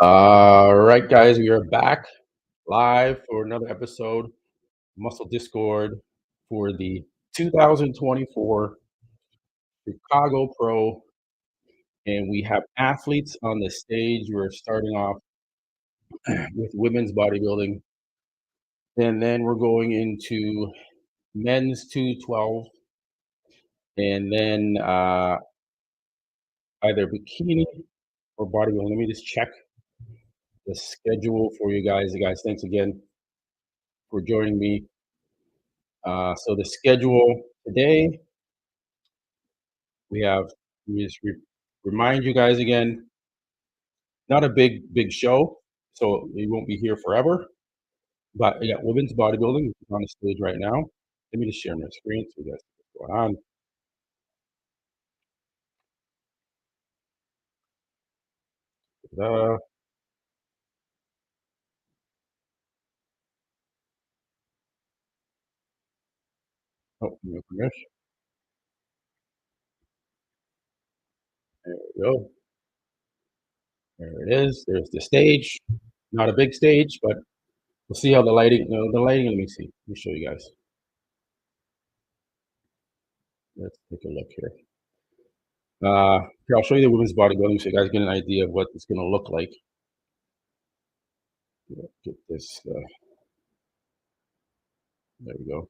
All right, guys, we are back live for another episode, Muscle Discord, for the 2024 Chicago Pro. And we have athletes on the stage. We're starting off with women's bodybuilding, and then we're going into men's 212, and then either bikini or bodybuilding. Let me just check the schedule for you guys. You guys, thanks again for joining me. So the schedule today, we have, let me just remind you guys again, not a big show, so we won't be here forever. But we got women's bodybuilding on the stage right now. Let me just share my screen so you guys see what's going on. Ta-da. Oh, let me open this. There we go. There it is. There's the stage. Not a big stage, but we'll see how the lighting. No, the lighting. Let me see. Let me show you guys. Let's take a look here. Here, I'll show you the women's bodybuilding so you guys get an idea of what it's going to look like. Get this. There we go.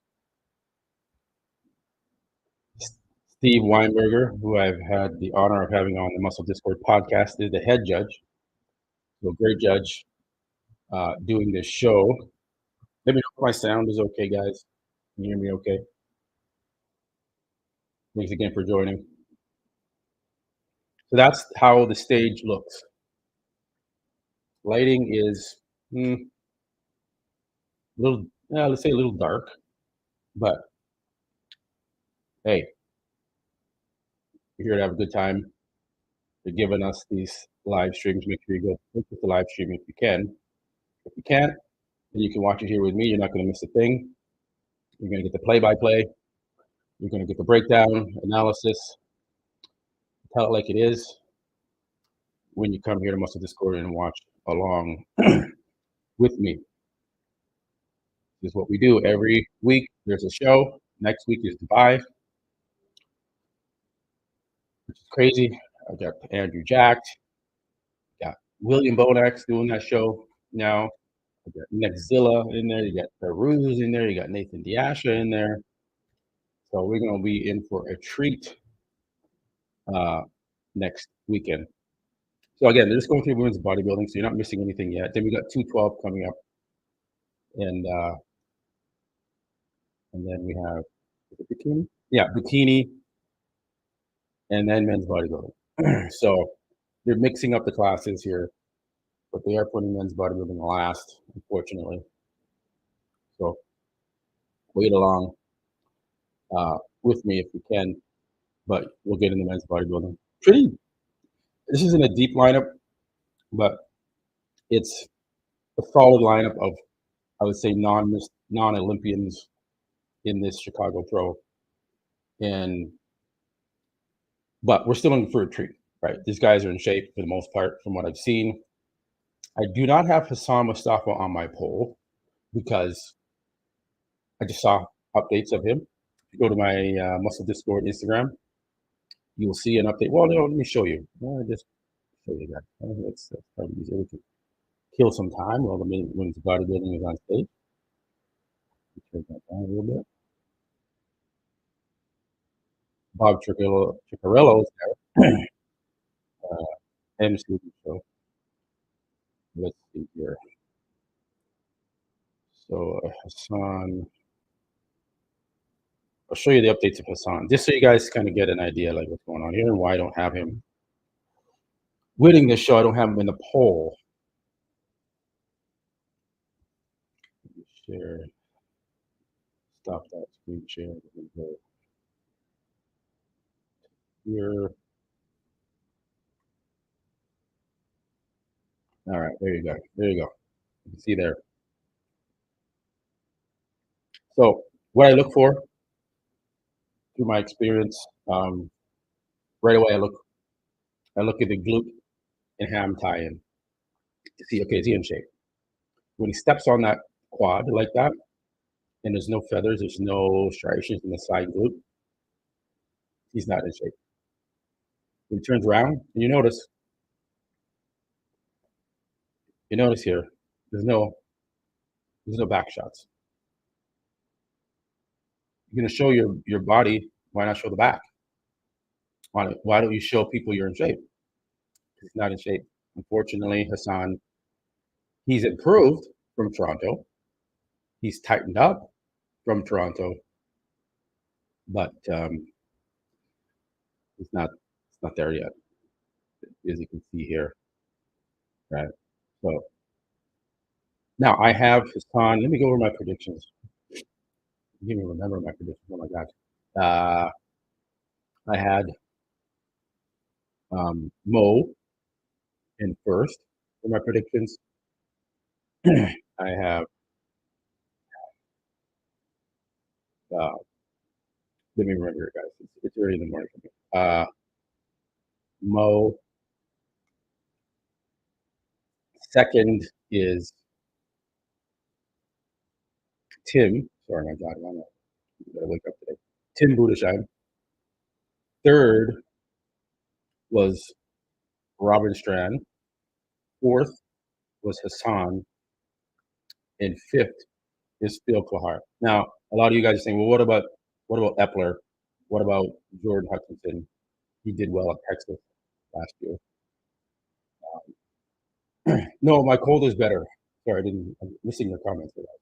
Steve Weinberger, who I've had the honor of having on the Muscle Discord podcast, is the head judge. So great judge doing this show. Let me know if my sound is okay, guys. Can you hear me okay? Thanks again for joining. So that's how the stage looks. Lighting is a little, let's say a little dark, but hey, we're here to have a good time. They're giving us these live streams. Make sure you go look at the live stream if you can. If you can't, then you can watch it here with me. You're not going to miss a thing. You're going to get the play-by-play. You're going to get the breakdown, analysis, tell it like it is when you come here to Muscle Discord and watch along with me. This is what we do every week. There's a show. Next week is Dubai, which is crazy. I got Andrew Jacked, got William Bonax doing that show now. I got Nexzilla in there. You got Peruz in there. You got Nathan Diasha in there. So we're going to be in for a treat next weekend. So again, they're just going through women's bodybuilding, so you're not missing anything yet. Then we got 212 coming up, and then we have bikini. Yeah, bikini, and then men's bodybuilding. So they're mixing up the classes here, but they are putting men's bodybuilding last, unfortunately. So wait along with me if you can, but we'll get into men's bodybuilding. This isn't a deep lineup, but it's a solid lineup of, I would say, non-Olympians in this Chicago Pro, but we're still in for a treat, right? These guys are in shape for the most part, from what I've seen. I do not have Hassan Mustafa on my poll because I just saw updates of him. If you go to my Muscle Discord Instagram, you will see an update. Well, no, let me show you. Just show you that. That's probably easier. We can kill some time while the women's bodybuilding is on stage. Turn that down a little bit. Bob Ciccarello is there. MC show. Let's see here. So Hassan, I'll show you the updates of Hassan, just so you guys kind of get an idea like what's going on here and why I don't have him winning this show. I don't have him in the poll. Share. Stop that screen share. Here. All right, there you go. There you go. You can see there. So what I look for through my experience, right away I look at the glute and ham tie-in. to see, okay, is he in shape? When he steps on that quad like that, and there's no feathers, there's no striations in the side glute, he's not in shape. When he turns around, and you notice here, there's no back shots. You're gonna show your body, why not show the back? Why don't you show people you're in shape? He's not in shape. Unfortunately, Hassan, he's improved from Toronto. He's tightened up from Toronto, but it's not there yet, as you can see here, right? So now I have Hassan. Let me go over my predictions. I can't even remember my predictions. Oh my god. I had Mo in first for my predictions. I have uh, let me remember it, guys. It's early in the morning for me. Mo. Second is Tim. Sorry, my God, I gotta wake up today. Tim Budasheim. Third was Robin Strand. Fourth was Hassan. And fifth is Phil Kahar. Now, a lot of you guys are saying, well, what about Epler? What about Jordan Hutchinson? He did well at Texas last year. No, my cold is better. Sorry, I'm missing your comments for that.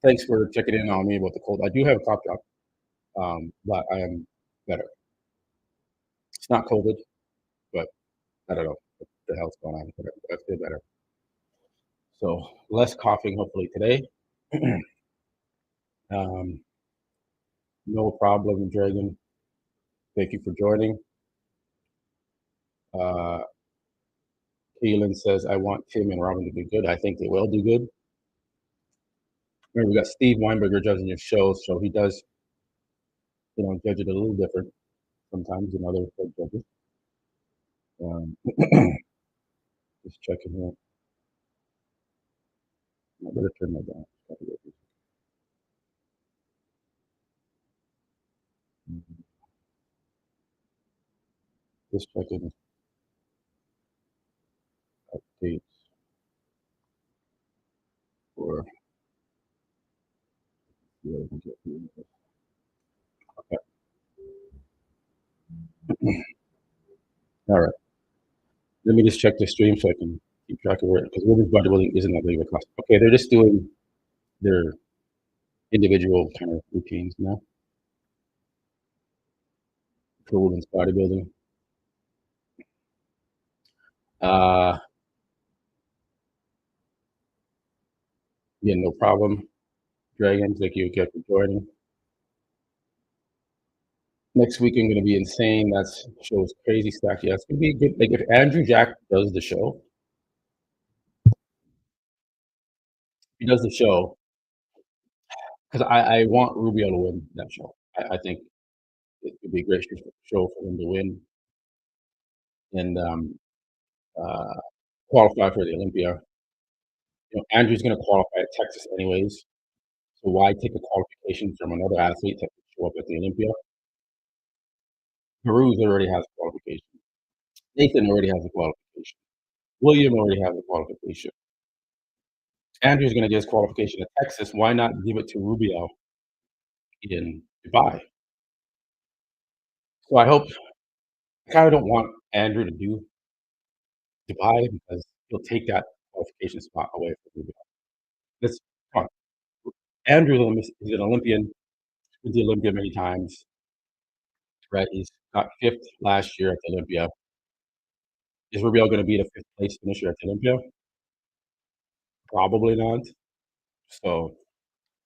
Thanks for checking in on me about the cold. I do have a cough drop, but I am better. It's not COVID, but I don't know what the hell's going on, but I feel better. So less coughing, hopefully today. No problem, Dragon. Thank you for joining. Keelan says, I want Tim and Robin to do good. I think they will do good. Remember, we got Steve Weinberger judging your show, so he does, judge it a little different sometimes than other judges. Just checking here. I better turn that down. Just checking updates for. Okay. All right. Let me just check the stream so I can keep track of where, because women's bodybuilding isn't that big of a class. Okay, they're just doing their individual kind of routines now for women's bodybuilding. Yeah, no problem. Dragon, thank you again for joining. Next week I'm going to be insane. That show's crazy stacked. Yeah, it's going to be good. Like if Andrew Jack does the show, because I want Rubio to win that show. I think it would be a great show for him to win and qualify for the Olympia. Andrew's going to qualify at Texas anyways. So why take a qualification from another athlete to show up at the Olympia? Peruz already has a qualification. Nathan already has a qualification. William already has a qualification. Andrew's going to get his qualification at Texas. Why not give it to Rubio in Dubai? So I kind of don't want Andrew to do Dubai because he'll take that qualification spot away from Rubio. This, come on. Andrew's an Olympian. He's the Olympia many times, right? He's got fifth last year at the Olympia. Is Rubio going to be the fifth place finisher at the Olympia? Probably not. So,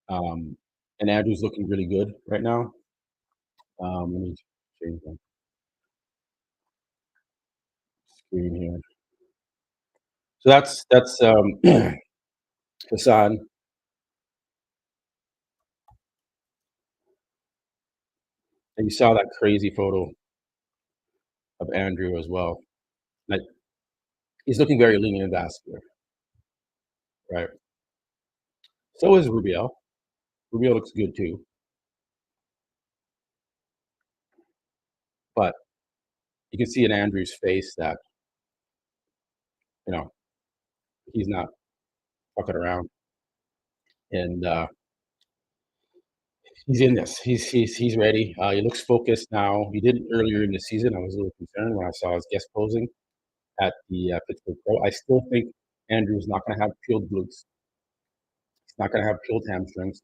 and Andrew's looking really good right now. Let me change my screen here. So that's Hassan. And you saw that crazy photo of Andrew as well. Like He's looking very lean and vascular, right? So is Rubio. Rubio looks good too, but you can see in Andrew's face that you know he's not fucking around, and he's in this. He's ready. He looks focused now. He did earlier in the season. I was a little concerned when I saw his guest posing at the Pittsburgh Pro. I still think Andrew's not going to have peeled glutes. He's not going to have peeled hamstrings.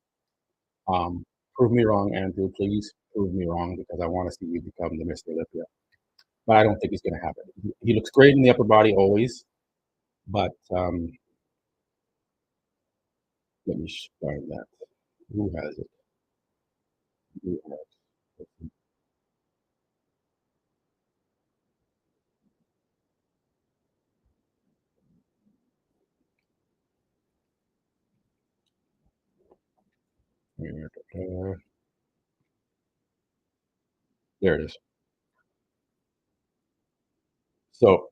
Um, Prove me wrong, Andrew. Please prove me wrong because I want to see you become the Mr. Olympia. But I don't think it's going to happen. He looks great in the upper body always, but let me find that. Who has it? Who has it? There it is. So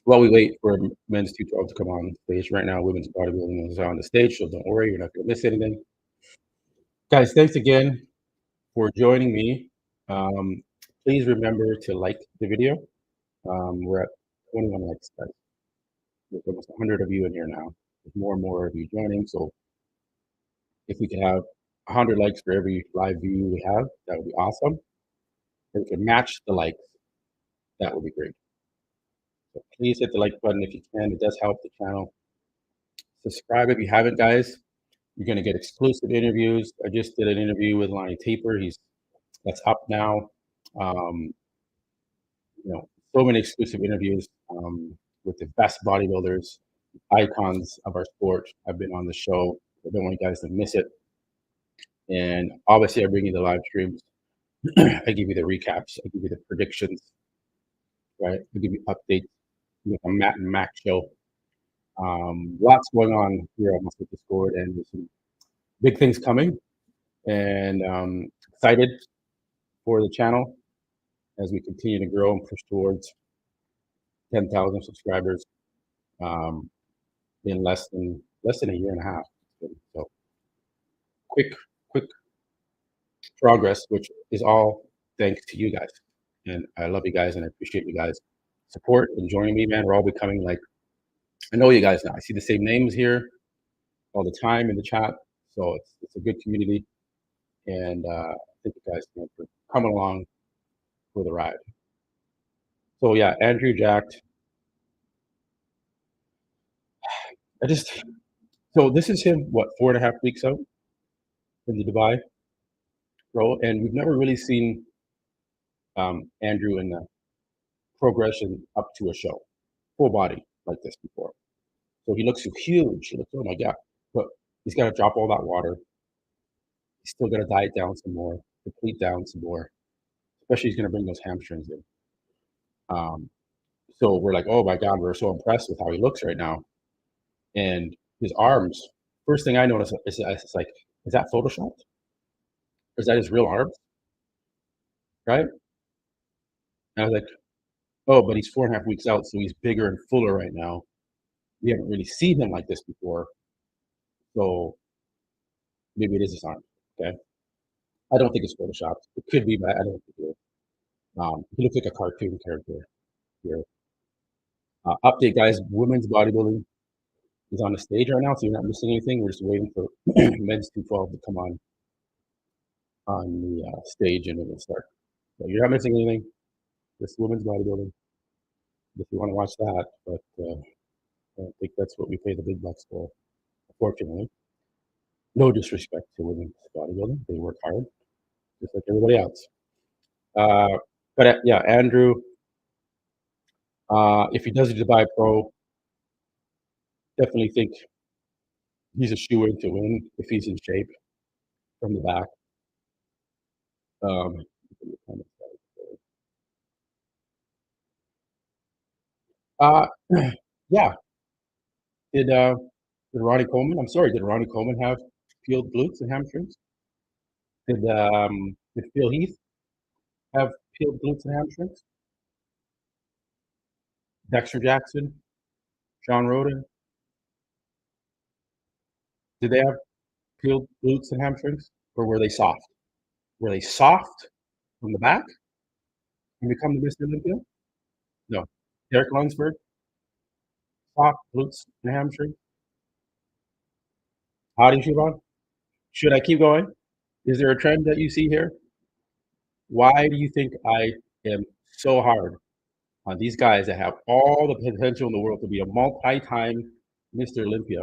while we wait for men's 212 to come on stage, right now women's bodybuilding is on the stage, so don't worry, you're not going to miss anything. Guys, thanks again for joining me. Please remember to like the video. We're at 21 likes, guys. There's almost 100 of you in here now. There's more and more of you joining. So if we could have 100 likes for every live view we have, that would be awesome. If we could match the likes, that would be great. So please hit the like button if you can. It does help the channel. Subscribe if you haven't, guys. You're going to get exclusive interviews. I just did an interview with Lonnie Taper. That's up now. Um, so many exclusive interviews with the best bodybuilders, icons of our sport. I've been on the show. I don't want you guys to miss it. And obviously, I bring you the live streams. I give you the recaps. I give you the predictions. Right? I give you updates with a Matt and Mac show. Lots going on here on Muscle Discord, and there's some big things coming. And excited for the channel as we continue to grow and push towards 10,000 subscribers in less than a year and a half. So quick progress, which is all thanks to you guys. And I love you guys, and I appreciate you guys' support and joining me, man. We're all becoming like, I know you guys now. I see the same names here all the time in the chat, so it's a good community, and thank you guys for coming along for the ride. So yeah, Andrew jacked. So this is him, what, 4.5 weeks out in the Dubai Pro, and we've never really seen Andrew in the progression up to a show, full body like this before. So he looks huge. He looks, oh my God. But he's got to drop all that water. He's still got to diet down some more, deplete down some more, especially he's going to bring those hamstrings in. So we're like, oh my God, we're so impressed with how he looks right now. And his arms, first thing I noticed is it's like, is that photoshopped? Or is that his real arms? Right? And I was like, oh, but he's 4.5 weeks out, so he's bigger and fuller right now. We haven't really seen him like this before. So maybe it is his arm. Okay. I don't think it's photoshopped. It could be, but I don't think it is. He looks like a cartoon character here. Update, guys. Women's bodybuilding is on the stage right now, so you're not missing anything. We're just waiting for men's 212 to come on the stage, and it will start. So you're not missing anything. This women's bodybuilding, if you want to watch that, but I don't think that's what we pay the big bucks for, unfortunately. No disrespect to women's bodybuilding. They work hard, just like everybody else. But yeah, Andrew, if he does the Dubai Pro, definitely think he's a shoe-in to win if he's in shape from the back. Um, uh, yeah. Did Ronnie Coleman? I'm sorry. Did Ronnie Coleman have peeled glutes and hamstrings? Did Phil Heath have peeled glutes and hamstrings? Dexter Jackson, Sean Roden, did they have peeled glutes and hamstrings, or were they soft? Were they soft from the back and become the Mr. Olympia? No. Derek Lunsford, soft glutes and hamstrings. How do you feel on? Should I keep going? Is there a trend that you see here? Why do you think I am so hard on these guys that have all the potential in the world to be a multi-time Mr. Olympia,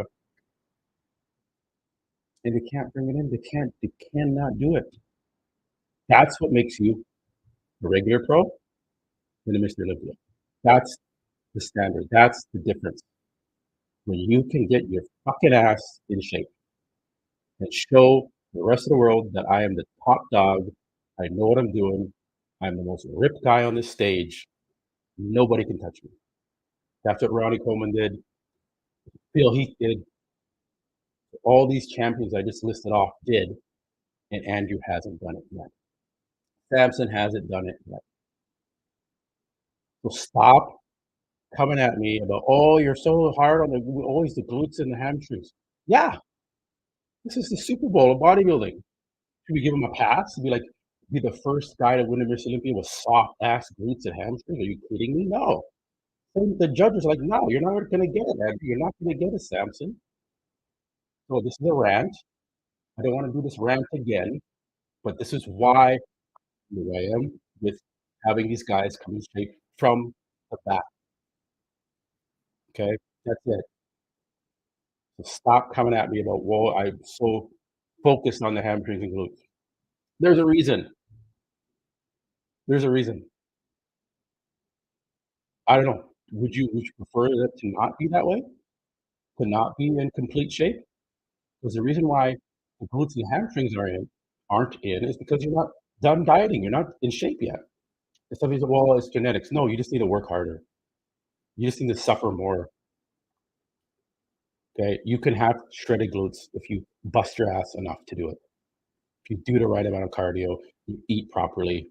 and they can't bring it in? They cannot do it. That's what makes you a regular pro and a Mr. Olympia. That's the standard. That's the difference. When you can get your fucking ass in shape and show the rest of the world that I am the top dog, I know what I'm doing, I'm the most ripped guy on this stage, nobody can touch me. That's what Ronnie Coleman did, Phil Heath did, all these champions I just listed off did, and Andrew hasn't done it yet. Samson hasn't done it yet. So stop coming at me about, oh, you're so hard on always the glutes and the hamstrings. Yeah, this is the Super Bowl of bodybuilding. Should we give him a pass? Be the first guy to win a Miss Olympia with soft ass glutes and hamstrings? Are you kidding me? No. And the judges are like, no, you're not going to get it, Andrew. You're not going to get it, Samson. So this is a rant. I don't want to do this rant again, but this is why I am with having these guys come in shape from the back. Okay, that's it. So stop coming at me about, well, I'm so focused on the hamstrings and glutes. There's a reason. There's a reason. I don't know. Would you prefer it to not be that way? To not be in complete shape? Because the reason why the glutes and hamstrings aren't in is because you're not done dieting. You're not in shape yet. And some people say, well, it's genetics. No, you just need to work harder. You just need to suffer more. Okay, you can have shredded glutes if you bust your ass enough to do it. If you do the right amount of cardio, you eat properly,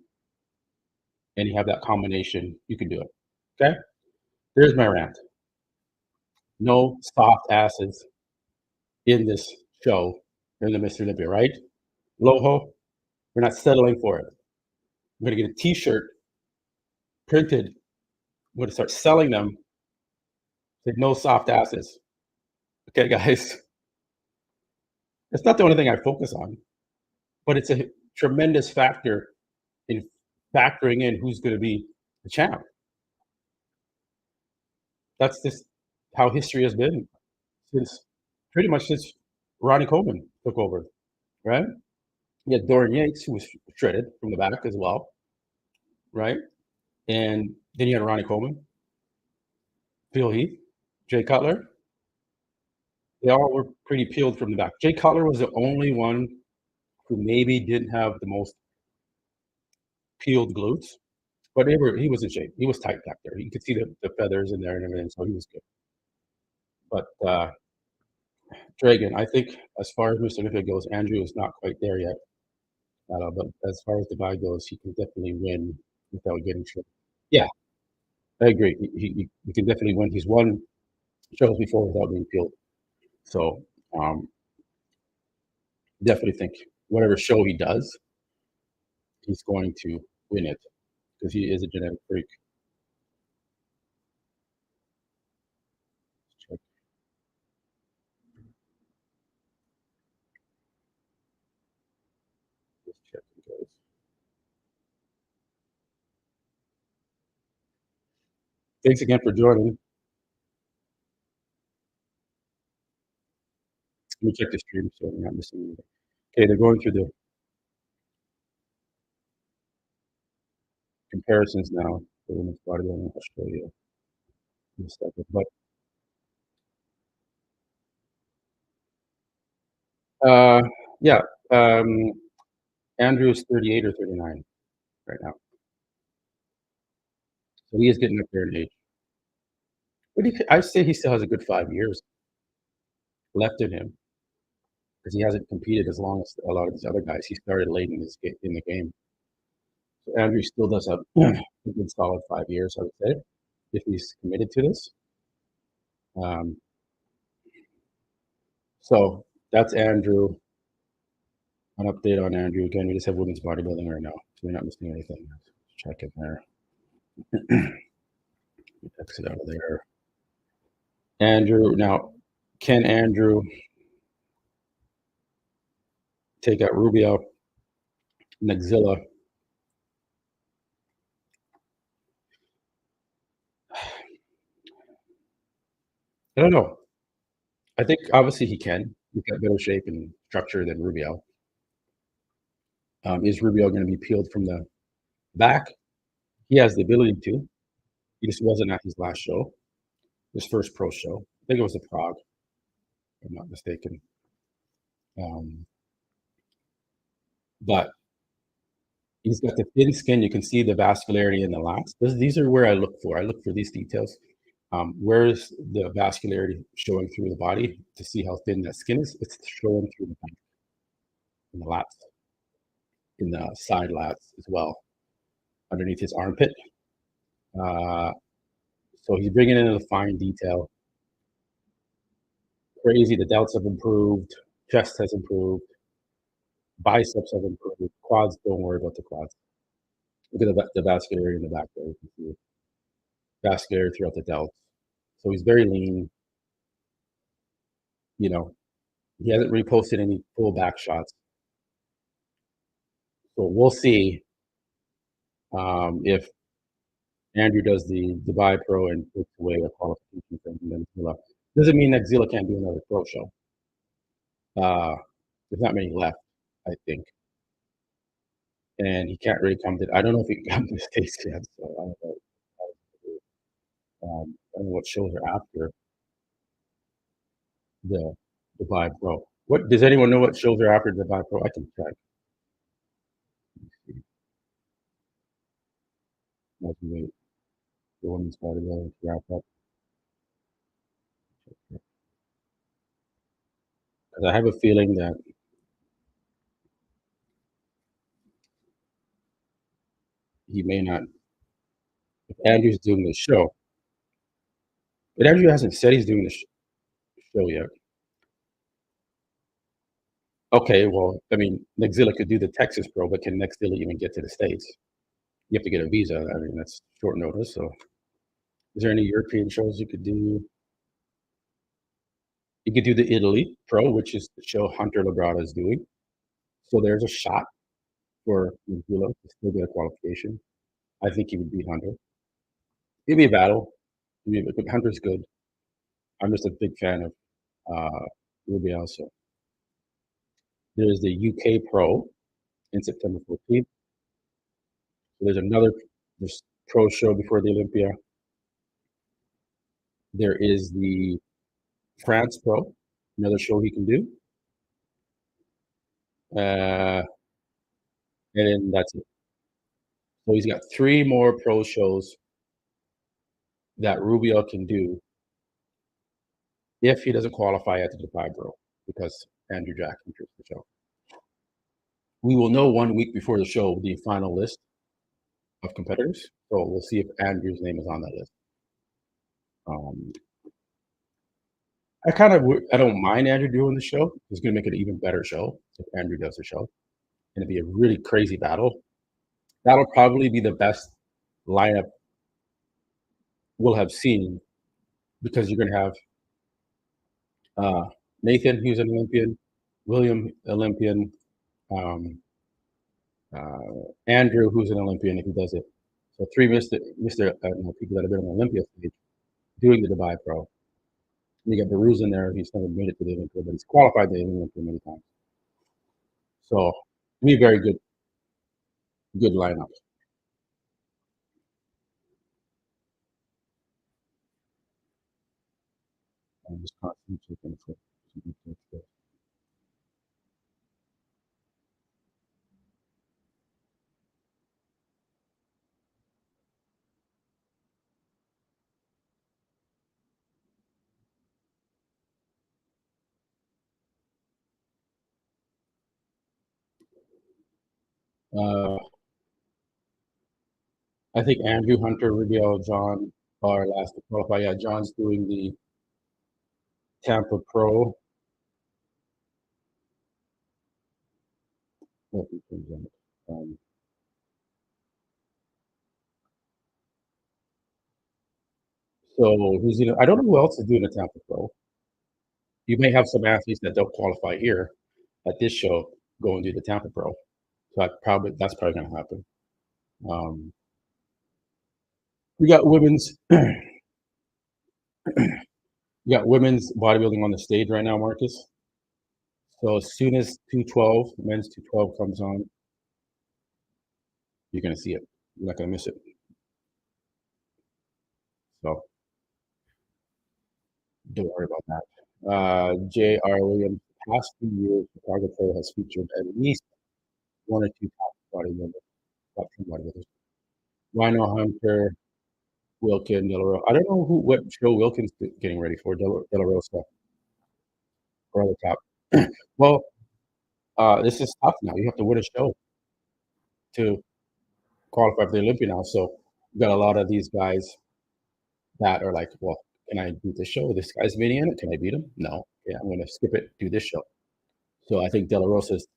and you have that combination, you can do it. Okay, there's my rant. No soft asses in this show in the Mr. Olympia, right? Loho, we're not settling for it. We're gonna get a T-shirt printed. We're gonna start selling them. Say no soft asses. Okay, guys. It's not the only thing I focus on, but it's a tremendous factor in factoring in who's going to be the champ. That's just how history has been pretty much since Ronnie Coleman took over, right? You had Dorian Yates, who was shredded from the back as well, right? And then you had Ronnie Coleman, Phil Heath, Jay Cutler. They all were pretty peeled from the back. Jay Cutler was the only one who maybe didn't have the most peeled glutes, but he was in shape. He was tight back there. You could see the feathers in there and everything, so he was good. But Dragon, I think as far as Mr. Olympia goes, Andrew is not quite there yet. But as far as the guy goes, he can definitely win without getting shot. Yeah, I agree. He can definitely win. He's won shows before without being peeled. So definitely think whatever show he does, he's going to win it because he is a genetic freak. Check. Just checking, guys. Thanks again for joining. Let me check the stream so I'm not missing anything. Okay, they're going through the comparisons now for women's bodybuilding in Australia in a second. But yeah, Andrew is 38 or 39 right now. So he is getting up there in age. But I say he still has a good 5 years left in him because he hasn't competed as long as a lot of these other guys. He started late in the game. So Andrew still does have a good solid 5 years, I would say. if he's committed to this. So that's Andrew. An update on Andrew. Again, we just have women's bodybuilding right now, so we're not missing anything. Let's check it there. Exit out of there. Andrew. Now, can Andrew take out Rubio, Nexzilla? I don't know. I think obviously he can. He's got better shape and structure than Rubio. Is Rubio going to be peeled from the back? He has the ability to. He just wasn't at his last show, his first pro show. I think it was at Prague, if I'm not mistaken. But he's got the thin skin. You can see the vascularity in the lats. These are where I look for. I look for these details. Where is the vascularity showing through the body to see how thin that skin is? It's showing through the back, in the lats, in the side lats as well, underneath his armpit. So he's bringing in the fine detail. Crazy. The delts have improved. Chest has improved. Biceps have improved. Quads, don't worry about the quads. Look at the vascularity in the back there. You can see vascularity throughout the delts. So he's very lean. You know, he hasn't reposted any full back shots. So we'll see if Andrew does the Dubai Pro and takes away a qualification from Nexzilla. Doesn't mean Nexzilla can't do another pro show. There's not many left, I think. And he can't really come to. I don't know if he can come to the States yet. So I don't know. I don't know what shows are after the Dubai Pro. What does anyone know what shows are after the Dubai Pro? I can check. As we wait the women's bodybuilding to wrap up. Because I have a feeling that he may not. If Andrew's doing the show, but Andrew hasn't said he's doing the show yet. Okay, well, I mean, Nexzilla could do the Texas Pro, but can Nexzilla even get to the States? You have to get a visa. I mean, that's short notice. So, is there any European shows you could do? You could do the Italy Pro, which is the show Hunter Labrada is doing. So there's a shot for Nexzilla to still get a qualification. I think he would beat Hunter. It'd be a battle. Hunter's good. I'm just a big fan of Rubio. So there's the UK Pro in September 14th. So there's another pro show before the Olympia. There is the France Pro, another show he can do. And then that's it. So he's got 3 more pro shows that Rubio can do if he doesn't qualify at the Dubai Pro, because Andrew Jack enters the show. We will know 1 week before the show the final list of competitors. So we'll see if Andrew's name is on that list. I don't mind Andrew doing the show. It's going to make it an even better show if Andrew does the show. And it'd be a really crazy battle. That'll probably be the best lineup we'll have seen, because you're going to have Nathan, who's an Olympian, William, Olympian, Andrew, who's an Olympian if he does it. So 3 Mr. People that have been on the Olympia stage doing the Dubai Pro. And you got Baruz in there. He's never made it to the Olympia, but he's qualified the Olympia many times. So it'll be a very good lineup. I'm just constantly checking for. I think Andrew, Hunter, Rubio, John, our last to qualify. Yeah, John's doing the Tampa Pro. Hope he comes out. So he's, I don't know who else is doing the Tampa Pro. You may have some athletes that don't qualify here at this show go and do the Tampa Pro. So that's probably going to happen. We got women's bodybuilding on the stage right now, Marcus. So as soon as 212, men's 212 comes on, you're going to see it. You're not going to miss it. So don't worry about that. J.R. Williams, past 2 years, photographer has featured at least 1 or 2 top 10 bodybuilders. Rhino Hunter, Wilkin, De La Rosa. I don't know what show Wilkin's getting ready for, De La Rosa or other top. Well, this is tough now. You have to win a show to qualify for the Olympia now. So you got a lot of these guys that are like, well, can I do this show? This guy's meeting in it. Can I beat him? No. Yeah, I'm going to skip it, do this show. So I think De La Rosa is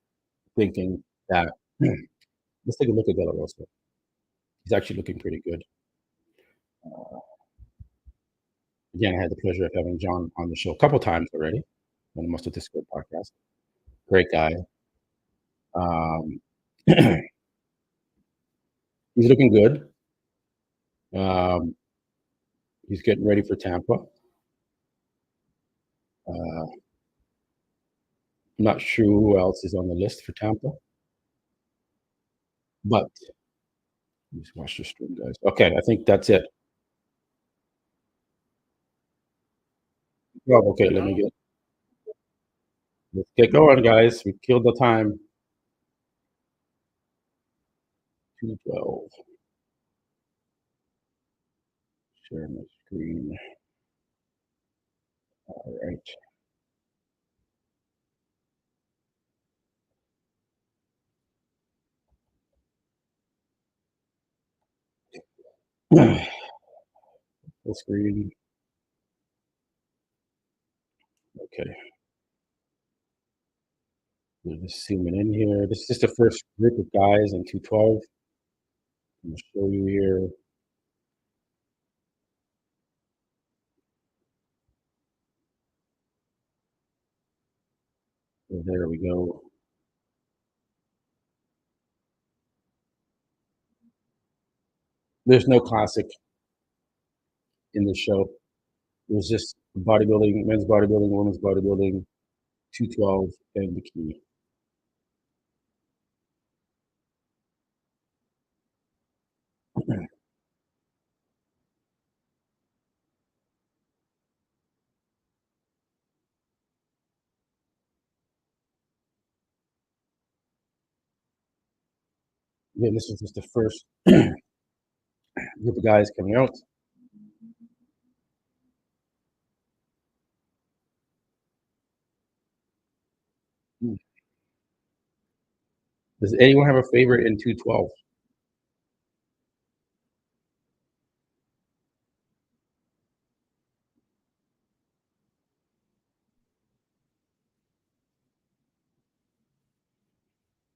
thinking that, let's take a look at De La Rosa. He's actually looking pretty good. Again, I had the pleasure of having John on the show a couple times already on the Muscle Discord podcast. Great guy. He's looking good. He's getting ready for Tampa. I'm not sure who else is on the list for Tampa, but let's watch the stream, guys. Okay, I think that's it. Oh, okay, let's get going, guys. We killed the time. 212. Share my screen. All right. Full screen. Okay. We're just zooming in here. This is just the first group of guys in 212. I'm going to show you here. So there we go. There's no classic in the show. There's just bodybuilding, men's bodybuilding, women's bodybuilding, 212, and bikini. Again, this is just the first group of guys coming out. Does anyone have a favorite in 212?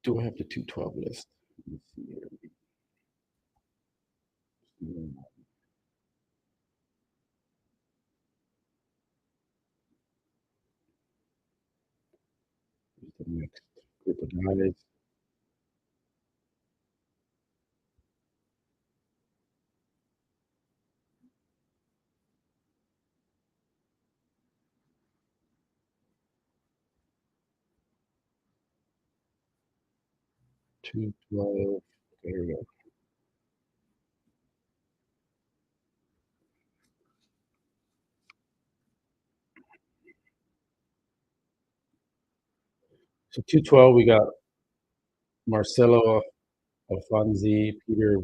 Do I have the 212 list? Let's see here. The next group of guys. Two 12. There we go. So 212, we got Marcelo Alfonsi, Peter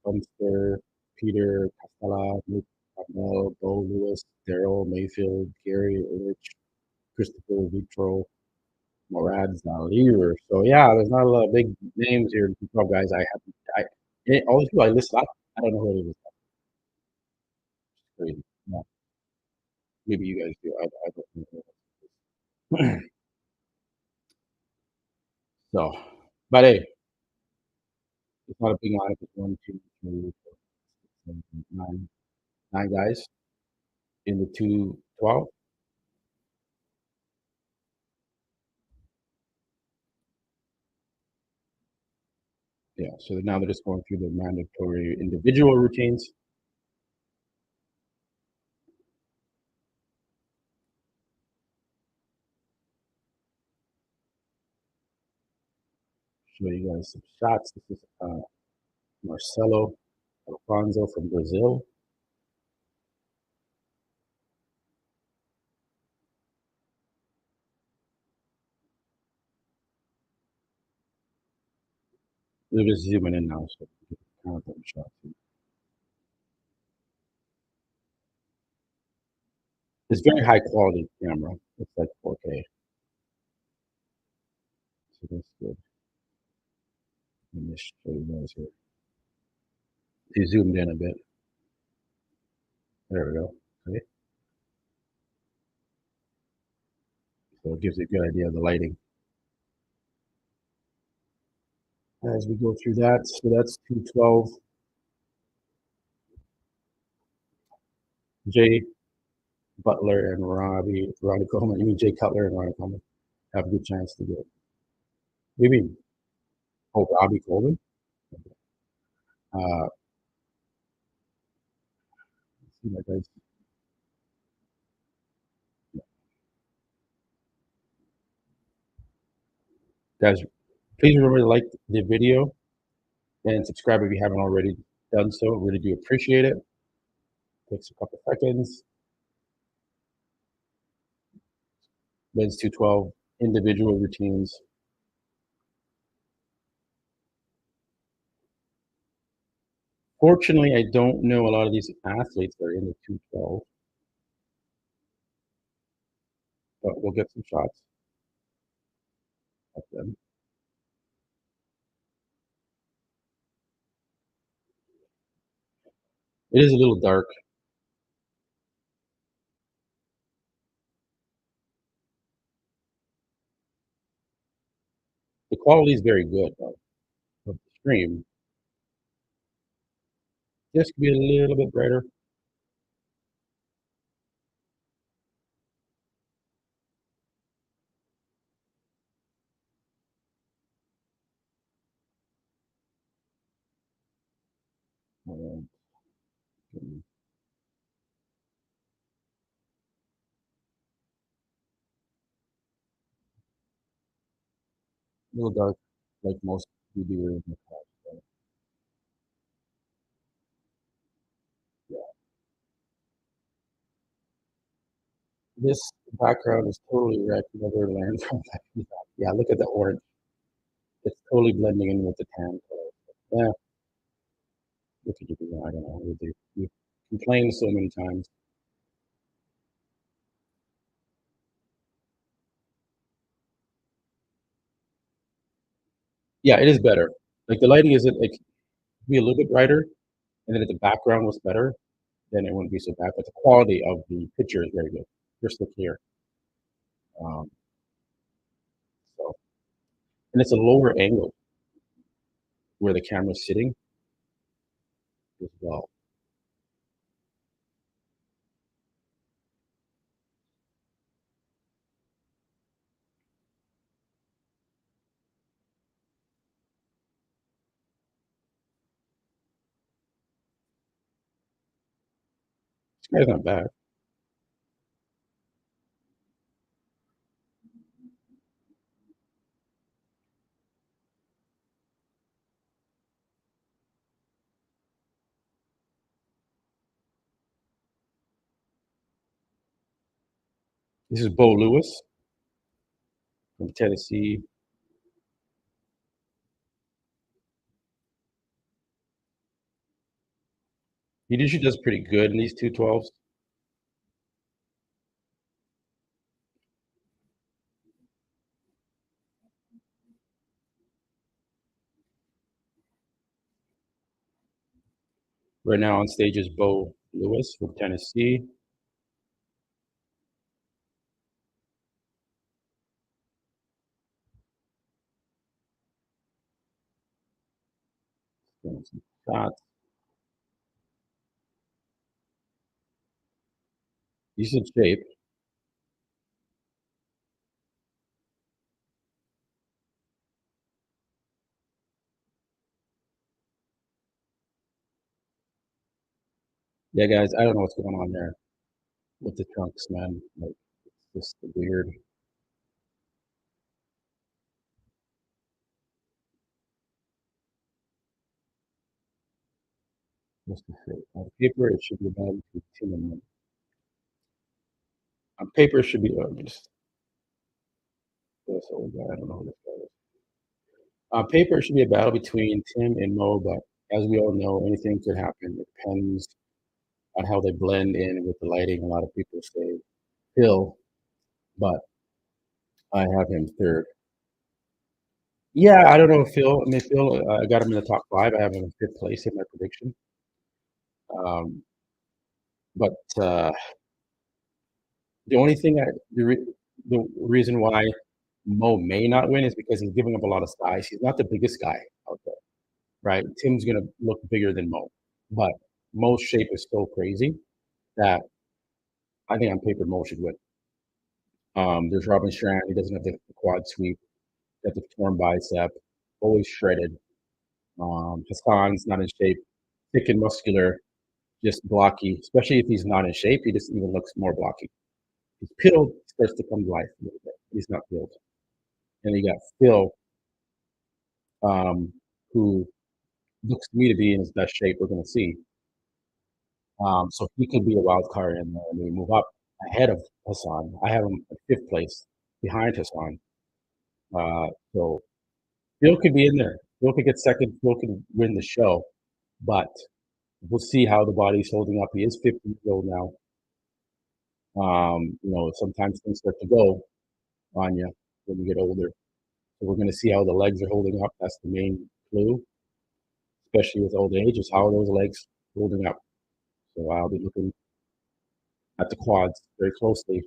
Bunster, Peter Castella, Luke Connell, Bo Lewis, Daryl Mayfield, Gary Ulrich, Christopher Vitro, Morad Zalir. So yeah, there's not a lot of big names here. 12 guys. All these people I listed, I don't know who it is. crazy. Yeah, maybe you guys do. I don't know. So, but hey, it's not a big lineup. It's 1, 2, 3, 4, 6, 7, 8, 9 guys in the 212. Yeah, so now they're just going through the mandatory individual routines. Show you guys some shots. This is Marcelo Alfonso from Brazil. They're just zooming in now, so you can count them shots. It's very high quality camera. It's like 4K. So that's good. Let me show you guys here. He zoomed in a bit. There we go. Okay. So it gives you a good idea of the lighting. As we go through that, so that's 212. Jay Butler and Ronnie Coleman. You mean Jay Cutler and Ronnie Coleman have a good chance to get it. What do you mean? Oh, Robbie Coleman? Uh, see that guy's, guys, please remember to like the video and subscribe if you haven't already done so. Really do appreciate it. Takes a couple seconds. Men's 212 individual routines. Fortunately, I don't know a lot of these athletes that are in the 212, but we'll get some shots of them. It is a little dark. The quality is very good, though, of the stream. This could be a little bit brighter. Um, a little dark, like most YouTubers in the past. So, yeah. This background is totally red. Never learned from that. Yeah, look at the orange. It's totally blending in with the tan color. Yeah, what could you do? I don't know. We complained so many times. Yeah, it is better. Like the lighting isn't like be a little bit brighter, and then if the background was better, then it wouldn't be so bad. But the quality of the picture is very good, crystal clear. Um, so, and it's a lower angle where the camera's sitting as well. This guy's not bad. This is Bo Lewis from Tennessee. He usually does pretty good in these 212s. Right now on stage is Bo Lewis from Tennessee. Doing some shots. He's in shape. Yeah, guys, I don't know what's going on there with the trunks, man. Like, it's just weird. What's the fit? On paper, it should be about between Tim and Mo. On paper, it should be. Let me just. This old guy. I don't know who this guy is. On paper, it should be a battle between Tim and Mo, but as we all know, anything could happen. It depends on how they blend in with the lighting. A lot of people say Phil, but I have him third. Yeah, I don't know if Phil. I mean, Phil, I got him in the top five. I have him in fifth place in my prediction. Um, but the only thing the reason why Mo may not win is because he's giving up a lot of size. He's not the biggest guy out there, right? Tim's gonna look bigger than Mo, but Mo's shape is so crazy that I think on paper Mo should win. There's Robin Strand. He doesn't have the quad sweep, got the torn bicep, always shredded. Hassan's not in shape, thick and muscular, just blocky. Especially if he's not in shape, he just even looks more blocky. He's peeled, starts to come to life a little bit. He's not peeled. And you got Phil, who looks to me to be in his best shape. We're going to see. So he could be a wild card and we move up ahead of Hassan. I have him at fifth place behind Hassan. So Phil could be in there. Phil could get second. Phil could win the show, but we'll see how the body's holding up. He is 50 years old now. Sometimes things start to go on you when you get older. So we're going to see how the legs are holding up. That's the main clue, especially with old age, is how are those legs holding up. So I'll be looking at the quads very closely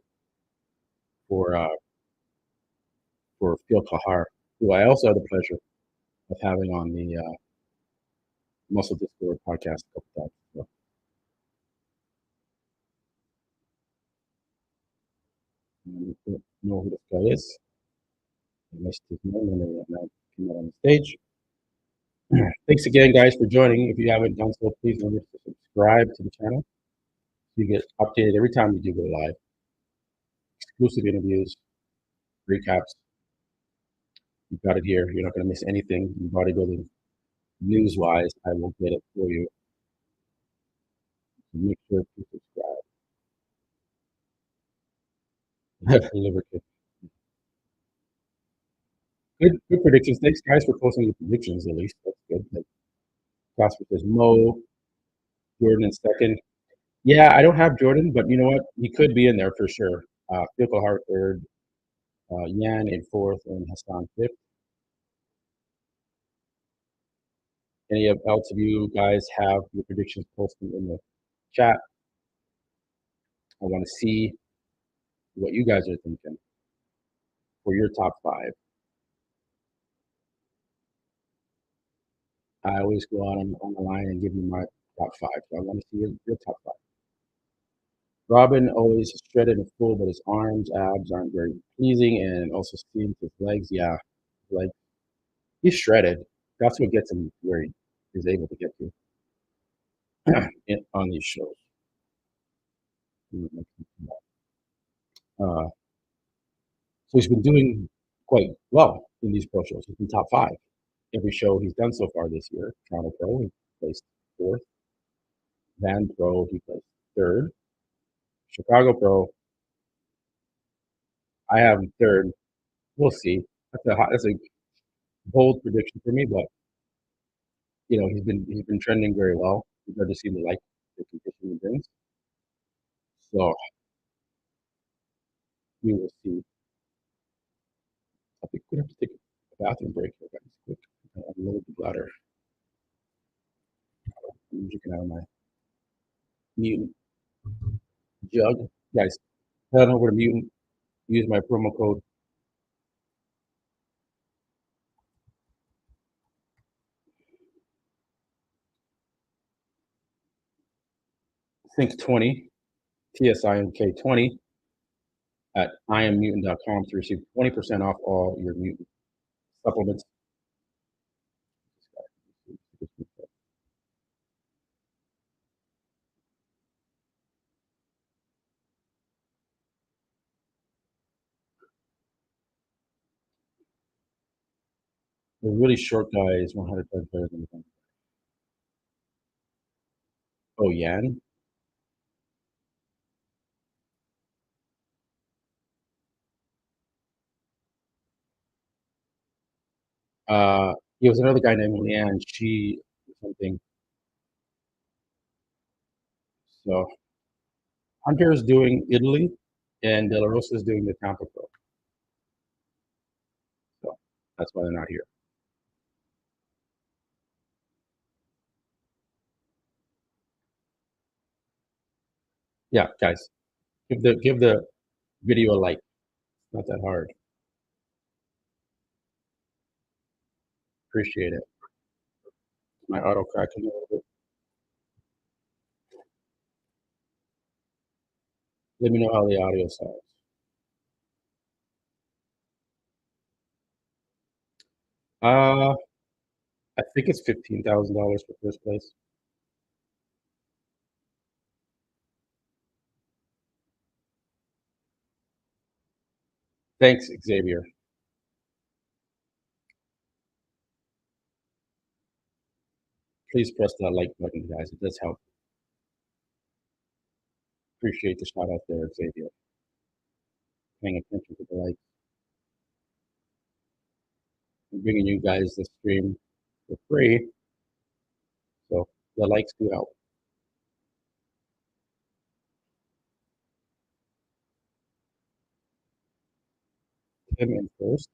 for uh, for Phil Kahar, who I also had the pleasure of having on the Muscle Discord podcast a couple times. So, I don't know who this guy is. I missed his name and now came out on the stage. Thanks again, guys, for joining. If you haven't done so, please remember to subscribe to the channel. You get updated every time we do go live. Exclusive interviews, recaps. You've got it here. You're not going to miss anything in bodybuilding news-wise. I will get it for you. So make sure to subscribe. Liver kick. Good predictions. Thanks, guys, for posting your predictions. At least that's good. Like, Casper says Mo, Jordan in second. Yeah, I don't have Jordan, but you know what? He could be in there for sure. Fickle Hart third, Yan in fourth, and Hassan fifth. Any else of you guys have your predictions posted in the chat? I want to see what you guys are thinking for your top five. I always go out on the line and give you my top five. So I want to see your top five. Robin always shredded and full, but his arms, abs aren't very pleasing, and also seems his legs. Yeah, like he's shredded. That's what gets him where he is able to get to on these shows. Uh, so he's been doing quite well in these pro shows. He's been top five every show he's done so far this year. Toronto Pro, he placed fourth. Van Pro, he placed third. Chicago Pro, I have him third. We'll see. That's a bold prediction for me, but he's been trending very well. We've never seen the competition he brings. So we will see. I think we're gonna have to take a bathroom break here, guys. Quick. I'm a little bit bladder. I'm drinking out of my Mutant Jug. Guys, head over to Mutant. Use my promo code Think20, TSINK20 at IamMutant.com to receive 20% off all your mutant supplements. The really short guy is 100 times better than the Oh, Yan? There was another guy named Leanne. She something. So Hunter is doing Italy, and De La Rosa is doing the Tampa Pro. So that's why they're not here. Yeah, guys, give the video a like. It's not that hard. Appreciate it. My auto cracking a little bit. Let me know how the audio sounds. Uh, I think it's $15,000 for first place. Thanks, Xavier. Please press that like button, guys. It does help. Appreciate the shout out there, Xavier. Paying attention to the likes. I'm bringing you guys the stream for free, so the likes do help. Tim in first.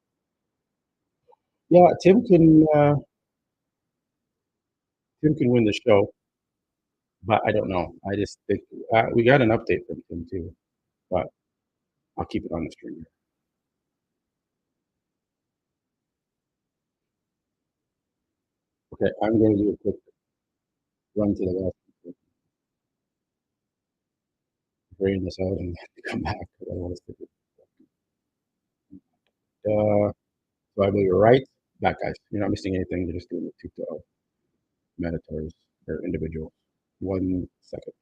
Yeah, Tim can win the show, but I don't know. I just think we got an update from Tim too, but I'll keep it on the stream. Okay, I'm going to do a quick run to the left, drain this out, and come back because I want to stick it. So I believe you're right. Back, guys. You're not missing anything. You're just doing the 212 mandatories or individual. 1 second.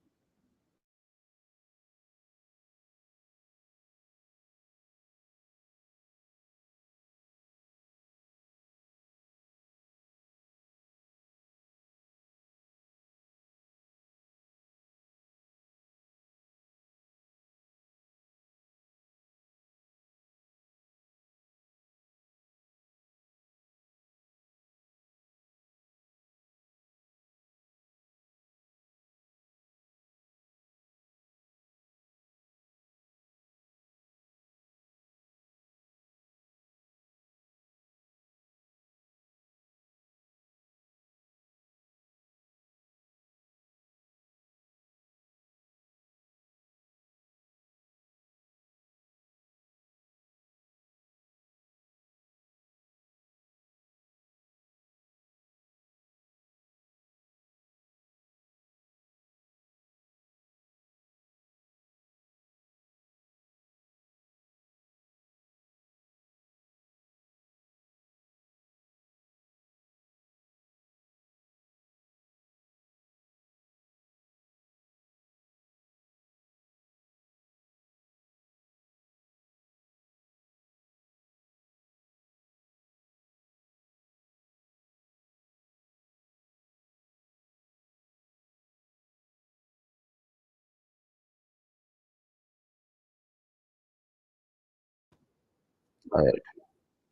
All right.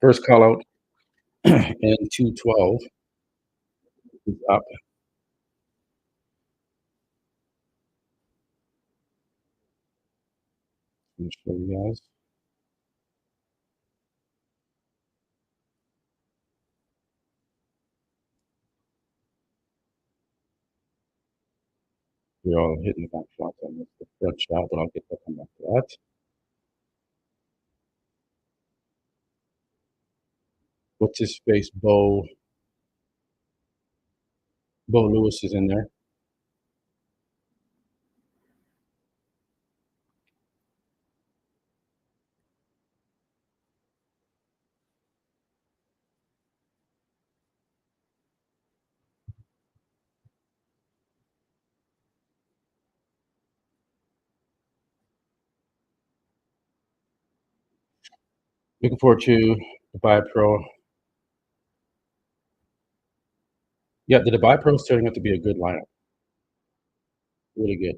First call out in 212 is up. Let me show you guys. We're all hitting the back shots on the front shot, but I'll get that come back to that. What's his face? Bo Lewis is in there. Looking forward to Dubai Pro. Yeah, the Dubai Pro is turning out to be a good lineup. Really good.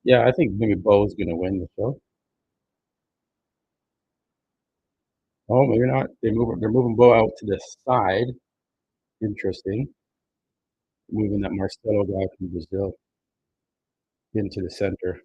Yeah, I think maybe Bo's gonna win the show. Oh, maybe not. They're moving Bo out to the side. Interesting. Moving that Marcelo guy from Brazil into the center.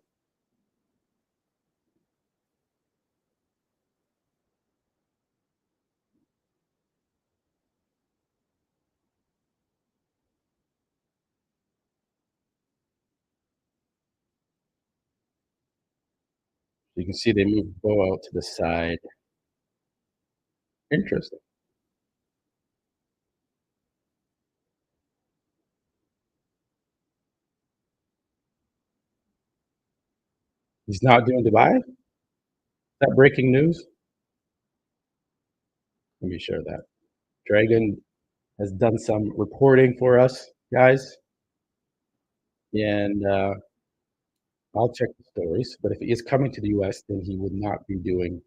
You can see they moved Bo out to the side. Interesting. He's not doing Dubai? Is that breaking news? Let me share that. Dragon has done some reporting for us, guys, and I'll check the stories. But if he is coming to the US, then he would not be doing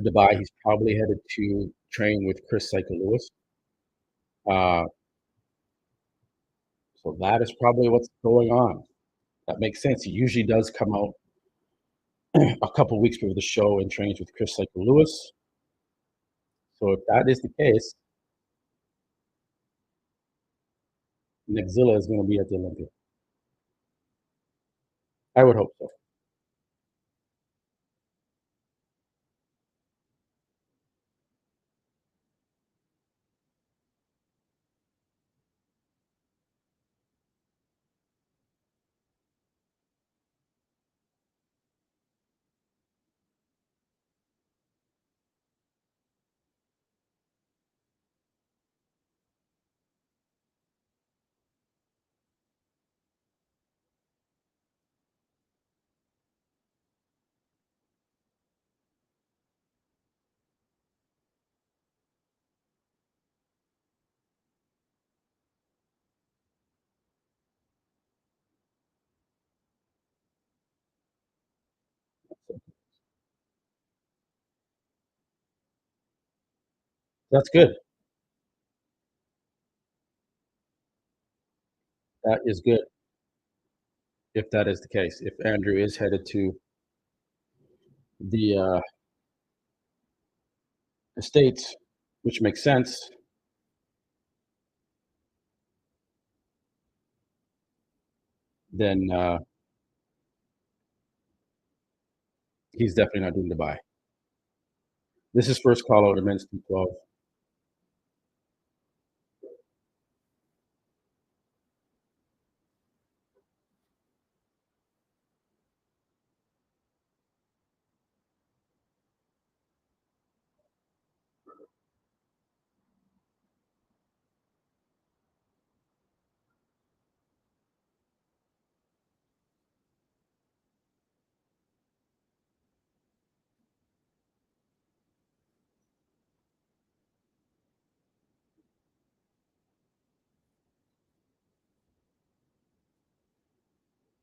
Dubai. He's probably headed to train with Chris Lewis. Uh, so that is probably what's going on. That makes sense. He usually does come out a couple weeks before the show and trains with Chris Lewis. So if that is the case, Nexzilla is going to be at the Olympia. I would hope so. That's good. That is good if that is the case. If Andrew is headed to the States, which makes sense, then he's definitely not doing Dubai. This is first call out to men's 212.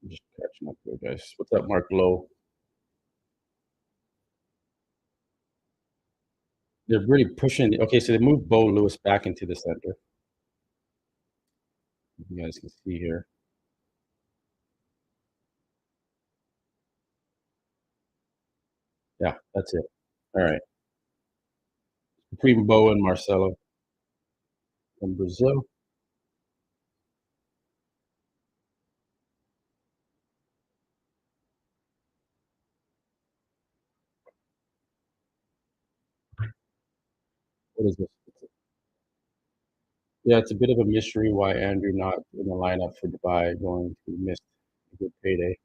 Just catching up here, guys. What's up, Mark Lowe? They're really pushing. Okay, so they moved Bo Lewis back into the center. You guys can see here. Yeah, that's it. All right. Between Bo and Marcelo from Brazil. What is this? Yeah, it's a bit of a mystery why Andrew not in the lineup for Dubai, going to miss a good payday.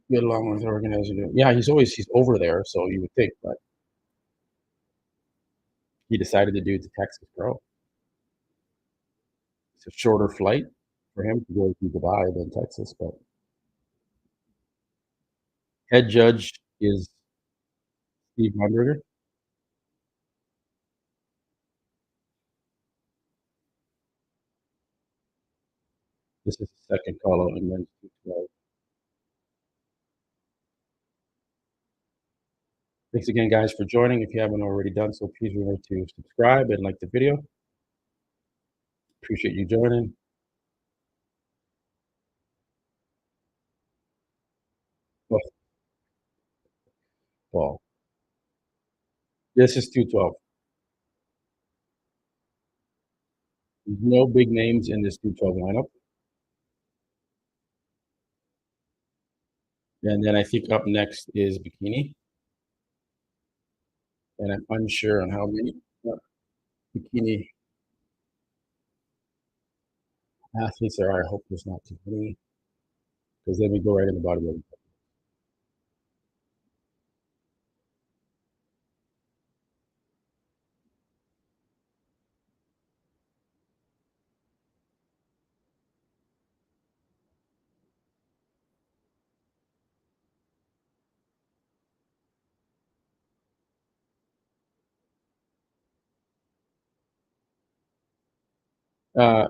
Get along with the organizer. Yeah, he's over there, so you would think, but he decided to do it to Texas, bro. It's a shorter flight for him to go to Dubai than Texas, but head judge is Steve Hamburger. This is the second call out in men's 212. Thanks again, guys, for joining. If you haven't already done so, please remember to subscribe and like the video. Appreciate you joining. Oh, Paul. This is 212. There's no big names in this 212 lineup. And then I think up next is Bikini. And I'm unsure on how many Bikini athletes there are. I hope there's not too many, because then we go right into bodybuilding.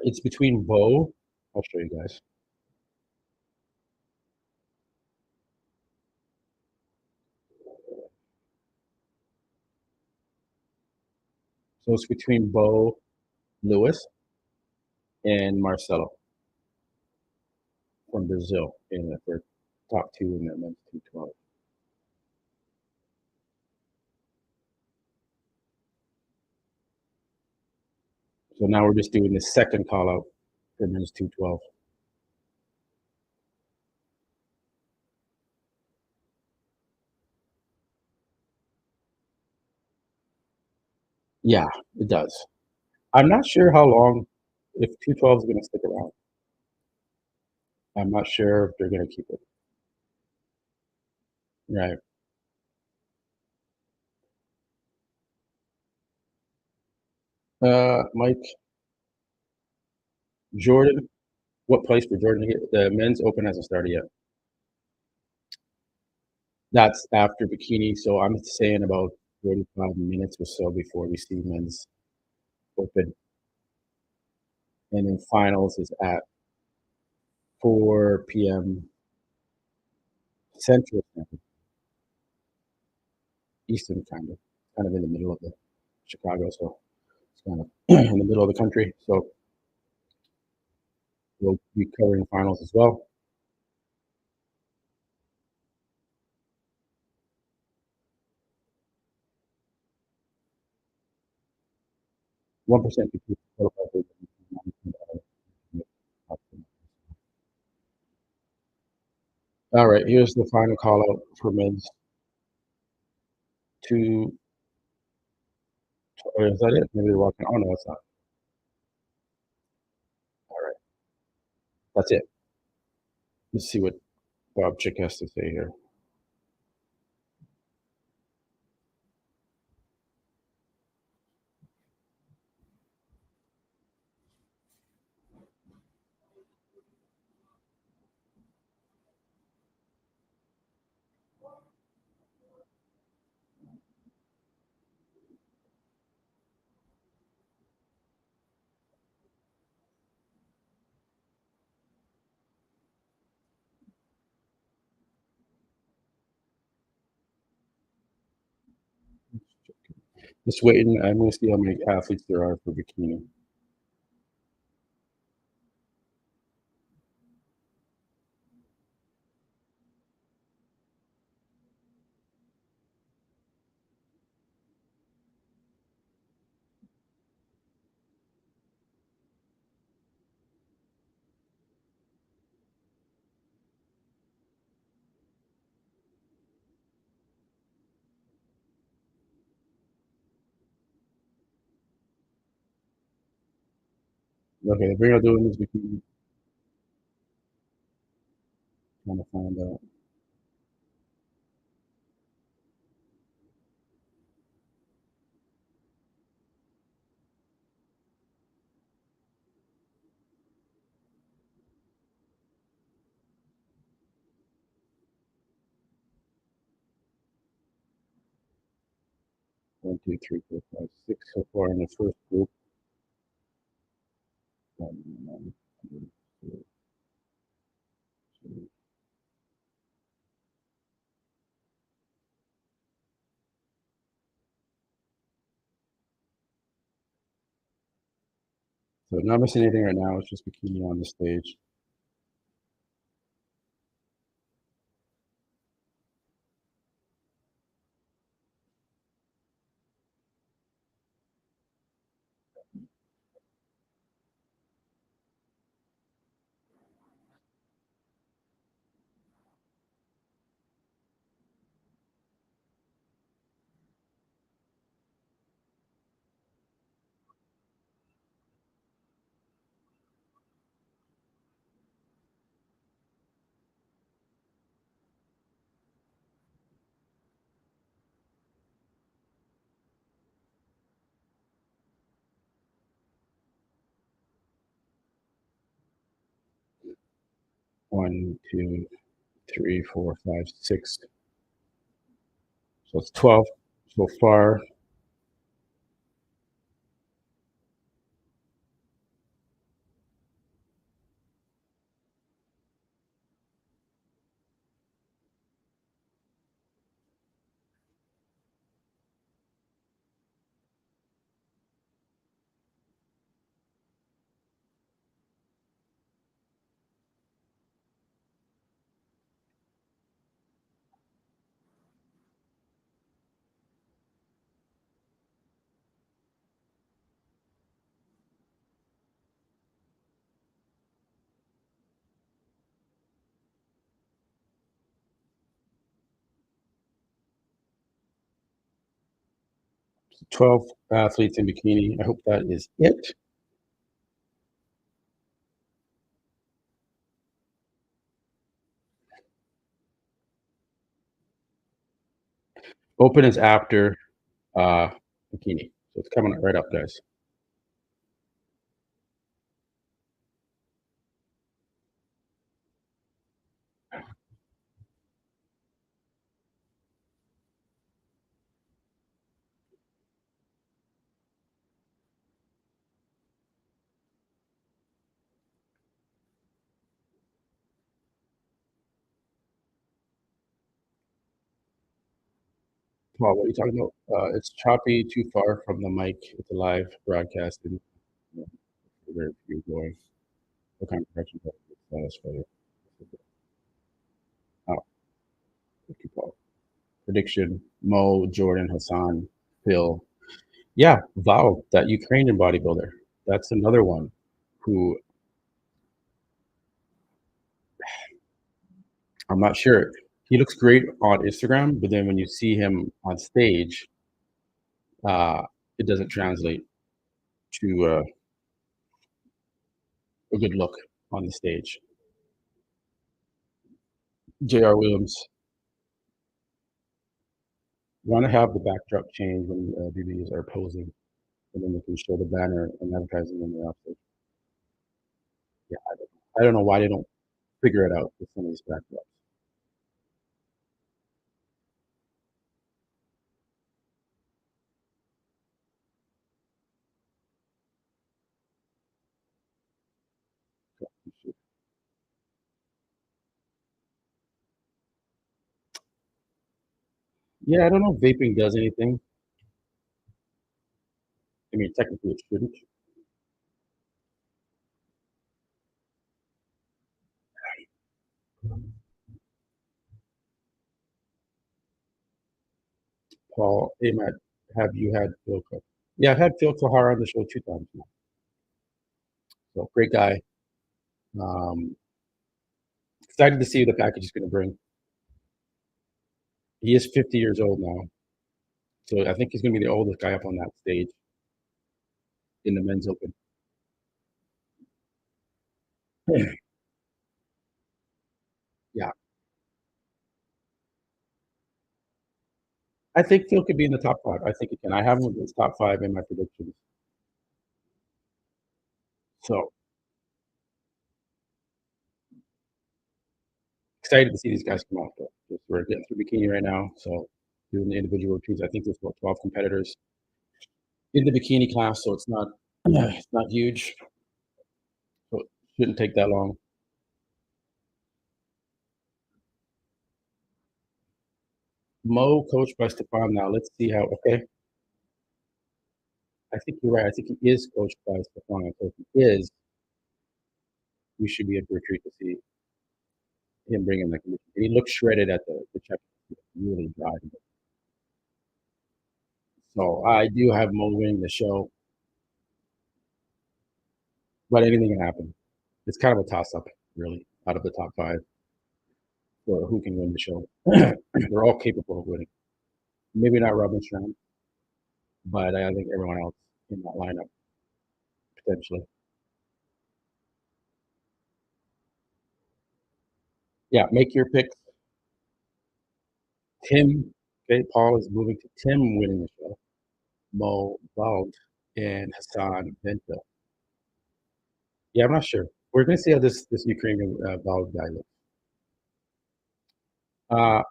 It's between Bo. I'll show you guys. So it's between Bo Lewis and Marcelo from Brazil in the first top two in the men's 212. So now we're just doing the second call out for men's 212. Yeah, it does. I'm not sure how long, if 212 is going to stick around. I'm not sure if they're going to keep it. Right. Mike, Jordan, what place for Jordan to get? The men's open hasn't started yet. That's after Bikini, so I'm saying about 45 minutes or so before we see men's open. And then finals is at 4 p.m. Central Time, Eastern kind of in the middle of the Chicago, so it's kind of in the middle of the country. So we'll be covering finals as well. 1% because all right, here's the final call out for men's two. Is that it? Maybe they're walking. Oh, no, it's not. All right, that's it. Let's see what Bob Chick has to say here. Just waiting. I'm going to see how many athletes there are for Bikini. Okay, the bring out the women's bikini. Trying to find out. One, two, three, four, five, six so far in the first group. One, two, three. So not missing anything right now. It's just bikini on the stage. One, two, three, four, five, six. So it's 12 so far. So 12 athletes in bikini. I hope that is it. Open is after uh, bikini. So it's coming right up, guys. Paul, what are you talking about? It's choppy, too far from the mic. It's a live broadcast. And very few going. What kind of correction? Oh, thank you, Paul. Prediction: Mo, Jordan, Hassan, Phil. Yeah, Val, that Ukrainian bodybuilder. That's another one who I'm not sure. He looks great on Instagram, but then when you see him on stage, uh, it doesn't translate to a good look on the stage. J.R. Williams, want to have the backdrop change when BBs are posing, and then they can show the banner and advertising when they're off stage. Yeah, I don't know why they don't figure it out with some of these backdrops. Yeah, I don't know if vaping does anything. I mean, technically it shouldn't. Paul, hey Matt, have you had Phil Cook? Yeah, I've had Phil Kahar on the show 2 times now. So great guy. Um, excited to see what the package is going to bring. He is 50 years old now, so I think he's going to be the oldest guy up on that stage in the men's open. Yeah, I think Phil could be in the top 5. I think he can. I have him as top 5 in my predictions. So excited to see these guys come out. Though. We're getting through bikini right now, so doing the individual routines. I think there's about 12 competitors in the bikini class, so it's not huge. So it shouldn't take that long. Mo, coached by Stefan. Now let's see how. Okay, I think you're right. I think he is coached by Stefan. So if he is, we should be in for a treat to see him bring in the condition. He looked shredded at the check, really dry. So I do have Mo winning the show, but anything can happen. It's kind of a toss up, really, out of the top 5 for who can win the show. They're all capable of winning. Maybe not Robin Strand, but I think everyone else in that lineup potentially. Yeah, make your picks. Tim, okay, Paul is moving to Tim winning the show. Mo Bald and Hassan Benta. Yeah, I'm not sure. We're going to see how this Ukrainian Bald guy looks. Uh,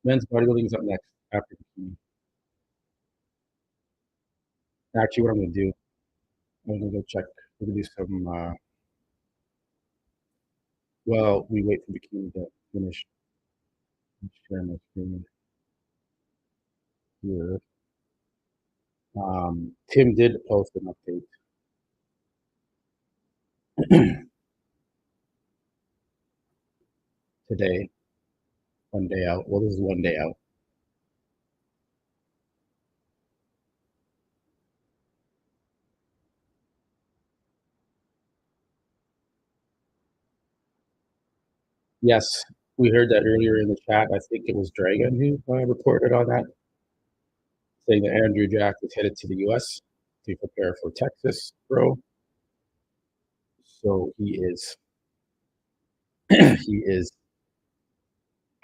men's bodybuilding is up next after bikini. Actually, what I'm going to do, I'm going to go check. We're going to do some. Well, we wait for bikini to finish. Share my screen here. Tim did post an update today. 1 day out. Well, this is 1 day out. Yes, we heard that earlier in the chat. I think it was Dragon who reported on that, saying that Andrew Jack is headed to the U.S. to prepare for Texas Pro. So he is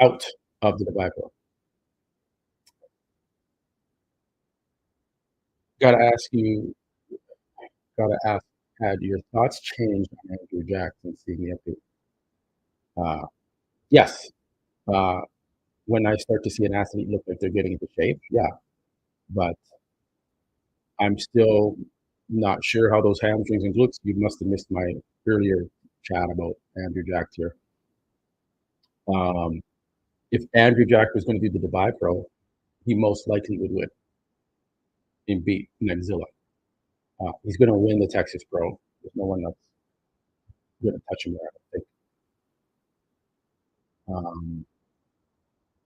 out of the Dubai Pro. Gotta ask you. Gotta ask. Had your thoughts changed on Andrew Jack since seeing the update? Yes. Uh, when I start to see an athlete look like they're getting into shape, yeah. But I'm still not sure how those hamstrings and glutes. You must have missed my earlier chat about Andrew Jack here. Um, if Andrew Jack was going to do the Dubai Pro, he most likely would win and beat Nexzilla. He's going to win the Texas Pro. There's no one that's going to touch him there, I don't think.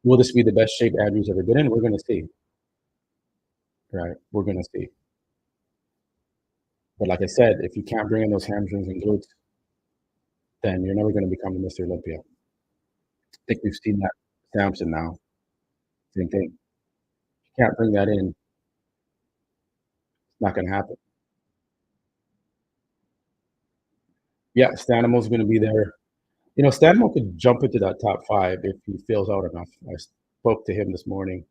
Will this be the best shape Andrew's ever been in? We're going to see. Right? We're going to see. But like I said, if you can't bring in those hamstrings and glutes, then you're never going to become the Mr. Olympia. I think we've seen that Samson now. Same thing. If you can't bring that in, it's not going to happen. Yeah, Stanimal's going to be there. You know, Stanimal could jump into that top 5 if he fills out enough. I spoke to him this morning.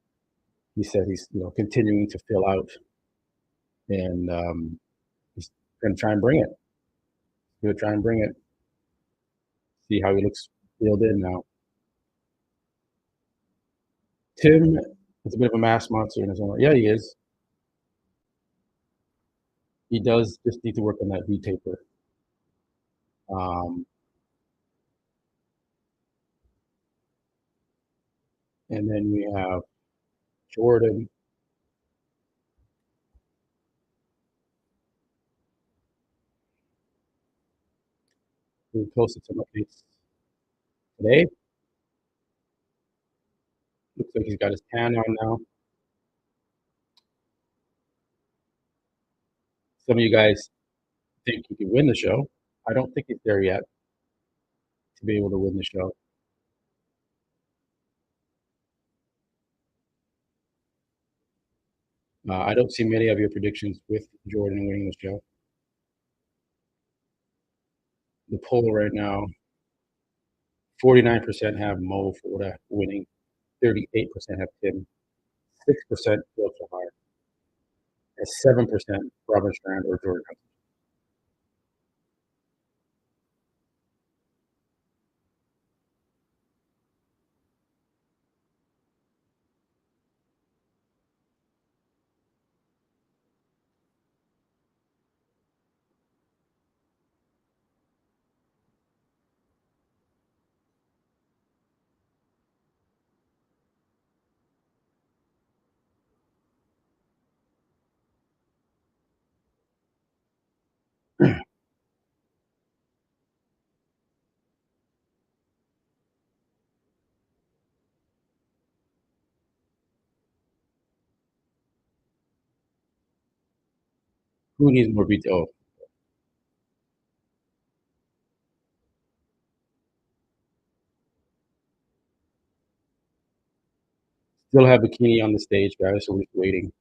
He said he's continuing to fill out, and he's going to try and bring it. He's going to try and bring it. See how he looks filled in now. Tim is a bit of a mass monster in his own right. Yeah, he is. He does just need to work on that V taper. And then we have Jordan. Who posted some updates today. Looks like he's got his tan on now. Some of you guys think he can win the show. I don't think he's there yet to be able to win the show. I don't see many of your predictions with Jordan winning the show. The poll right now, 49% have Mo Florida winning, 38% have Tim, 6% Phil Shahar, and 7% Robin Strand or Jordan Hudson. Who needs more BT? Oh, still have Bikini on the stage, guys, so we're just waiting.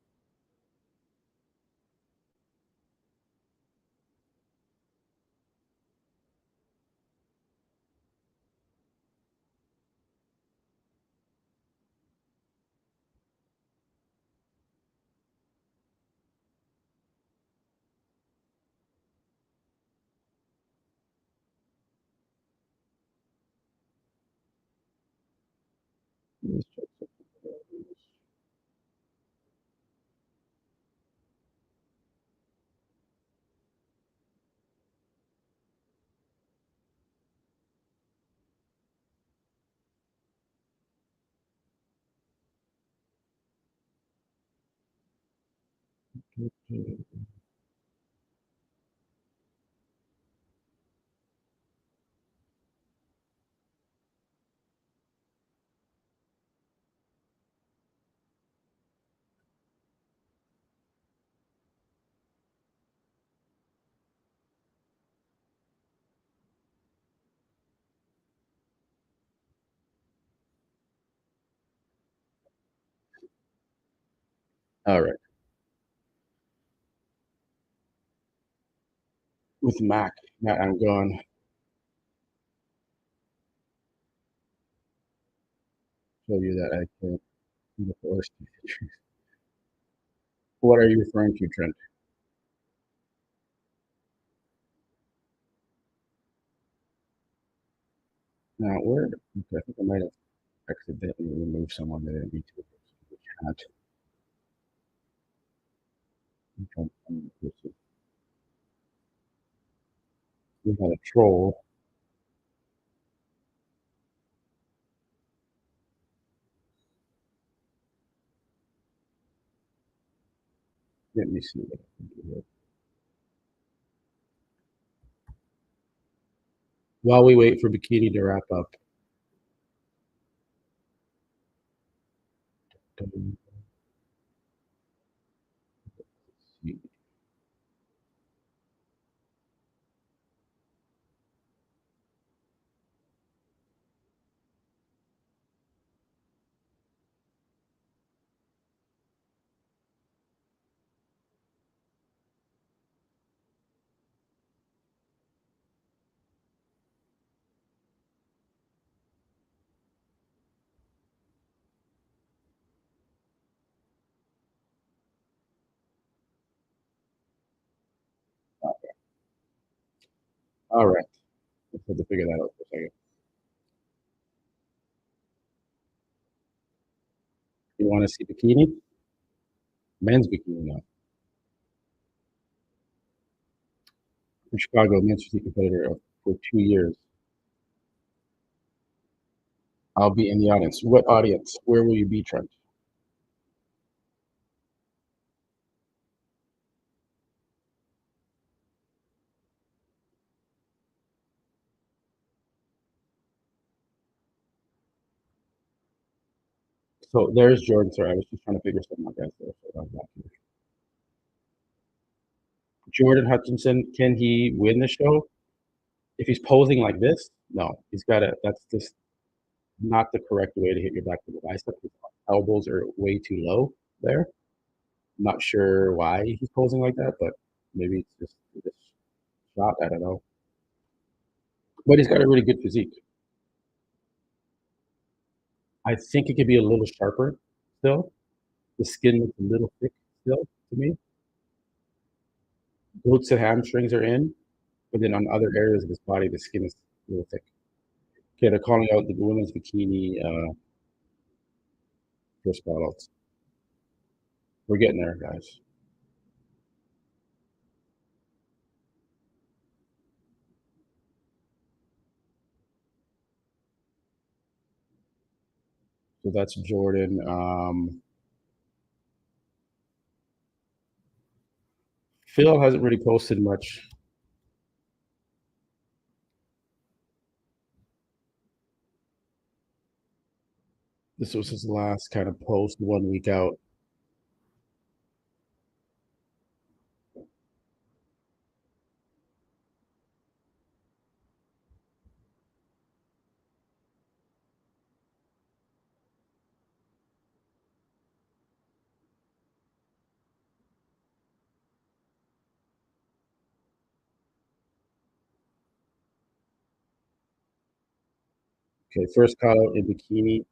Let's check something. All right. With Mac, I'm gone. Show you that I can't be the forest. What are you referring to, Trent? Now, where? Okay, I think I might have accidentally removed someone that I didn't need to. Cat. We had a troll. Let me see what I can do here. While we wait for Bikini to wrap up. All right. Let's have to figure that out for a second. You want to see Bikini? Men's Bikini now. In Chicago, men's physique competitor for 2 years. I'll be in the audience. What audience? Where will you be, Trent? So there's Jordan. Sorry, I was just trying to figure something out, guys. So I'm back here. Jordan Hutchinson, can he win the show? If he's posing like this, no. He's got to, that's just not the correct way to hit your back to the bicep. His elbows are way too low there. I'm not sure why he's posing like that, but maybe it's just shot. I don't know. but he's got a really good physique. I think it could be a little sharper still. The skin looks a little thick still to me. Glutes and hamstrings are in, but then on other areas of his body, the skin is a little thick. Okay, they're calling out the women's bikini first callouts. We're getting there, guys. So that's Jordan. Phil hasn't really posted much. This was his last kind of post 1 week out. Okay, first call out in bikini.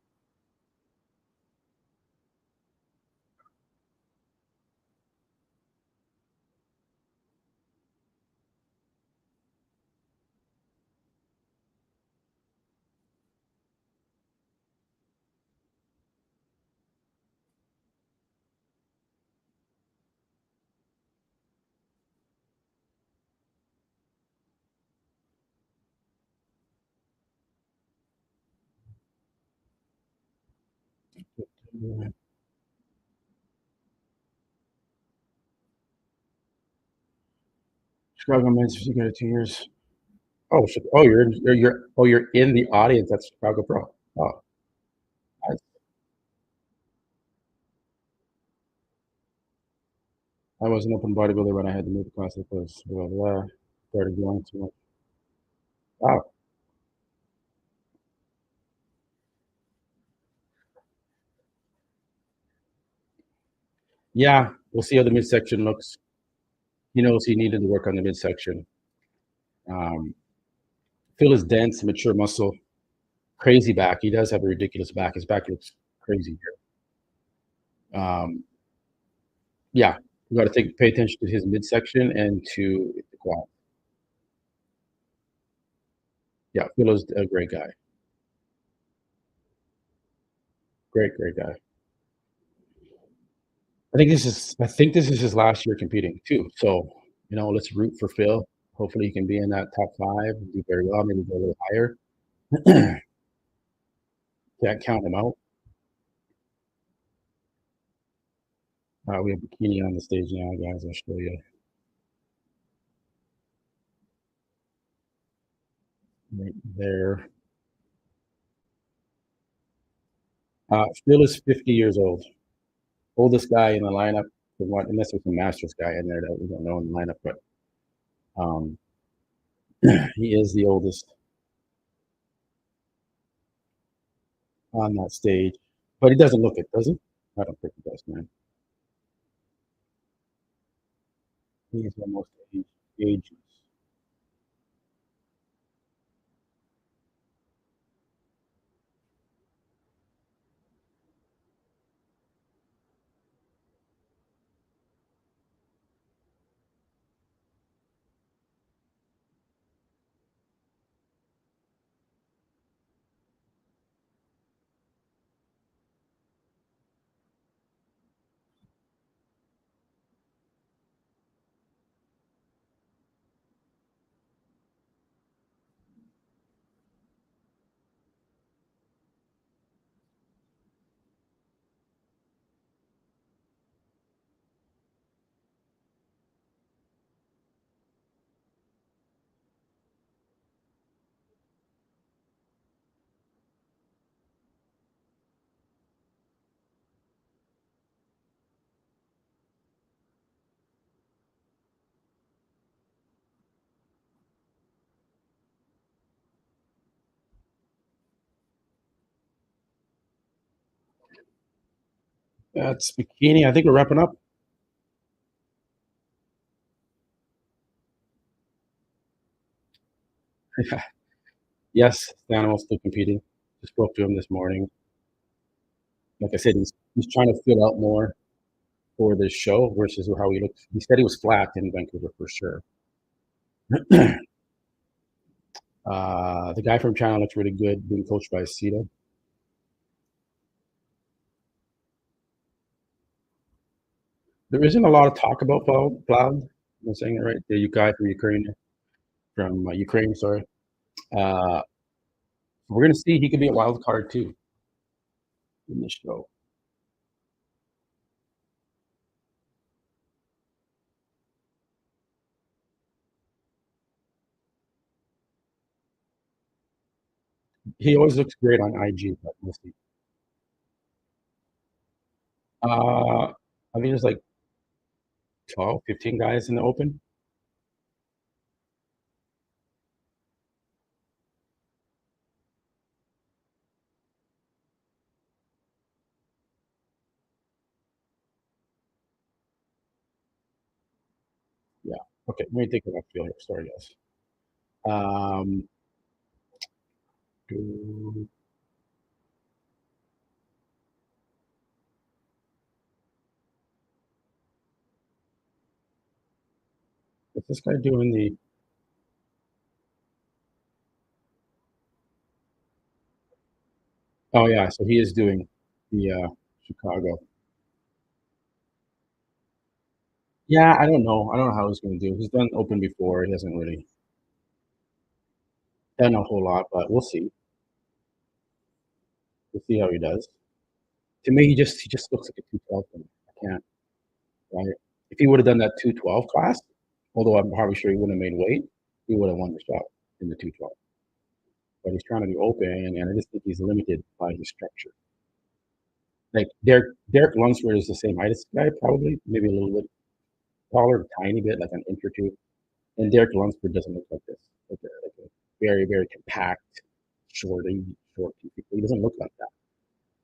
Chicago men's physique at 2 years. Oh, oh, you're in the audience at Chicago Pro. Oh, nice. I was an open bodybuilder when I had to move to classic because blah blah. Started going too much. Wow. Yeah, we'll see how the midsection looks. He knows he needed to work on the midsection. Um, Phil is dense, mature muscle, crazy back. He does have a ridiculous back. His back looks crazy here. Yeah, you got to pay attention to his midsection and to the quad. Yeah, Phil is a great guy. Great guy. I think this is his last year competing too. So, let's root for Phil. Hopefully he can be in that top 5 and do very well, maybe go a little higher. Can't count him out. We have Bikini on the stage now, guys. I'll show you right there. Phil is 50 years old. Oldest guy in the lineup, unless there's a Masters guy in there that we don't know in the lineup, but um, he is the oldest on that stage. But he doesn't look it, does he? I don't think he does, man. He's almost ageless. That's Bikini. I think we're wrapping up. Yes, Stanimel's still competing. Just spoke to him this morning. Like I said, he's trying to fill out more for this show versus how he looked. He said he was flat in Vancouver for sure. The guy from China looks really good, being coached by Sita. There isn't a lot of talk about Cloud. Am I saying it right? The guy from Ukraine, sorry. Uh, we're gonna see. He could be a wild card too in this show. He always looks great on IG, but we'll see. I think there's like 12, 15 guys in the open. Yeah. Okay. Let me take a left field here. Sorry, guys. Um, what's this guy doing? Oh yeah, so he is doing the Chicago. Yeah, I don't know. I don't know how he's going to do. He's done open before. He hasn't really done a whole lot, but we'll see. We'll see how he does. To me, he just looks like a 212 to me. I can't. Right? If he would have done that 212 class, although I'm probably sure he wouldn't have made weight, he would have won the shot in the 212. But he's trying to do open, and I just think he's limited by his structure. Like Derek Lunsford is the same height as this guy, probably maybe a little bit taller, a tiny bit, like an inch or two. And Derek Lunsford doesn't look like this. Like a very, very compact, short. He doesn't look like that.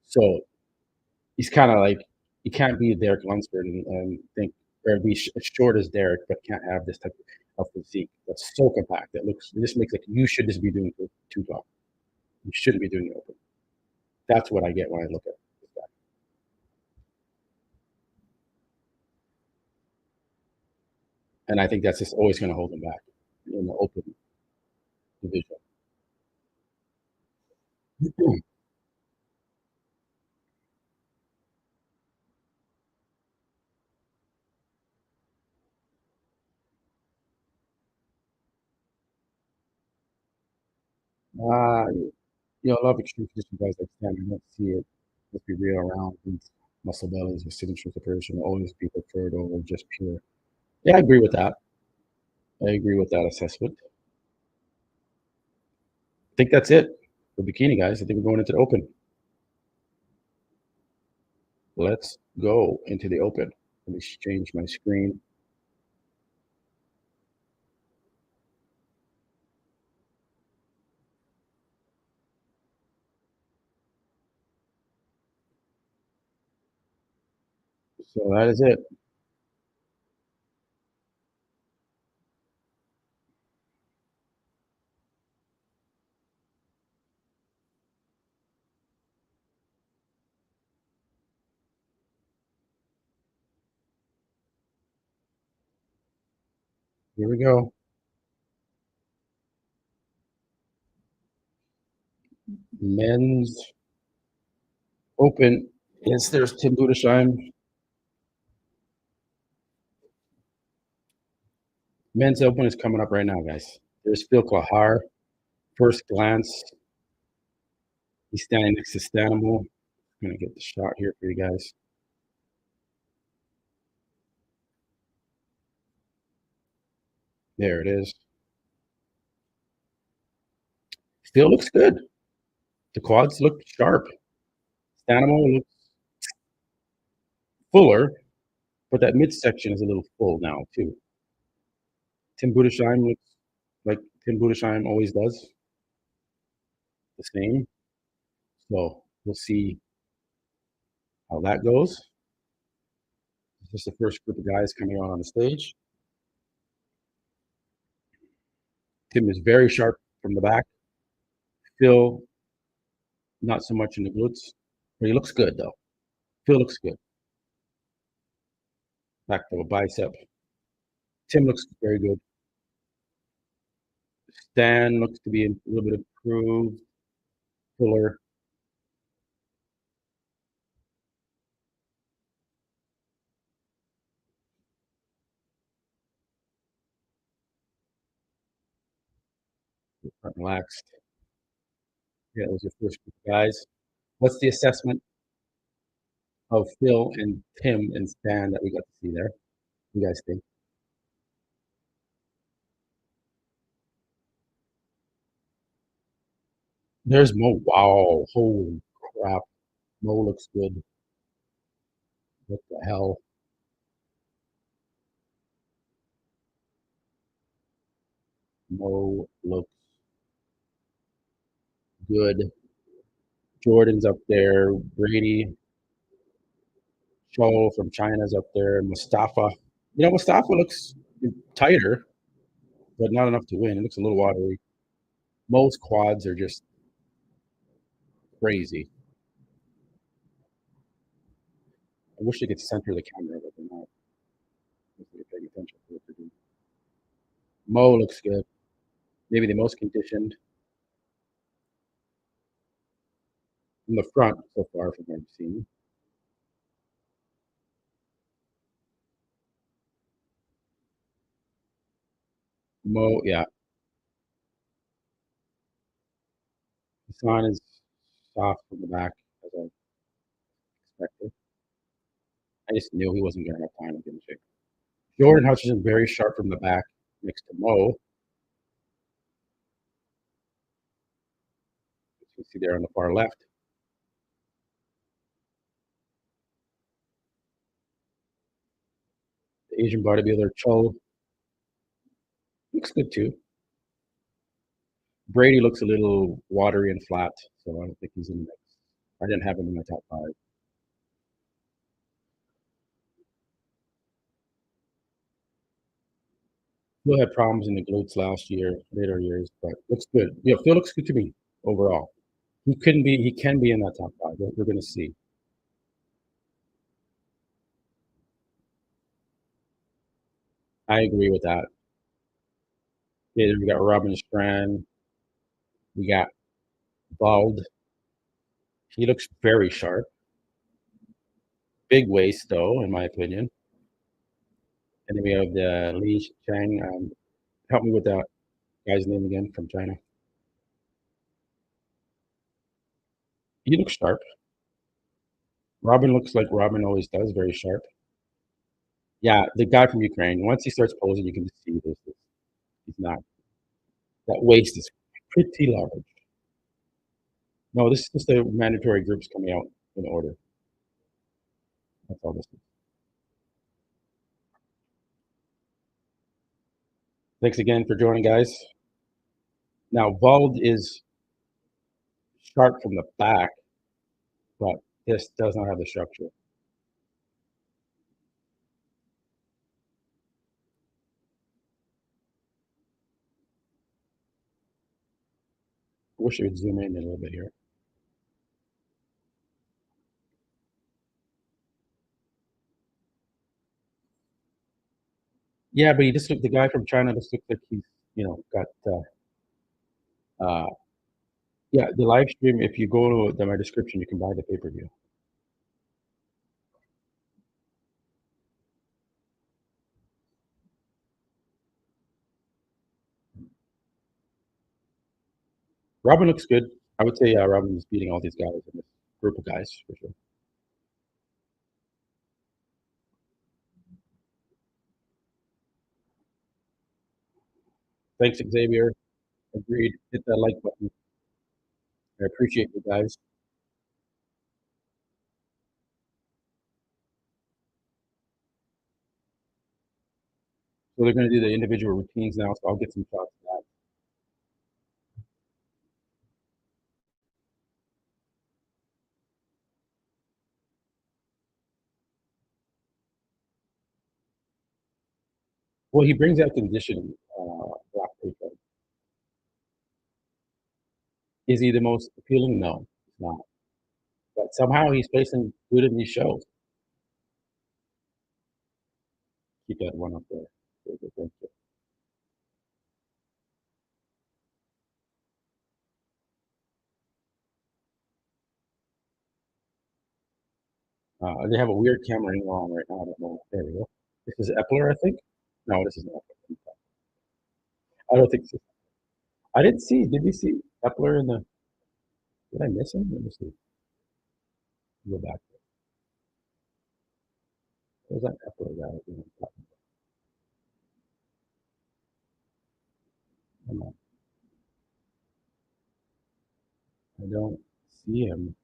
So he's kind of like you can't be Derek Lunsford and think or be as short as Derek, but can't have this type of physique that's so compact. It just makes like you should just be doing two top. You shouldn't be doing the open. That's what I get when I look at this guy, and I think that's just always going to hold him back in the open division. Uh, a lot of extreme position guys like Stan, you don't see it. Let's be real around these muscle bellies with signature separation will always be preferred over just pure. Yeah, I agree with that. I agree with that assessment. I think that's it for bikini guys. I think we're going into the open. Let's go into the open. Let me change my screen. So that is it. Here we go. Men's open. Yes, there's Tim Budesheim. Men's open is coming up right now, guys. There's Phil Klahar. First glance, he's standing next to Stanimal. I'm gonna get the shot here for you guys. There it is. Still looks good. The quads look sharp. Stanimal looks fuller, but that midsection is a little full now too. Tim Budesheim looks like Tim Budesheim always does, the same. So we'll see how that goes. This is the first group of guys coming out on the stage. Tim is very sharp from the back. Phil, not so much in the glutes, but he looks good though. Phil looks good. Back to a bicep. Tim looks very good. Stan looks to be a little bit improved. Fuller. Relaxed. Yeah, that was your first group of guys. What's the assessment of Phil and Tim and Stan that we got to see there? You guys think? There's Mo. Wow. Holy crap. Mo looks good. What the hell? Mo looks good. Jordan's up there. Brady. Cho from China's up there. Mustafa. Mustafa looks tighter, but not enough to win. It looks a little watery. Mo's quads are just crazy. I wish they could center the camera, but they're not. They're paying attention to what they're doing. Mo looks good. Maybe the most conditioned in the front so far from what I've seen. Mo, yeah. Hassan is soft from the back, as I expected. I just knew he wasn't going to have time to get in shape. Jordan Hutchinson very sharp from the back next to Mo. You can see there on the far left. The Asian bodybuilder Cho looks good too. Brady looks a little watery and flat, so I don't think he's in the mix. I didn't have him in my top 5. Phil had problems in the glutes last year, later years, but looks good. Yeah, Phil looks good to me overall. He can be in that top 5. We're going to see. I agree with that. Yeah, we got Robin Strand. We got Bald. He looks very sharp. Big waist, though, in my opinion. And then we have the Li Chang. Help me with that guy's name again from China. He looks sharp. Robin looks like Robin always does, very sharp. Yeah, the guy from Ukraine. Once he starts posing, you can just see this. He's not. That waist is pretty large. No, this is just the mandatory groups coming out in order. That's all this is. Thanks again for joining, guys. Now, Bald is sharp from the back, but this does not have the structure. I wish it would zoom in a little bit here. Yeah, but the guy from China just looks like he's, got, yeah, the live stream, if you go to my description, you can buy the pay-per-view. Robin looks good. I would say Robin is beating all these guys in this group of guys for sure. Thanks, Xavier. Agreed. Hit that like button. I appreciate you guys. So they're going to do the individual routines now, so I'll get some shots of that. Well, he brings out conditioning, black paper. Is he the most appealing? No, he's not. But somehow he's placing good in these shows. Keep that one up there. Very good, thank you. They have a weird camera angle on right now. I don't know. There we go. This is Epler, I think. No, this isn't Epler. I don't think so. I didn't see. Did we see Epler in the? Did I miss him? Let me see. Go back. Where's that Epler guy? Come on. I don't see him.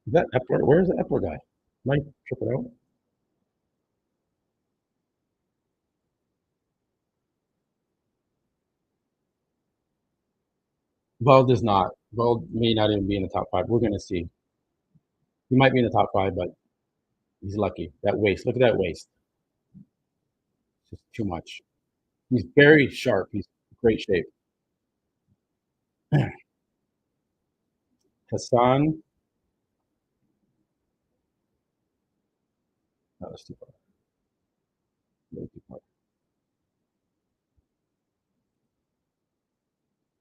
Is that Epler? Where's the Epler guy? Might trip it out. Vald is not. Vald may not even be in the top five. We're gonna see. He might be in the top five, but he's lucky. That waist. Look at that waist. It's just too much. He's very sharp. He's in great shape. Hassan. No, that's too far. Way too far.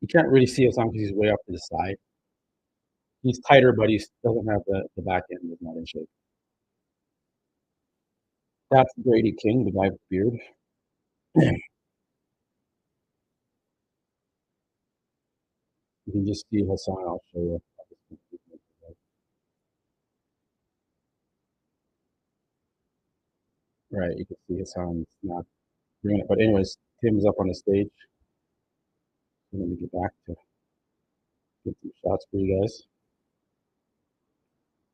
You can't really see Hassan because he's way up to the side. He's tighter, but he doesn't have the back end. Is not in shape. That's Grady King, the guy with the beard. You can just see Hassan. I'll show you. Right, you can see Hassan's not doing it. But anyways, Tim's up on the stage. Let me get back to get some shots for you guys.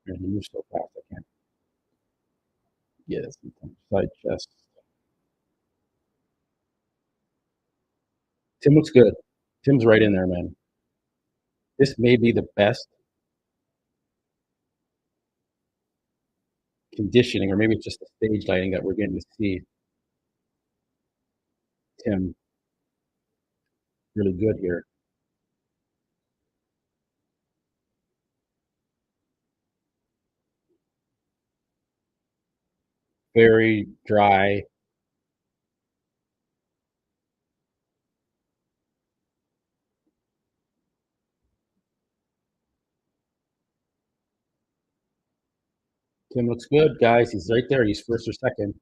And he moves so fast, I can't get it sometimes. Side chest. Tim looks good. Tim's right in there, man. This may be the best conditioning, or maybe it's just the stage lighting that we're getting to see Tim really good here. Very dry. Tim looks good, guys. He's right there. He's first or second.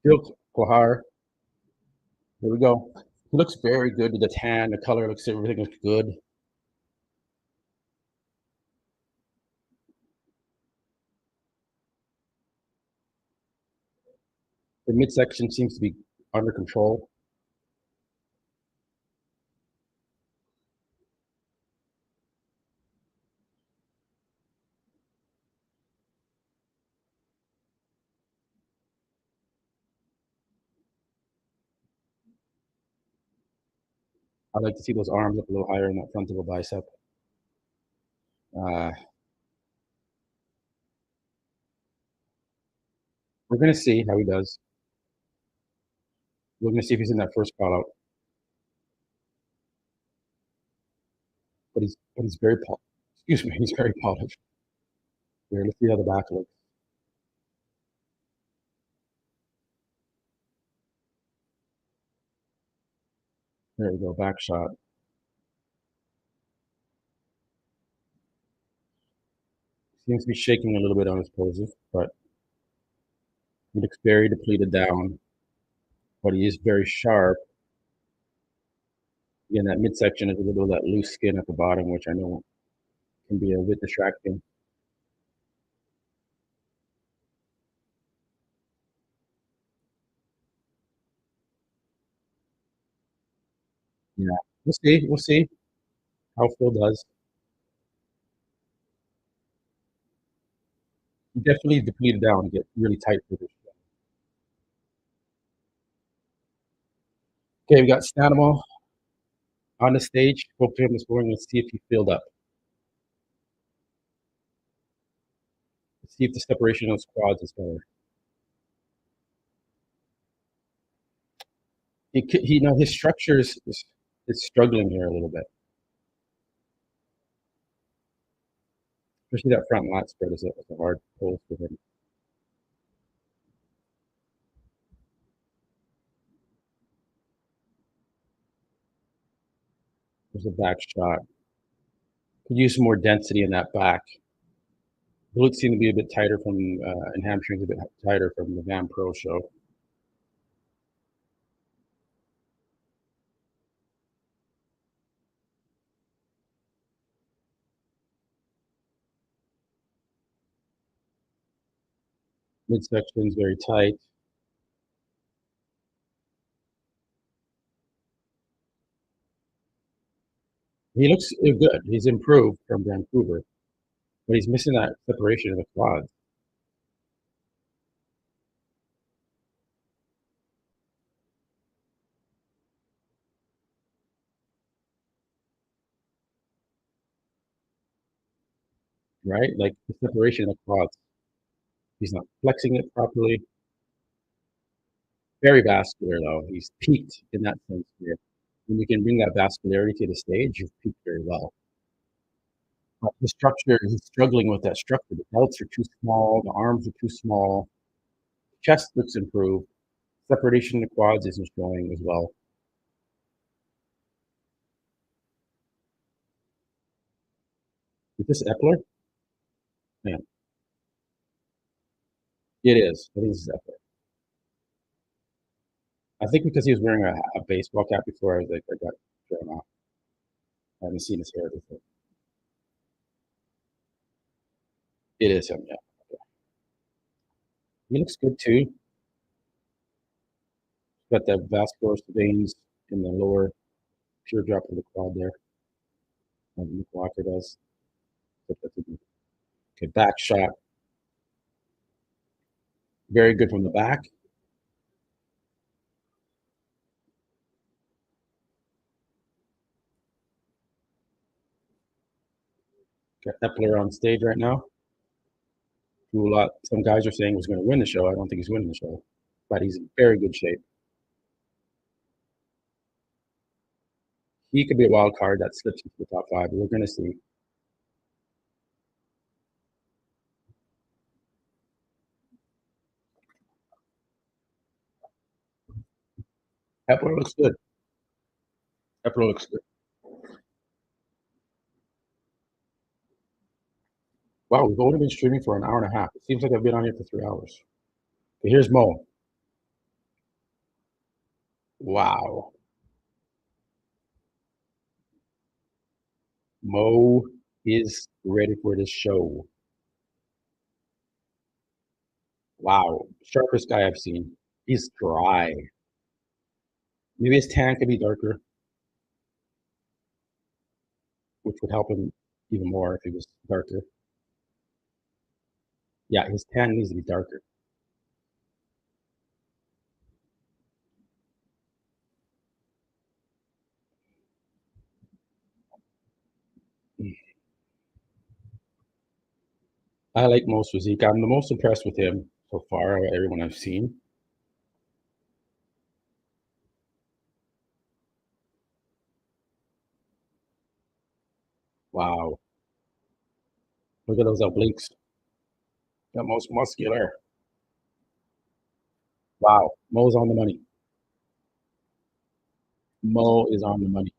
Phil Kohar. Here we go. He looks very good with the tan, the color looks, everything looks good. The midsection seems to be under control. I'd like to see those arms up a little higher in that front of a bicep. We're going to see how he does. We're going to see if he's in that first call out. But he's very polished. Excuse me, he's very polished. Here, let's see how the back looks. There we go, back shot. Seems to be shaking a little bit on his poses, but he looks very depleted down. But he is very sharp. Again, that midsection is a little of that loose skin at the bottom, which I know can be a bit distracting. Yeah, we'll see. We'll see how Phil does. He definitely depleted down and get really tight for this. Okay, we got Stanimo. On the stage, spoke to him this morning. Let's see if he filled up. Let's see if the separation of those quads is better. He his structure is struggling here a little bit. Especially that front lat spread is a hard pull for him. There's a back shot. Could use some more density in that back. Glutes seem to be a bit tighter from, and hamstrings a bit tighter from the Van Pro show. Midsection is very tight. He looks good. He's improved from Vancouver, but he's missing that separation of the quads. Right? Like the separation of the quads. He's not flexing it properly. Very vascular though. He's peaked in that sense here. When you can bring that vascularity to the stage, you've peaked very well. But the structure, he's struggling with that structure. The delts are too small, the arms are too small. Chest looks improved. Separation of the quads isn't showing as well. Is this Epler? Yeah. It is. I think this is Epler. I think because he was wearing a baseball cap before, I was like, I got thrown off. I haven't seen his hair before. It is him, yeah. Okay. He looks good too. Got the vascular veins in the lower pure drop of the quad there. Like Nick Walker does. Okay, back shot. Very good from the back. Got Epler on stage right now. Who some guys are saying was going to win the show. I don't think he's winning the show, but he's in very good shape. He could be a wild card that slips into the top 5. We're going to see. Epler looks good. Epler looks good. Wow, we've only been streaming for an hour and a half. It seems like I've been on here for 3 hours. Okay, here's Mo. Wow. Mo is ready for this show. Wow. Sharpest guy I've seen. He's dry. Maybe his tan could be darker, which would help him even more if he was darker. Yeah, his tan needs to be darker. I like Mo's physique. I'm the most impressed with him so far, everyone I've seen. Wow. Look at those obliques. The most muscular. Wow. Mo's on the money. Mo is on the money.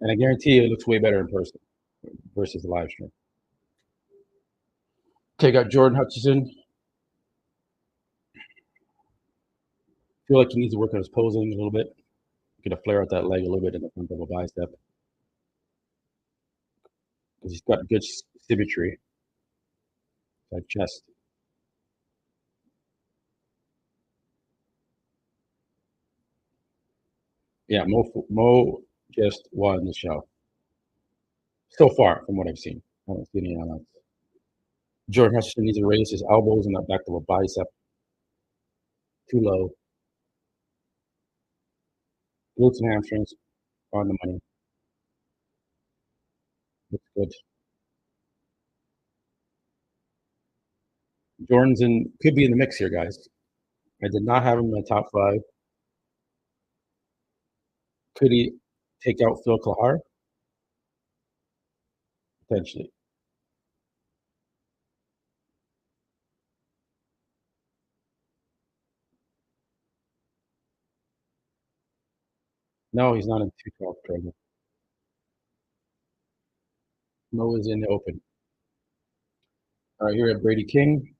And I guarantee you it looks way better in person versus the live stream. Okay, got Jordan Hutchison. Feel like he needs to work on his posing a little bit. Get to flare out that leg a little bit in the front of a bicep. Because he's got good symmetry. That chest. Yeah, Mo just won the show. So far, from what I've seen. I haven't seen any highlights. Jordan Hutchison needs to raise his elbows in the back of a bicep. Too low. Glutes and hamstrings on the money. Looks good. Jordan's could be in the mix here, guys. I did not have him in my top 5. Could he take out Phil Kahar? Potentially. No, he's not in 212 program. Mo is in the open. All right, here at Brady King.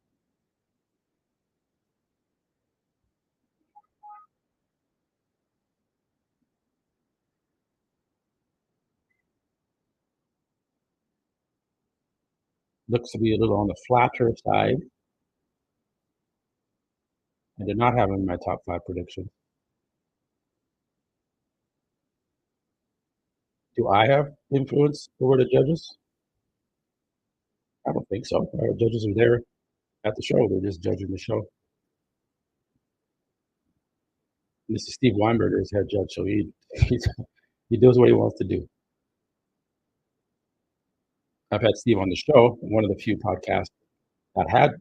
Looks to be a little on the flatter side. I did not have him in my top 5 prediction. Do I have influence over the judges? I don't think so. Our judges are there at the show. They're just judging the show. This is Steve Weinberger's head judge, so he does what he wants to do. I've had Steve on the show, one of the few podcasts that had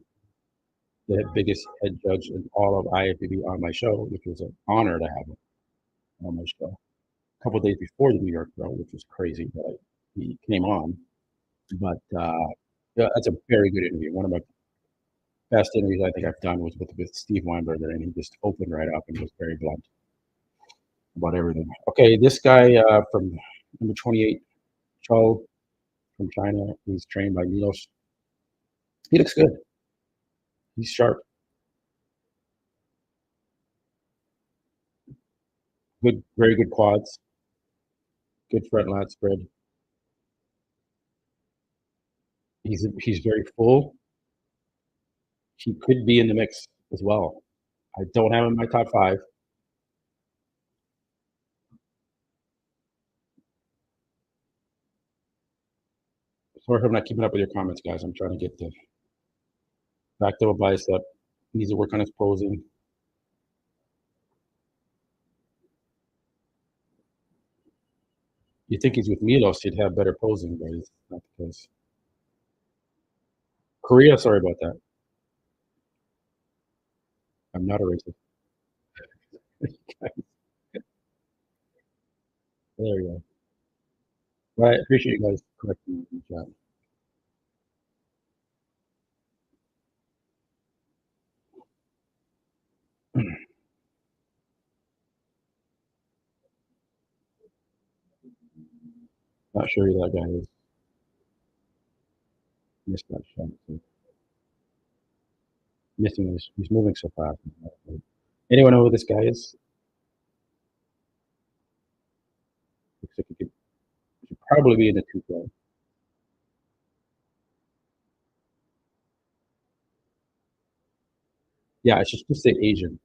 the biggest head judge in all of IFBB on my show, which was an honor to have him on my show. A couple of days before the New York Pro, which was crazy, but he came on. But yeah, that's a very good interview. One of my best interviews I think I've done was with Steve Weinberger, and he just opened right up and was very blunt about everything. Okay, this guy from number 28, Chou from China, he's trained by Milos. He looks good. He's sharp. Good, very good quads. Good front lat spread. He's very full. He could be in the mix as well. I don't have him in my top 5. Sorry if I'm not keeping up with your comments, guys. I'm trying to get the back double bicep. He needs to work on his posing. You think he's with Milos, he'd have better posing, but it's not the case. Korea, sorry about that. I'm not a racist. There we go. Well, I appreciate you guys correcting me in the chat. Not sure who that guy is. Missed that shot. Missing this. He's moving so fast. Anyone know who this guy is? Looks like he should probably be in the 212. Yeah, I should just say Asian.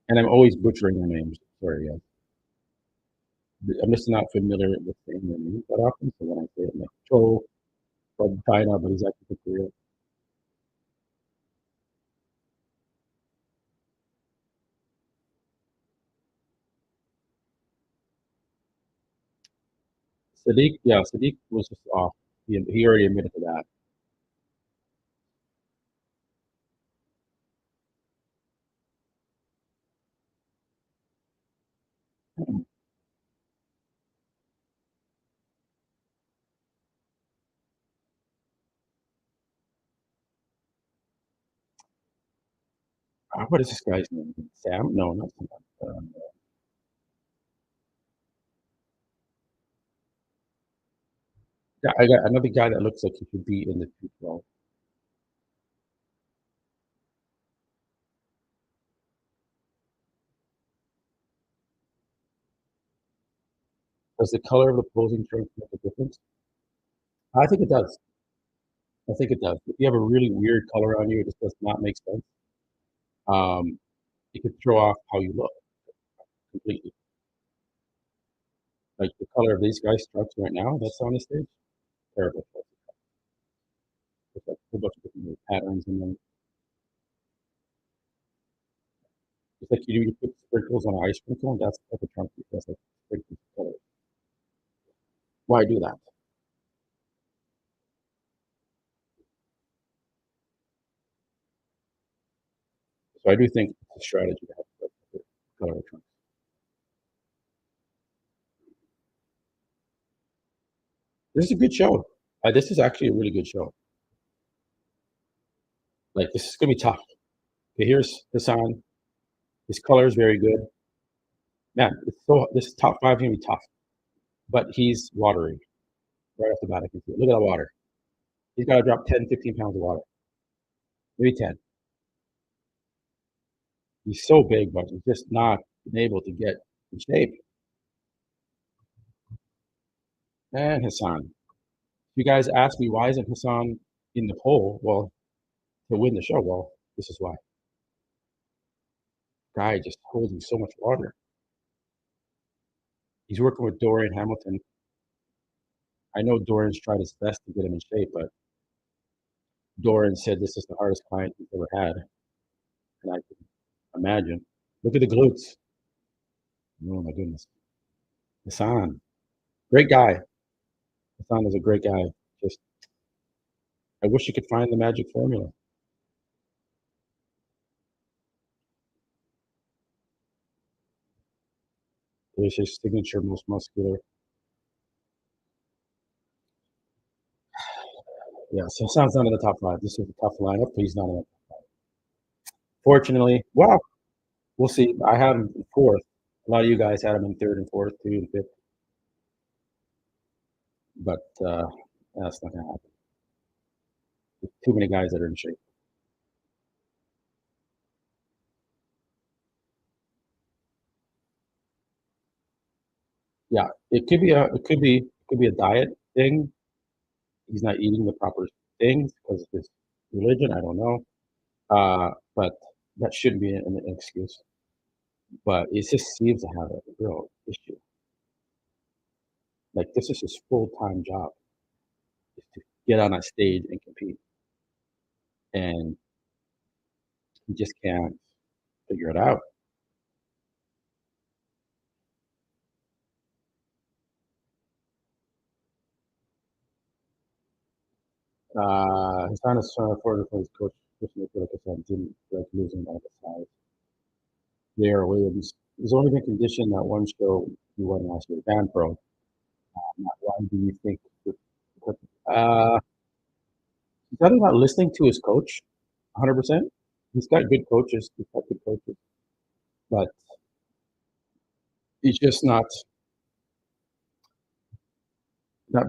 And I'm always butchering their names. Sorry, guys. I'm just not familiar with saying their names that often. So when I say it, I'm like, Cho from China, but he's actually from Korea. Sadiq, yeah, Sadiq was just off. He already admitted to that. What is this guy's name? Sam? No, not Sam. Yeah, I got another guy that looks like he could be in the 212. Does the color of the posing strength make a difference? I think it does. I think it does. If you have a really weird color on you, it just does not make sense. Um, it could throw off how you look completely. Like the color of these guys' trucks right now that's on the stage, terrible. There's like a whole bunch of different patterns in them. It's like you put sprinkles on an ice cream cone. That's like a chunky. That's like sprinkles of color. Why do that? So I do think it's a strategy to have the color trunks. This is a good show. This is actually a really good show. Like this is gonna be tough. Okay, here's Hassan. His color is very good. Man, this top five is gonna be tough. But he's watery right off the bat. I can see it. Look at that water. He's got to drop 10, 15 pounds of water. Maybe 10. He's so big, but he's just not been able to get in shape. And Hassan. If you guys ask me why isn't Hassan in the poll? Well, to win the show. Well, this is why. Guy just holding so much water. He's working with Dorian Hamilton. I know Dorian's tried his best to get him in shape, but Dorian said this is the hardest client he's ever had. And I can imagine. Look at the glutes. Oh my goodness. Hassan. Great guy. Hassan is a great guy. Just I wish you could find the magic formula. There's his signature most muscular. Yeah, so Hassan's not in the top five. This is a tough lineup, but he's not in the top five. Fortunately, well, we'll see. I had him in fourth. A lot of you guys had him in third and fourth, three and fifth. But that's not going to happen. There's too many guys that are in shape. Yeah, it could be a diet thing. He's not eating the proper things because of his religion. I don't know. But that shouldn't be an excuse. But it just seems to have a real issue. Like this is his full-time job is to get on a stage and compete, and he just can't figure it out. His son is trying to afford for his coach, Christian Nicholas, didn't like losing all the size. There, Williams. He's only been conditioned that one show he won last year, Band Pro. Why do you think? Uh, he's probably not listening to his coach 100%. He's got good coaches. He's got good coaches, but he's just not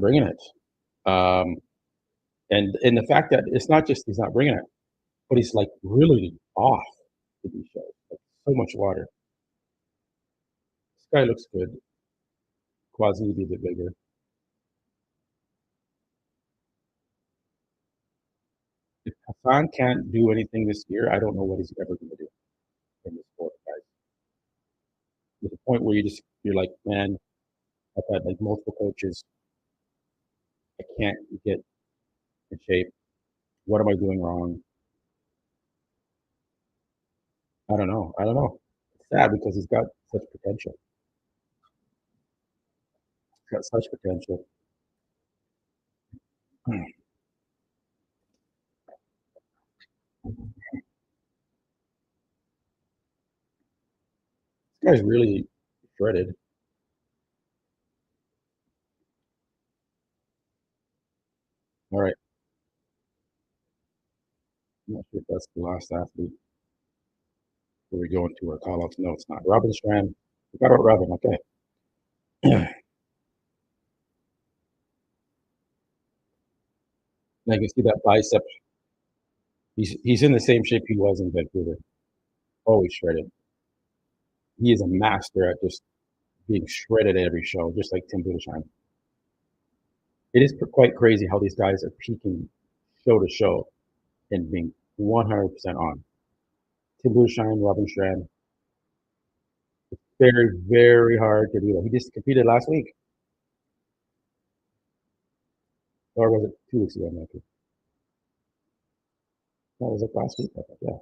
bringing it. Um, and the fact that it's not just he's not bringing it, but he's like really off to these shows. Like so much water. This guy looks good. Quads need to be a bit bigger. If Hassan can't do anything this year, I don't know what he's ever going to do in this sport, guys. To the point where you're like, man, I've had like multiple coaches. I can't get in shape. What am I doing wrong? I don't know. I don't know. It's sad because he's got such potential. He's got such potential. This guy's really shredded. All right. I'm not sure if that's the last athlete. Where we go into our call outs? No, it's not. Robin Strand. We got out Robin. Okay. And I can see that bicep. He's in the same shape he was in Vancouver. Always shredded. He is a master at just being shredded at every show, just like Tim Budesheim. It is quite crazy how these guys are peaking show to show and being 100% on. Tim Budesheim, Robin Strand. Very, very hard to do that. He just competed last week. Or was it 2 weeks ago? Maybe. That was like last week. I think. Yeah.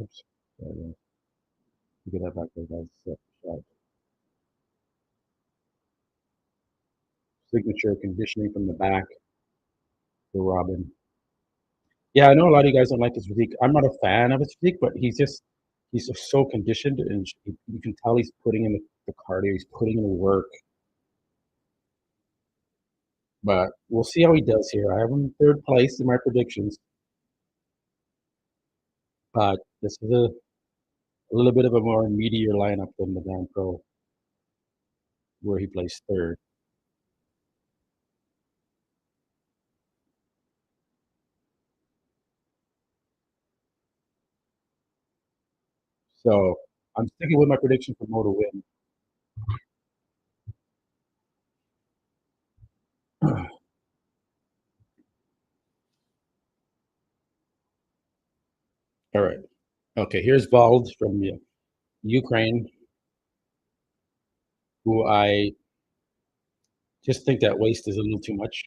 Oops. You get that back there, guys. Shot. Signature conditioning from the back for Robin. Yeah, I know a lot of you guys don't like his physique. I'm not a fan of his physique, but he's just so conditioned, and you can tell he's putting in the cardio, he's putting in the work. But we'll see how he does here. I have him third place in my predictions, but this is a little bit of a more meatier lineup than the Grand Pro, where he placed third. So I'm sticking with my prediction for Mo to win. All right. Okay, here's Vald from Ukraine, who I just think that waist is a little too much.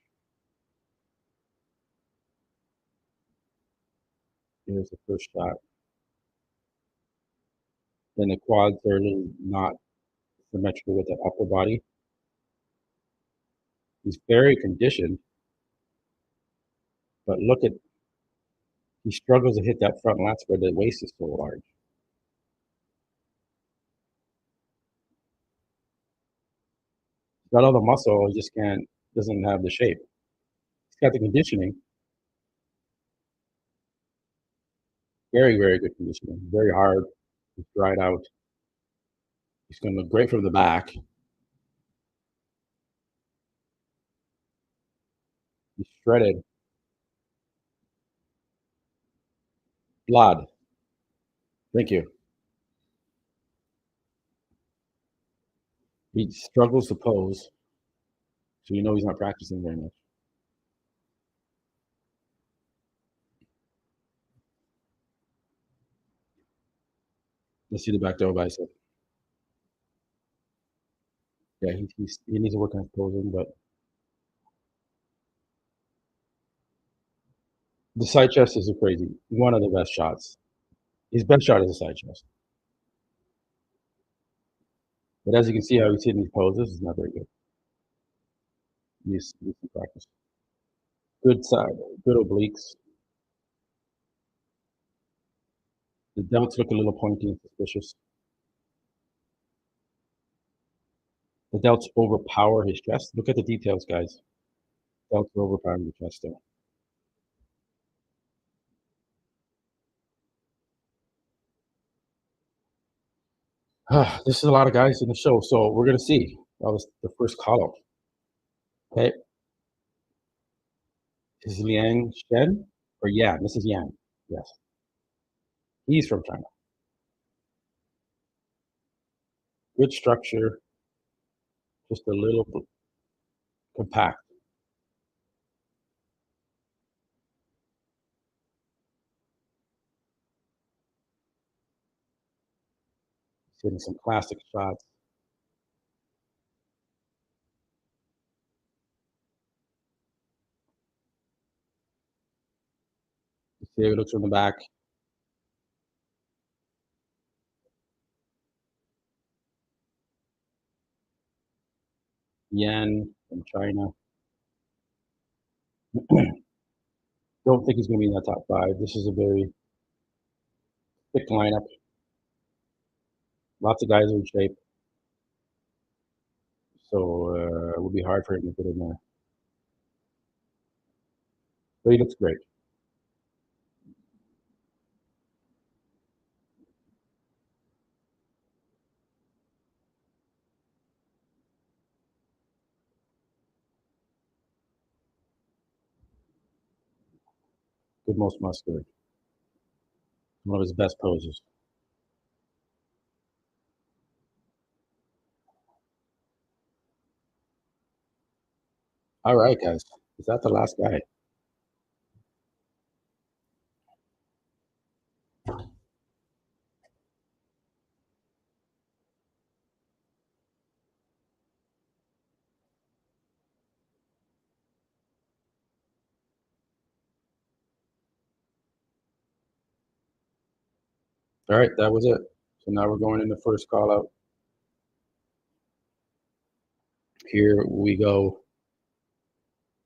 Here's the first shot. Then the quads are a little not symmetrical with the upper body. He's very conditioned, but look at, he struggles to hit that front lat spread. The waist is so large. He's got all the muscle, he just doesn't have the shape. He's got the conditioning, very, very good conditioning, very hard. He's dried out. He's going to look great from the back. He's shredded. Blood. Thank you. He struggles to pose, so you know he's not practicing very much. Let's see the back door bicep. Yeah, he needs to work on his posing, but the side chest is a crazy, one of the best shots. His best shot is a side chest. But as you can see how he's hitting these poses, is not very good. Needs some practice. Good side, good obliques. The delts look a little pointy and suspicious. The delts overpower his chest. Look at the details, guys. Delts are overpowering the chest there. This is a lot of guys in the show, so we're gonna see. That was the first call out. Okay. Is Liang Shen or Yan? This is Yan. Yes. He's from China. Good structure, just a little compact. He's hitting some classic shots. You see how he looks from the back. Yan from China. Don't think he's going to be in that top five. This is a very thick lineup. Lots of guys are in shape. So it would be hard for him to get in there. But he looks great. Good, most muscular. One of his best poses. All right, guys. Is that the last guy? All right, that was it. So now we're going into first call out. Here we go.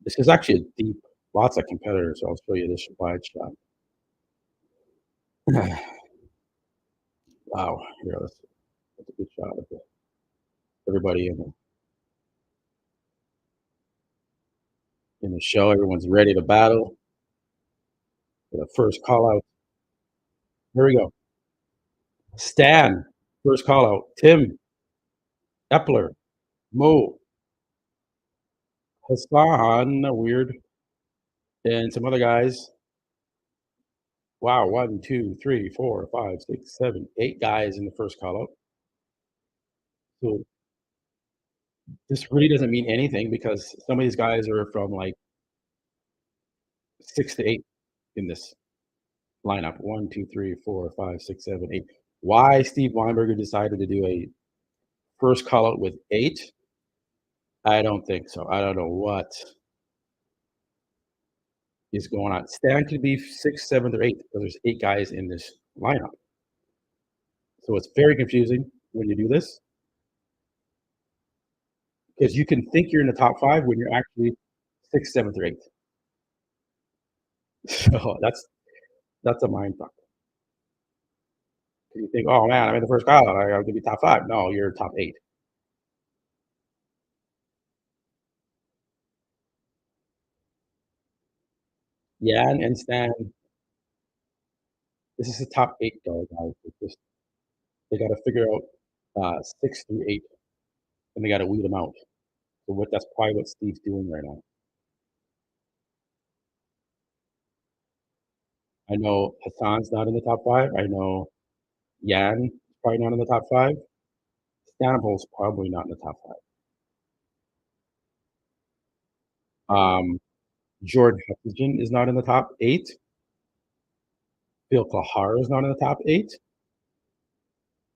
This is actually a deep, lots of competitors. So I'll show you this wide shot. Wow, here, that's a good shot of everybody in the show. Everyone's ready to battle for the first call out. Here we go. Stan, first call out. Tim, Epler, Mo, Hassan, weird, and some other guys. Wow, 1, 2, 3, 4, 5, 6, 7, 8 guys in the first call out. So this really doesn't mean anything because some of these guys are from like 6 to 8 in this lineup. 1, 2, 3, 4, 5, 6, 7, 8. Why Steve Weinberger decided to do a first call out with 8? I don't think so. I don't know what is going on. Stan could be 6th, 7th, or 8th because there's 8 guys in this lineup. So it's very confusing when you do this because you can think you're in the top 5 when you're actually 6th, 7th, or 8th. So that's a mind fuck. You think, oh man, I'm in the first call out. I got to be top 5. No, you're top 8. Yeah, and Stan, this is the top 8 though, guys. They got to figure out 6 through 8, and they got to weed them out. So that's probably what Steve's doing right now. I know Hassan's not in the top 5. I know Yan probably not in the top 5. Staniple's probably not in the top 5. Jordan Hutchinson is not in the top 8. Phil Kahar is not in the top 8.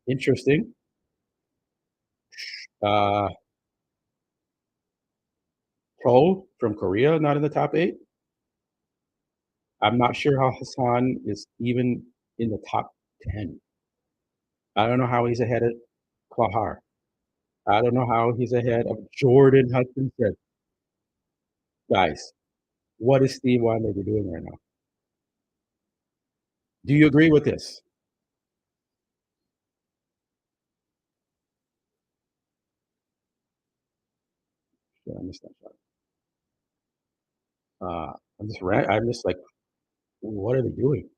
Interesting. Uh, Pro from Korea not in the top 8. I'm not sure how Hassan is even in the top 10. I don't know how he's ahead of Kahar. I don't know how he's ahead of Jordan Hutchinson. Guys, what is Steve Weinberger doing right now? Do you agree with this? Yeah, I missed that shot. I'm just like, what are they doing?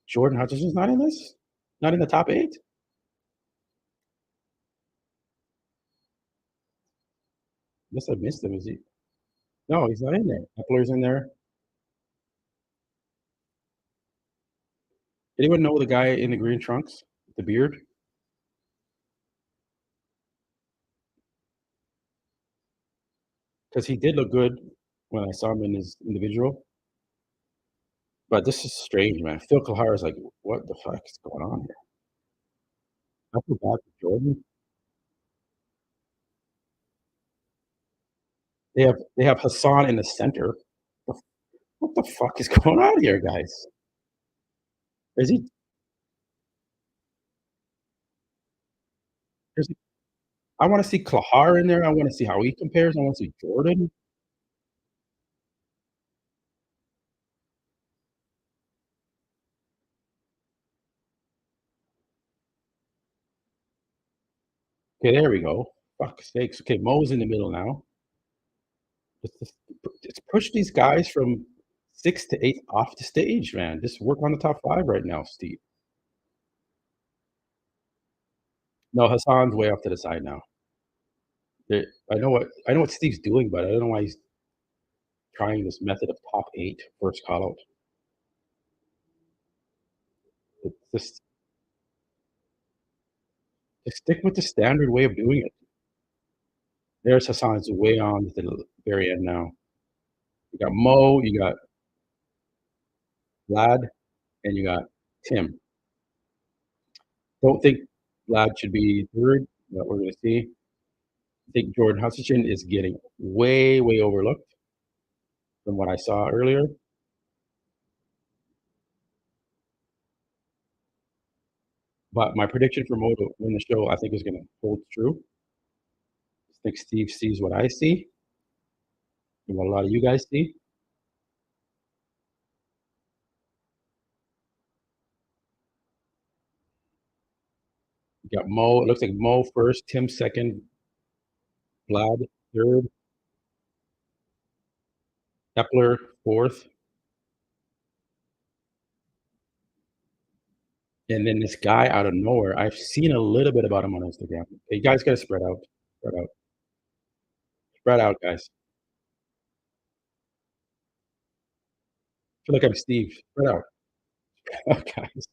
Jordan Hutchinson's not in this? Not in the top 8? Guess I missed him. Is he? No, he's not in there. Epler's in there. Anyone know the guy in the green trunks? The beard? Because he did look good when I saw him in his individual. But this is strange, man. Phil Kahar is like, what the fuck is going on here? I feel bad for Jordan. They have Hassan in the center. What the fuck is going on here, guys? Is he? Is he I want to see Kahar in there. I want to see how he compares. I want to see Jordan. Okay, there we go. Fuck's sakes. Okay, Mo's in the middle now. Let's push these guys from 6 to 8 off the stage, man. Just work on the top 5 right now, Steve. No, Hassan's way off to the side now. I know what Steve's doing, but I don't know why he's trying this method of top 8 first call out. Just stick with the standard way of doing it. There's Hassan's way on to the very end now. You got Mo, you got Vlad, and you got Tim. Don't think Vlad should be 3rd, but we're gonna see. I think Jordan Hutchinson is getting way, way overlooked from what I saw earlier. But my prediction for Mo to win the show, I think, is gonna hold true. I think Steve sees what I see and what a lot of you guys see. You got Mo. It looks like Mo first, Tim second, Vlad third, Epler fourth, and then this guy out of nowhere. I've seen a little bit about him on Instagram. You guys got to spread out, spread out, guys. I feel like I'm Steve. Spread out, guys.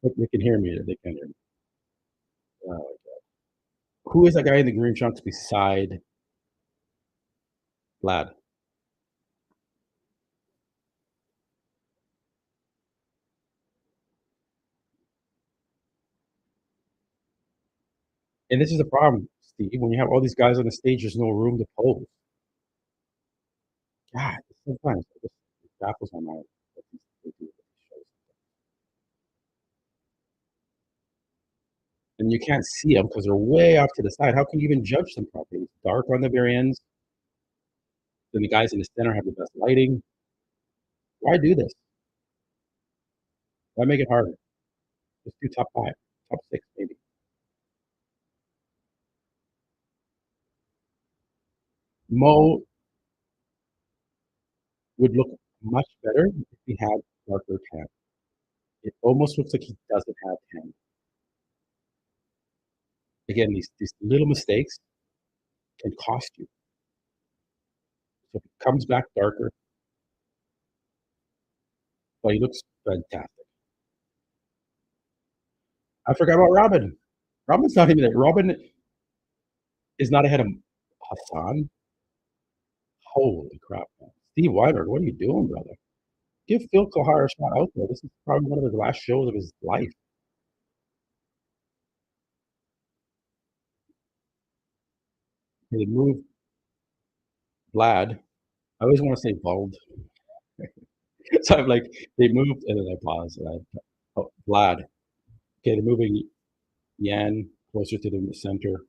They can hear me. They can hear me. Uh, who is that guy in the green trunks beside Vlad? And this is the problem, Steve. When you have all these guys on the stage, there's no room to pose. God, sometimes it baffles my mind what they do with these shows. And you can't see them because they're way off to the side. How can you even judge them properly? It's dark on the very ends. Then the guys in the center have the best lighting. Why do this? Why make it harder? Just do top five, top six, maybe. Mo would look much better if he had darker tan. It almost looks like he doesn't have tan. Again, these little mistakes can cost you. So if he comes back darker, well, he looks fantastic. I forgot about Robin. Robin's not even there. Robin is not ahead of Hassan. Holy crap, man. Steve Weiler, what are you doing, brother? Give Phil Kohar a shot out there. This is probably one of his last shows of his life. They moved Vlad. I always want to say Bald. So I'm like, they moved, and then I pause. Oh, Vlad. Okay, they're moving Yan closer to the center.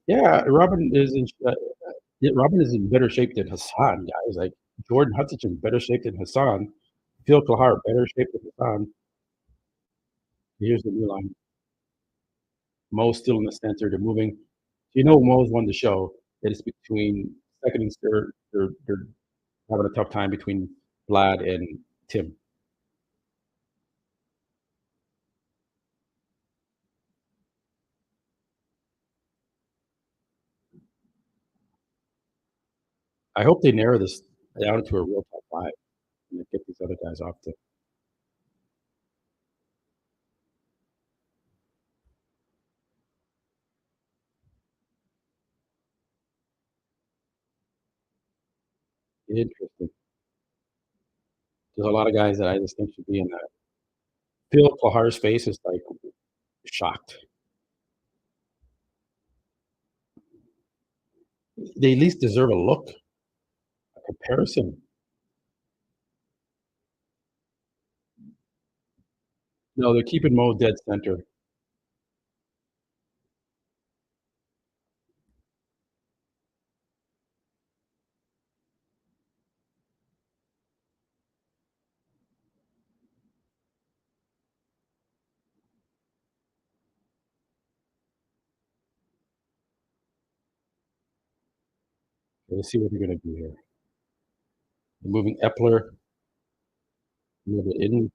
Yeah, Robin is in better shape than Hassan, guys. Like Jordan Hudson's in better shape than Hassan. Phil Kahar better shape than Hassan. Here's the new line. Mo's still in the center. They're moving. You know Mo's won the show. It is between second and third. They're having a tough time between Vlad and Tim. I hope they narrow this down to a real top five and get these other guys off the. Interesting. There's a lot of guys that I just think should be in that. Phil Kahar's face is like shocked. They at least deserve a look, a comparison. No, they're keeping Mo dead center. Let's see what they're going to do here. They're moving Epler, move it in,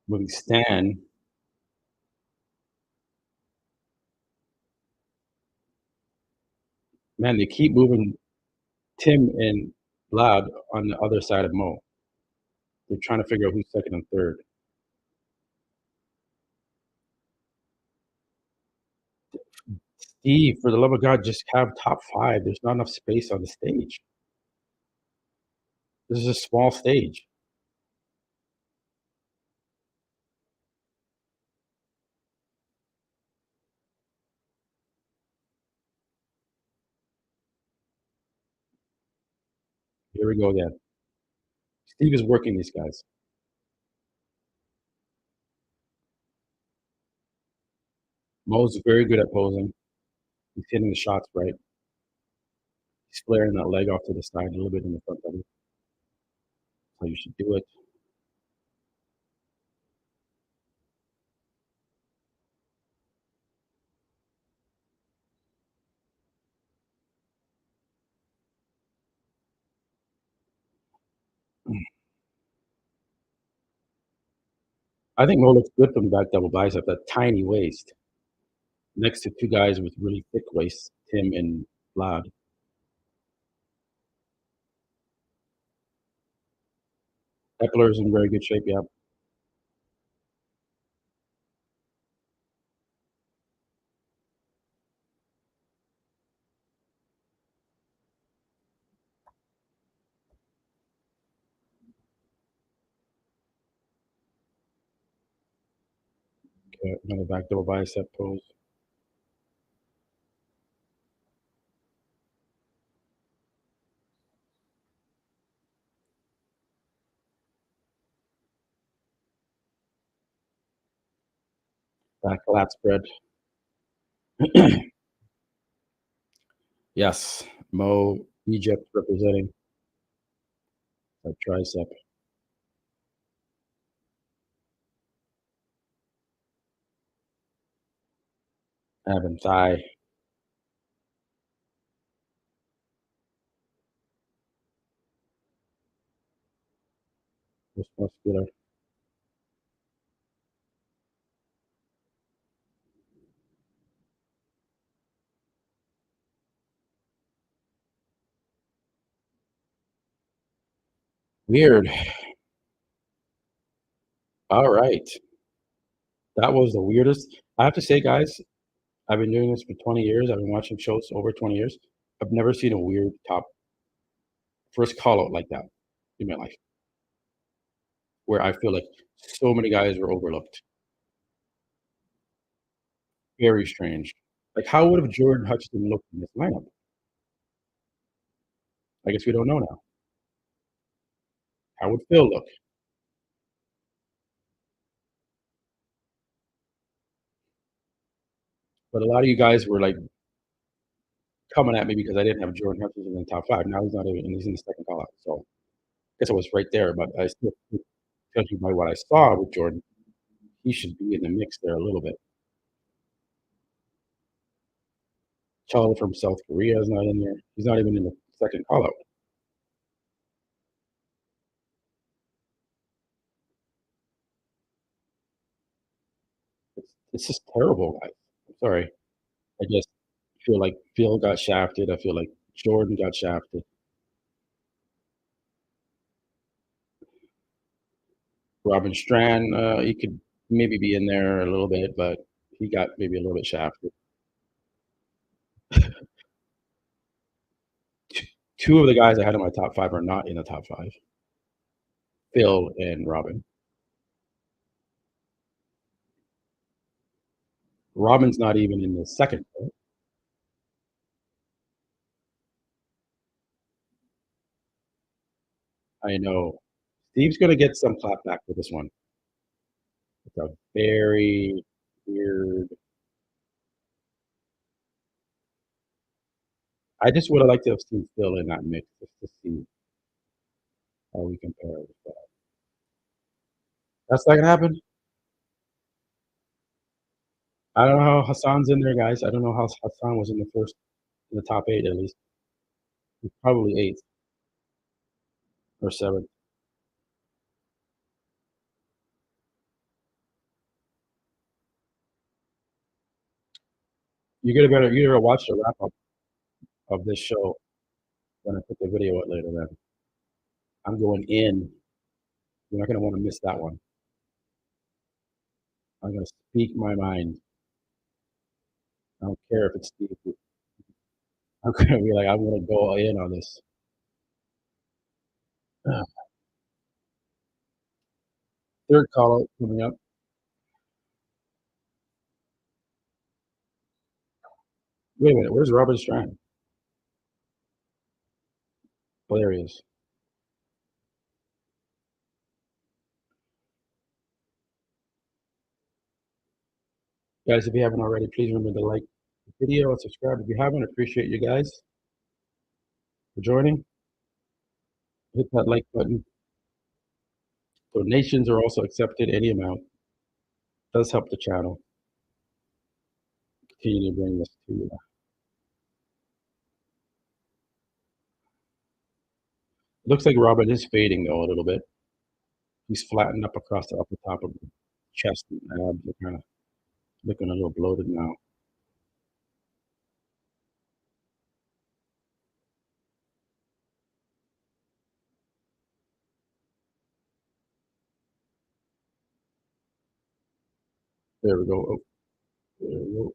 moving Stan. Man, they keep moving Tim and Vlad on the other side of Mo. They're trying to figure out who's second and third. Steve, for the love of God, just have top five. There's not enough space on the stage. This is a small stage. Here we go again. Steve is working these guys. Mo's very good at posing. He's hitting the shots right. He's flaring that leg off to the side a little bit in the front of it. That's how you should do it. I think Mo looks good from the back double bicep, that tiny waist, next to two guys with really thick waists, Tim and Vlad. Epler's in very good shape, yeah. Okay, another back double bicep pose. Back lat spread. Yes, Mo, Egypt representing that tricep. Ab and thigh. Just muscular. Weird. All right. That was the weirdest. I have to say, guys, I've been doing this for 20 years. I've been watching shows over 20 years. I've never seen a weird top first call out like that in my life, where I feel like so many guys were overlooked. Very strange. Like, how would have Jordan Hutchinson looked in this lineup? I guess we don't know now. How would Phil look? But a lot of you guys were like coming at me because I didn't have Jordan Hutchinson in the top five. Now he's not even, and he's in the second call out. So I guess I was right there, but I still, judging by what I saw with Jordan, he should be in the mix there a little bit. Charlie from South Korea is not in there. He's not even in the second call out. It's just terrible, guys. I'm sorry. I just feel like Phil got shafted. I feel like Jordan got shafted. Robin Strand, he could maybe be in there a little bit, but he got maybe a little bit shafted. Two of the guys I had in my top five are not in the top five. Phil and Robin. Robin's not even in the second. I know. Steve's gonna get some clap back for this one. It's a very weird. I just would have liked to have seen Phil in that mix just to see how we compare with that. That's not gonna happen. I don't know how Hassan's in there, guys. I don't know how Hassan was in the first, in the top eight at least. He's probably eighth or seventh. You gotta watch the wrap up of this show when I put the video out later. Then I'm going in. You're not gonna want to miss that one. I'm gonna speak my mind. I don't care if it's Steve. I'm gonna be like, I'm gonna go in on this. Third call out coming up. Wait a minute, where's Robert Strand? Oh, there he is. Guys, if you haven't already, please remember to like the video and subscribe if you haven't. Appreciate you guys for joining. Hit that like button. Donations are also accepted, any amount. Does help the channel. Continue to bring this to you. Looks like Robin is fading though a little bit. He's flattened up across the upper top of the chest and abs. They're kind of looking a little bloated now. There we go. Oh, there we go.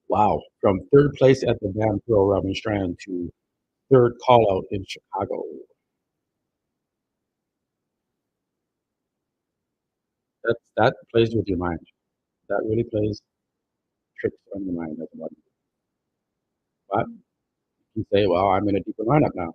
Wow. From third place at the Van Pro, Robin Strand, to third call out in Chicago. That plays with your mind. That really plays tricks on your mind as a body. But you say, well, I'm in a deeper lineup now.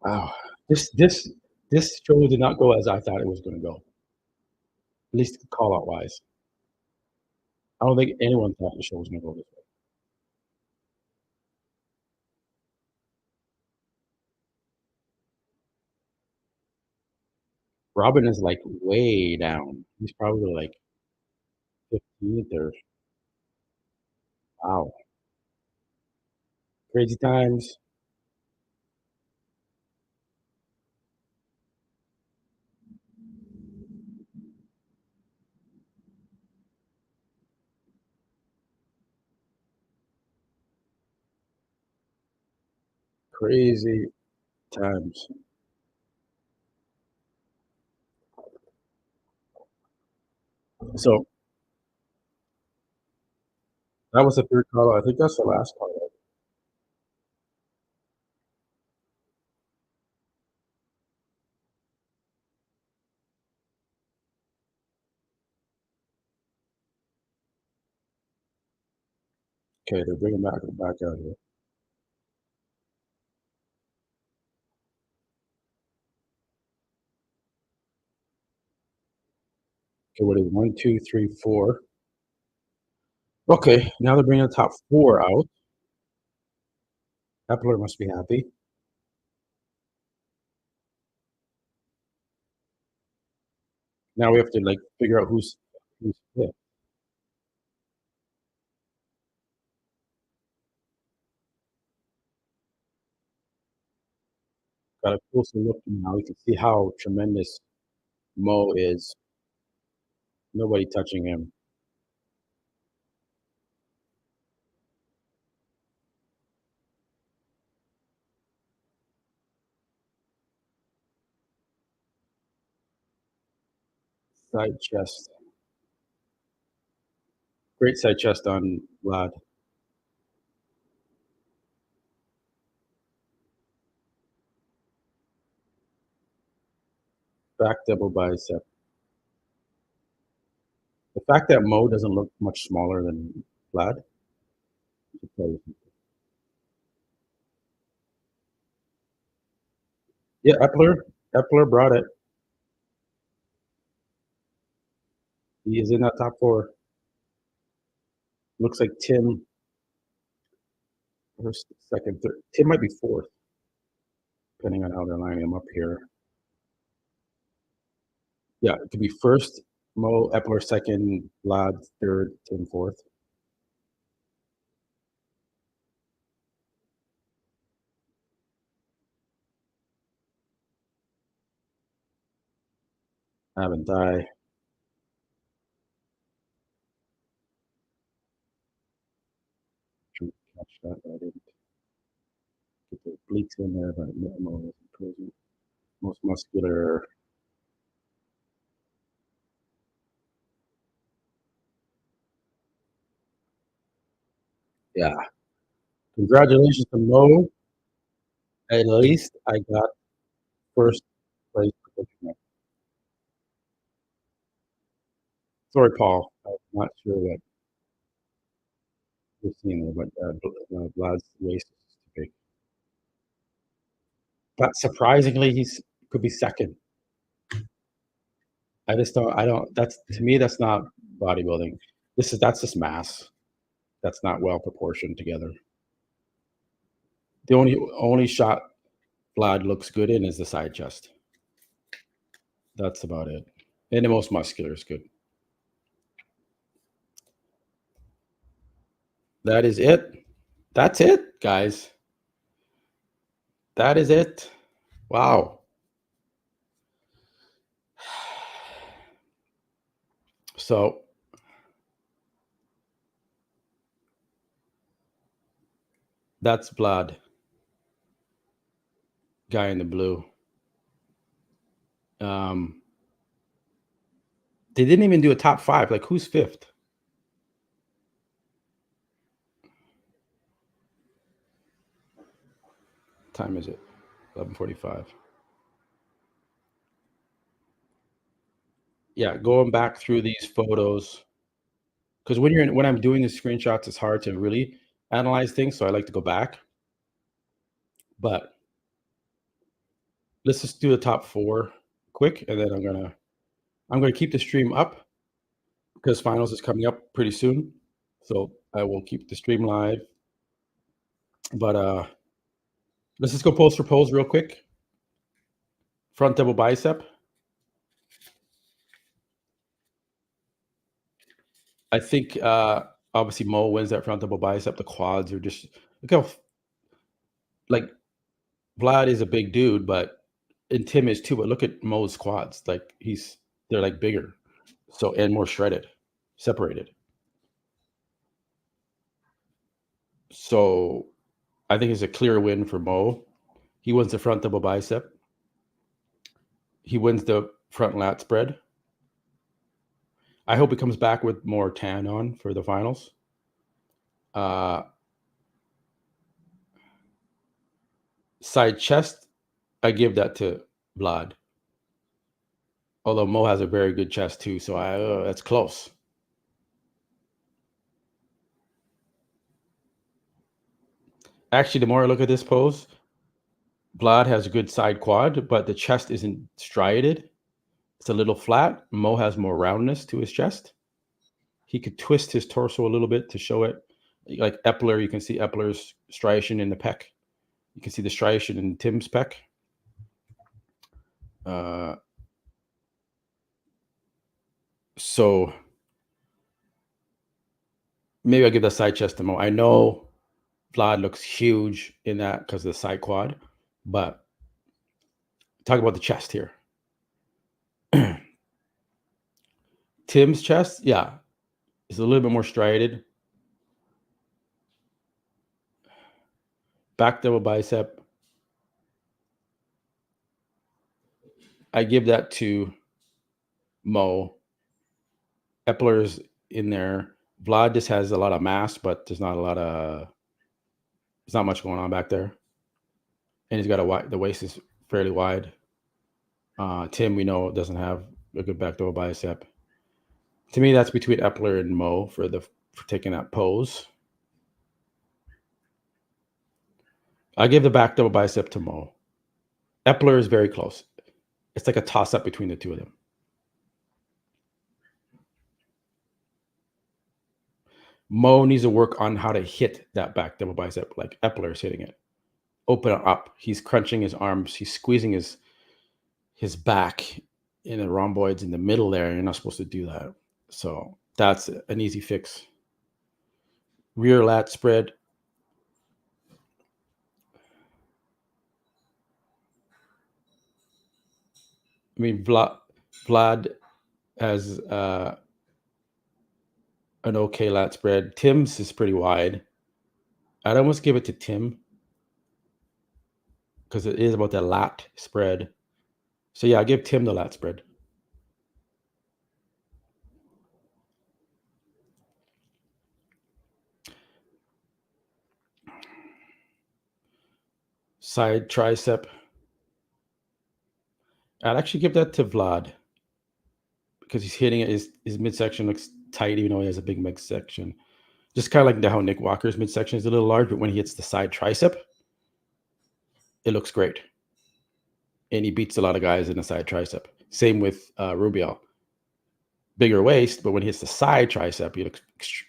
Wow. This show did not go as I thought it was going to go. At least call out wise. I don't think anyone thought the show was going to go this way. Robin is like way down. He's probably like 15th or wow. Crazy times. Crazy times. So that was the third call. I think that's the last call. Okay, they're bringing back out here. Okay, what is 1, 2, 3, 4? Okay, now they're bringing the top 4 out. Epler must be happy. Now we have to like figure out who's fifth. Got a closer look now. You can see how tremendous Mo is. Nobody touching him. Side chest. Great side chest on Vlad. Back double bicep. The fact that Mo doesn't look much smaller than Vlad. Yeah, Epler brought it. He is in that top 4. Looks like Tim first, second, third. Tim might be 4th, depending on how they're lining him up here. Yeah, it could be first, Mo, Epler second, Vlad third, Tim 4th. Haven't I? Catch that. I didn't get the obliques in there, but Mo is improving. Most muscular. Yeah. Congratulations to Mo. At least I got first place position. Sorry, Paul. I'm not sure what you're seeing there, but, Vlad's waist is too big. But surprisingly, he's could be 2nd. I don't that's to me, that's not bodybuilding. That's just mass. That's not well proportioned together. The only shot Vlad looks good in is the side chest. That's about it. And the most muscular is good. That is it. That's it, guys. That is it. Wow. So that's Vlad, guy in the blue. Um, they didn't even do a top 5. Like, who's 5th? Time is it? 11:45. Yeah, going back through these photos because when I'm doing the screenshots, it's hard to really analyze things, so I like to go back. But let's just do the top 4 quick, and then I'm gonna keep the stream up because finals is coming up pretty soon. So I will keep the stream live. But let's just go pose for pose real quick. Front double bicep. I think obviously Mo wins that front double bicep. The quads are just look how like Vlad is a big dude, and Tim is too. But look at Mo's quads. Like they're like bigger, so and more shredded, separated. So I think it's a clear win for Mo. He wins the front double bicep. He wins the front lat spread. I hope he comes back with more tan on for the finals. Uh, Side chest, I give that to Vlad. Although Mo has a very good chest too, so that's close. Actually, the more I look at this pose, Vlad has a good side quad, but the chest isn't striated. It's a little flat. Mo has more roundness to his chest. He could twist his torso a little bit to show it. Like Epler, you can see Epler's striation in the pec. You can see the striation in Tim's pec. So maybe I'll give the side chest to Mo. I know Vlad looks huge in that because of the side quad, but talk about the chest here. Tim's chest, yeah, is a little bit more striated. Back double bicep. I give that to Mo. Epler's in there. Vlad just has a lot of mass, but there's not much going on back there. And he's got the waist is fairly wide. Tim, we know, doesn't have a good back double bicep. To me, that's between Epler and Mo for taking that pose. I give the back double bicep to Mo. Epler is very close. It's like a toss-up between the two of them. Mo needs to work on how to hit that back double bicep like Epler is hitting it. Open it up. He's crunching his arms. He's squeezing his back in the rhomboids in the middle there. You're not supposed to do that. So that's an easy fix. Rear lat spread. I mean, Vlad has an okay lat spread. Tim's is pretty wide. I'd almost give it to Tim because it is about the lat spread. So yeah, I give Tim the lat spread. Side tricep. I'd actually give that to Vlad because he's hitting it. His midsection looks tight, even though he has a big midsection. Just kind of like how Nick Walker's midsection is a little large, but when he hits the side tricep, it looks great. And he beats a lot of guys in the side tricep. Same with Rubio. Bigger waist, but when he hits the side tricep, he looks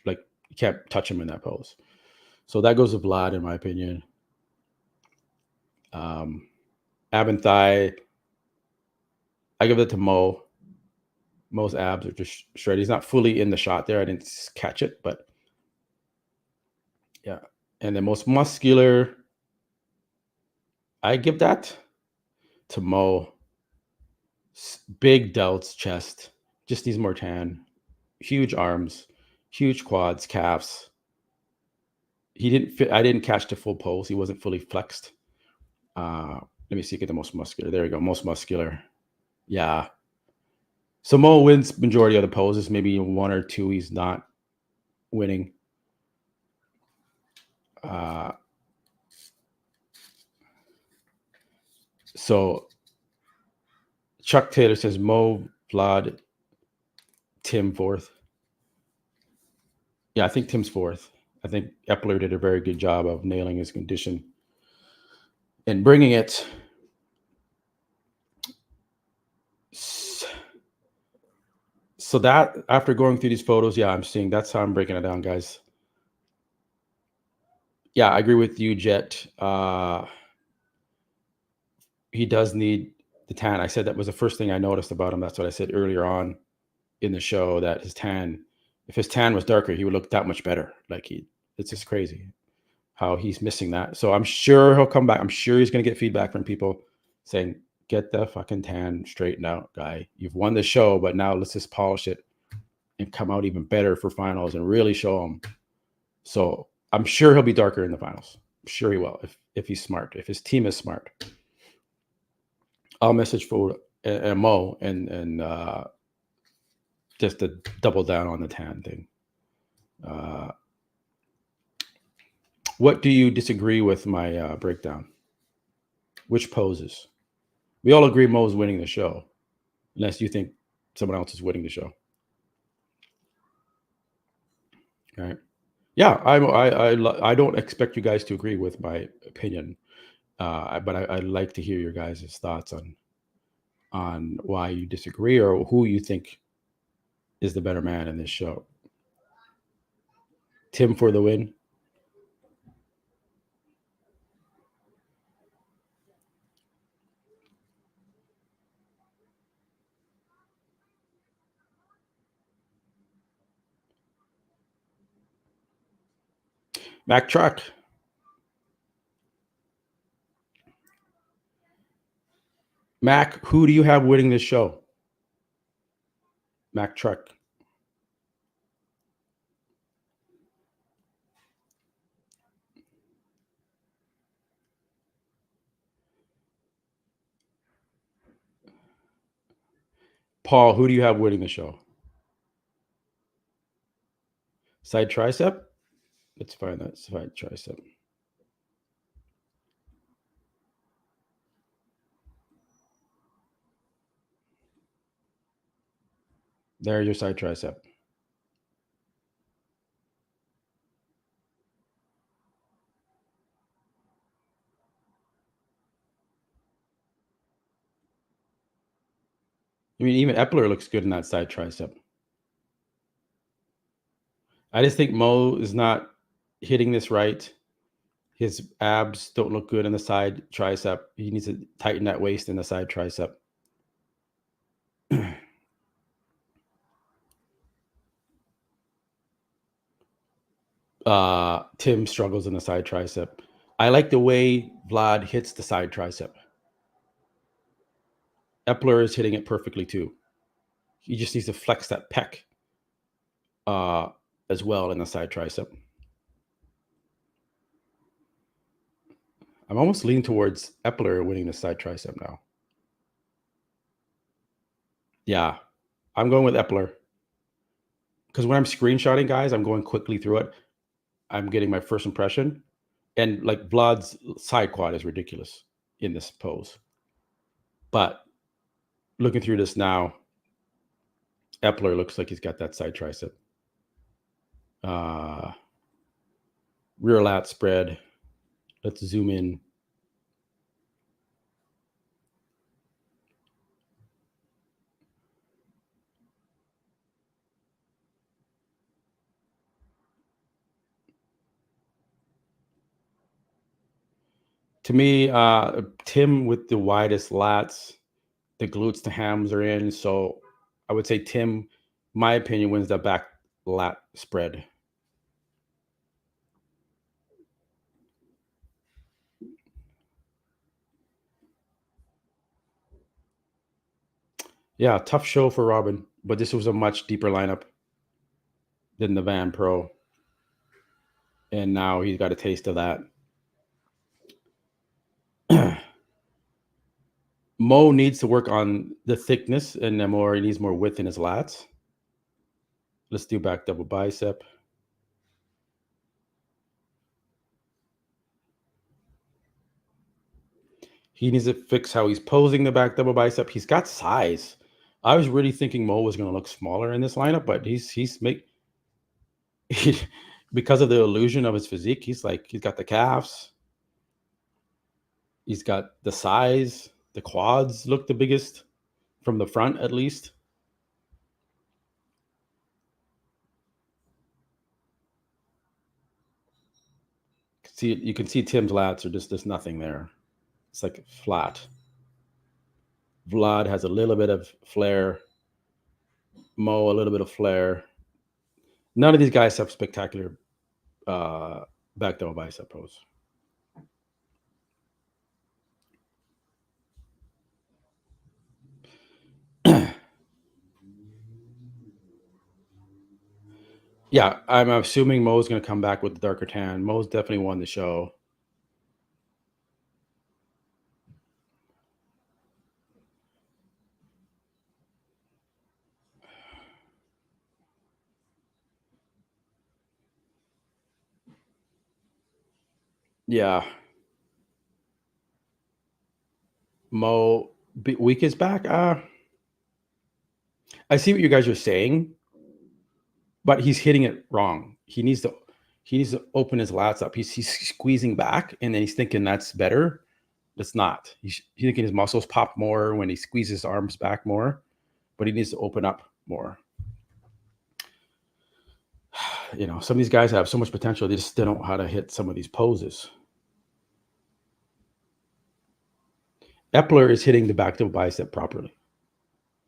like you can't touch him in that pose. So that goes with Vlad, in my opinion. Ab and thigh, I give it to Mo. Mo's abs are just shredded. He's not fully in the shot there. I didn't catch it, but yeah. And then most muscular, I give that to Mo. Big delts, chest, just needs more tan. Huge arms, huge quads, calves. He didn't fit. I didn't catch the full pose. He wasn't fully flexed. Let me see. Get the most muscular. There we go. Most muscular. Yeah. So Mo wins majority of the poses. Maybe one or two he's not winning. So Chuck Taylor says Mo, Vlad, Tim fourth. Yeah, I think Tim's fourth. I think Epler did a very good job of nailing his condition and bringing it. So that, after going through these photos, yeah, I'm seeing that's how I'm breaking it down, guys. Yeah, I agree with you, Jet. He does need the tan. I said that was the first thing I noticed about him. That's what I said earlier on in the show, that his tan, if his tan was darker, he would look that much better. Like it's just crazy how he's missing that. So I'm sure he'll come back. I'm sure he's going to get feedback from people saying, get the fucking tan straightened out, guy. You've won the show, but now let's just polish it and come out even better for finals and really show him. So I'm sure he'll be darker in the finals. I'm sure he will, if he's smart, if his team is smart. I'll message for Mo and just to double down on the tan thing. What do you disagree with my breakdown? Which poses? We all agree Mo's winning the show, unless you think someone else is winning the show. All right. Yeah, I don't expect you guys to agree with my opinion, but I'd like to hear your guys' thoughts on why you disagree or who you think is the better man in this show. Tim for the win. Mac Truck. Mac, who do you have winning this show? Mac Truck. Paul, who do you have winning the show? Side tricep? Let's find that side tricep. There's your side tricep. I mean, even Epler looks good in that side tricep. I just think Mo is not hitting this right. His abs don't look good in the side tricep. He needs to tighten that waist in the side tricep. Tim struggles in the side tricep. I like the way Vlad hits the side tricep. Epler is hitting it perfectly too. He just needs to flex that pec as well in the side tricep. I'm almost leaning towards Epler winning the side tricep now. Yeah, I'm going with Epler. Because when I'm screenshotting, guys, I'm going quickly through it. I'm getting my first impression. And like Vlad's side quad is ridiculous in this pose. But looking through this now, Epler looks like he's got that side tricep. Rear lat spread. Let's zoom in. To me, Tim with the widest lats, the glutes to hams are in. So I would say Tim, my opinion, wins the back lat spread. Yeah, tough show for Robin, but this was a much deeper lineup than the Van Pro. And now he's got a taste of that. Mo needs to work on the thickness and he needs more width in his lats. Let's do back double bicep. He needs to fix how he's posing the back double bicep. He's got size. I was really thinking Mo was going to look smaller in this lineup, but because of the illusion of his physique, he's got the calves. He's got the size. The quads look the biggest from the front, at least. You can see Tim's lats are just nothing there. It's like flat. Vlad has a little bit of flair. Mo, a little bit of flair. None of these guys have spectacular back double bicep pose. Yeah, I'm assuming Mo's going to come back with the darker tan. Mo's definitely won the show. Yeah. Mo, weak is back. I see what you guys are saying, but he's hitting it wrong. He needs to open his lats up. He's squeezing back, and then he's thinking that's better. That's not. He's thinking his muscles pop more when he squeezes his arms back more, but he needs to open up more. You know, some of these guys have so much potential. They just don't know how to hit some of these poses. Epler is hitting the back double bicep properly.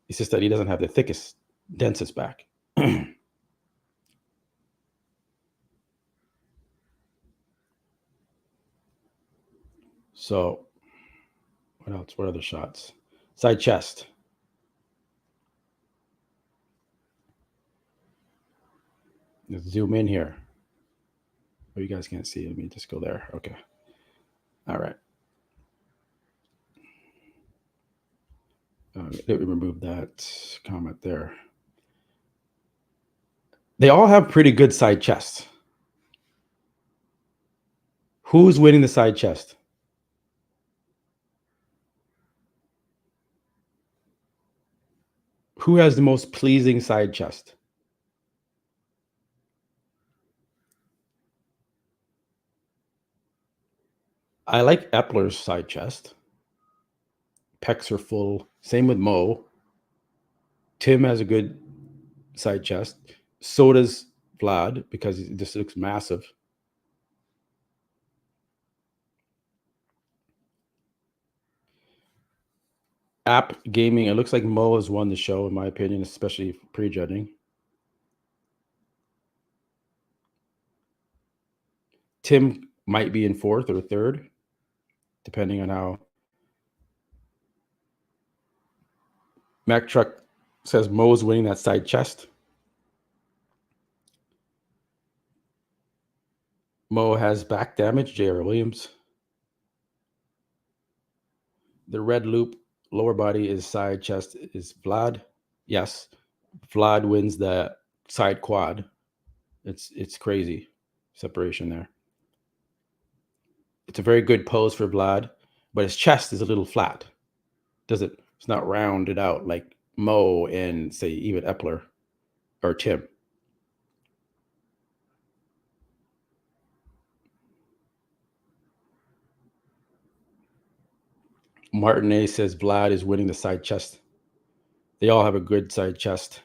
It's just that he doesn't have the thickest, densest back. So, what else? What other shots? Side chest. Let's zoom in here. Oh, you guys can't see. Let me just go there. Okay. All right. Let me remove that comment there. They all have pretty good side chests. Who's winning the side chest? Who has the most pleasing side chest? I like Epler's side chest. Pecs are full. Same with Mo. Tim has a good side chest. So does Vlad because it just looks massive. App gaming. It looks like Mo has won the show, in my opinion, especially prejudging. Tim might be in fourth or third, depending on how. Mac Truck says Mo's winning that side chest. Mo has back damage. J.R. Williams. The red loop lower body is side chest is Vlad. Yes, Vlad wins the side quad. It's crazy separation there. It's a very good pose for Vlad, but his chest is a little flat. It's not rounded out like Mo and say even Epler or Tim. Martin A says Vlad is winning the side chest. They all have a good side chest.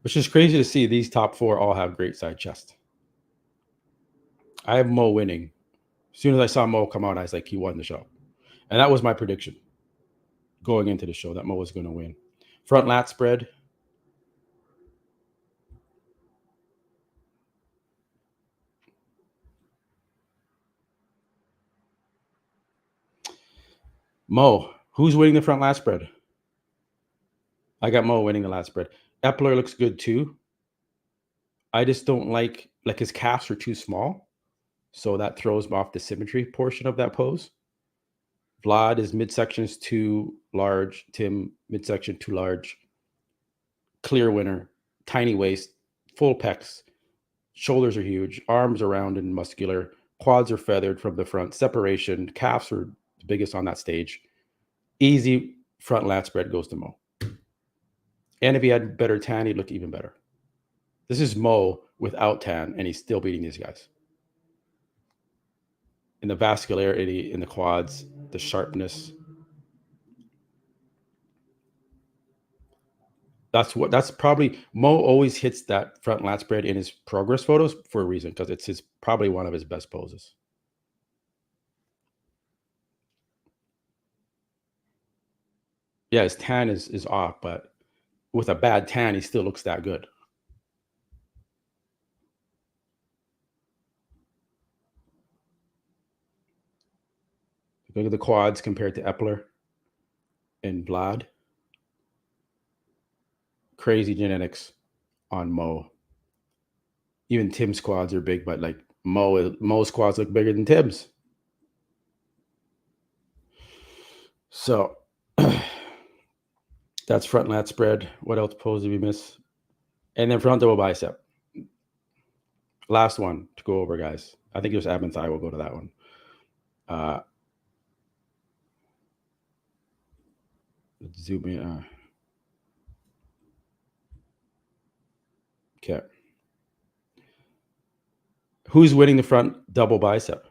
Which is crazy to see. These top 4 all have great side chest. I have Mo winning. As soon as I saw Mo come out, I was like, he won the show. And that was my prediction going into the show, that Mo was going to win. Front lat spread. Mo, who's winning the front lat spread? I got Mo winning the lat spread. Epler looks good too. I just don't like his calves are too small. So that throws off the symmetry portion of that pose. Vlad, his midsection is too large. Tim, midsection too large. Clear winner. Tiny waist. Full pecs. Shoulders are huge. Arms are round and muscular. Quads are feathered from the front. Separation. Calves are the biggest on that stage. Easy front lat spread goes to Mo. And if he had better tan, he'd look even better. This is Mo without tan, and he's still beating these guys. In the vascularity, in the quads, the sharpness. That's probably Mo always hits that front lat spread in his progress photos for a reason, because it's probably one of his best poses. Yeah, his tan is off, but with a bad tan, he still looks that good. Look at the quads compared to Epler and Vlad. Crazy genetics on Mo. Even Tim's quads are big, but like Mo's quads look bigger than Tim's. So that's front lat spread. What else pose did we miss? And then front double bicep. Last one to go over, guys. I think it was ab and thigh. We'll go to that one. Let's zoom in. Okay. Who's winning the front double bicep?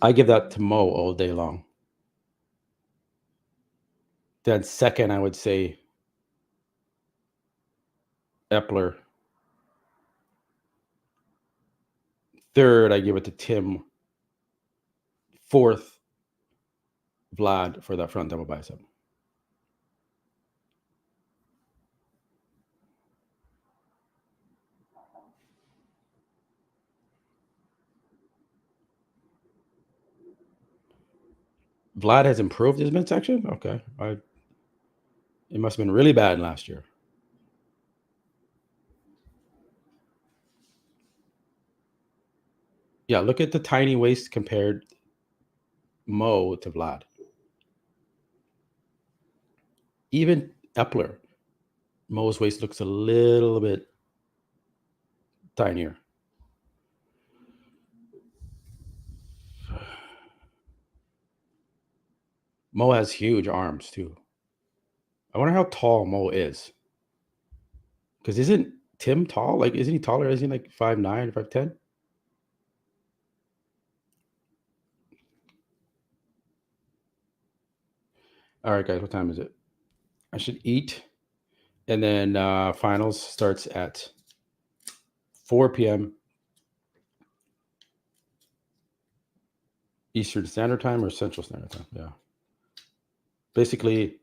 I give that to Mo all day long. Then second, I would say Epler. Third, I give it to Tim. Fourth, Vlad for that front double bicep. Vlad has improved his midsection? Okay. It must have been really bad last year. Yeah, look at the tiny waist compared Mo to Vlad. Even Epler, Mo's waist looks a little bit tinier. Mo has huge arms too. I wonder how tall Mo is. Because isn't Tim tall? Like, isn't he taller? Isn't he like 5'9", 5'10"? All right, guys, what time is it? I should eat. And then finals starts at 4 p.m. Eastern Standard Time or Central Standard Time. Yeah. Basically,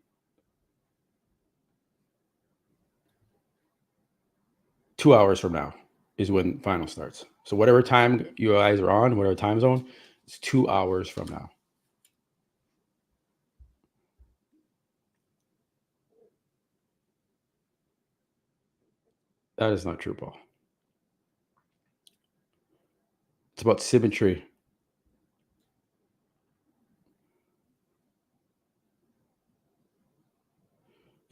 two hours from now is when final starts. So whatever time you guys are on, whatever time zone, it's 2 hours from now. That is not true, Paul. It's about symmetry.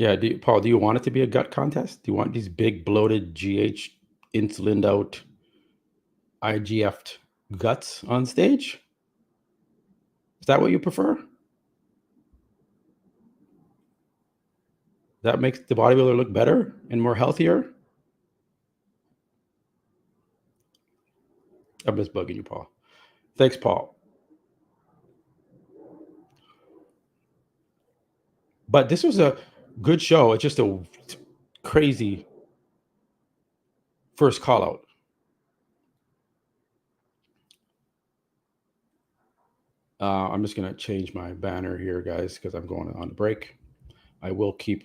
Yeah, Paul, do you want it to be a gut contest? Do you want these big bloated GH insulined out IGF'd guts on stage? Is that what you prefer? That makes the bodybuilder look better and more healthier? I'm just bugging you, Paul. Thanks, Paul. But this was a good show. It's just a crazy first call out. I'm just going to change my banner here, guys, because I'm going on a break. I will keep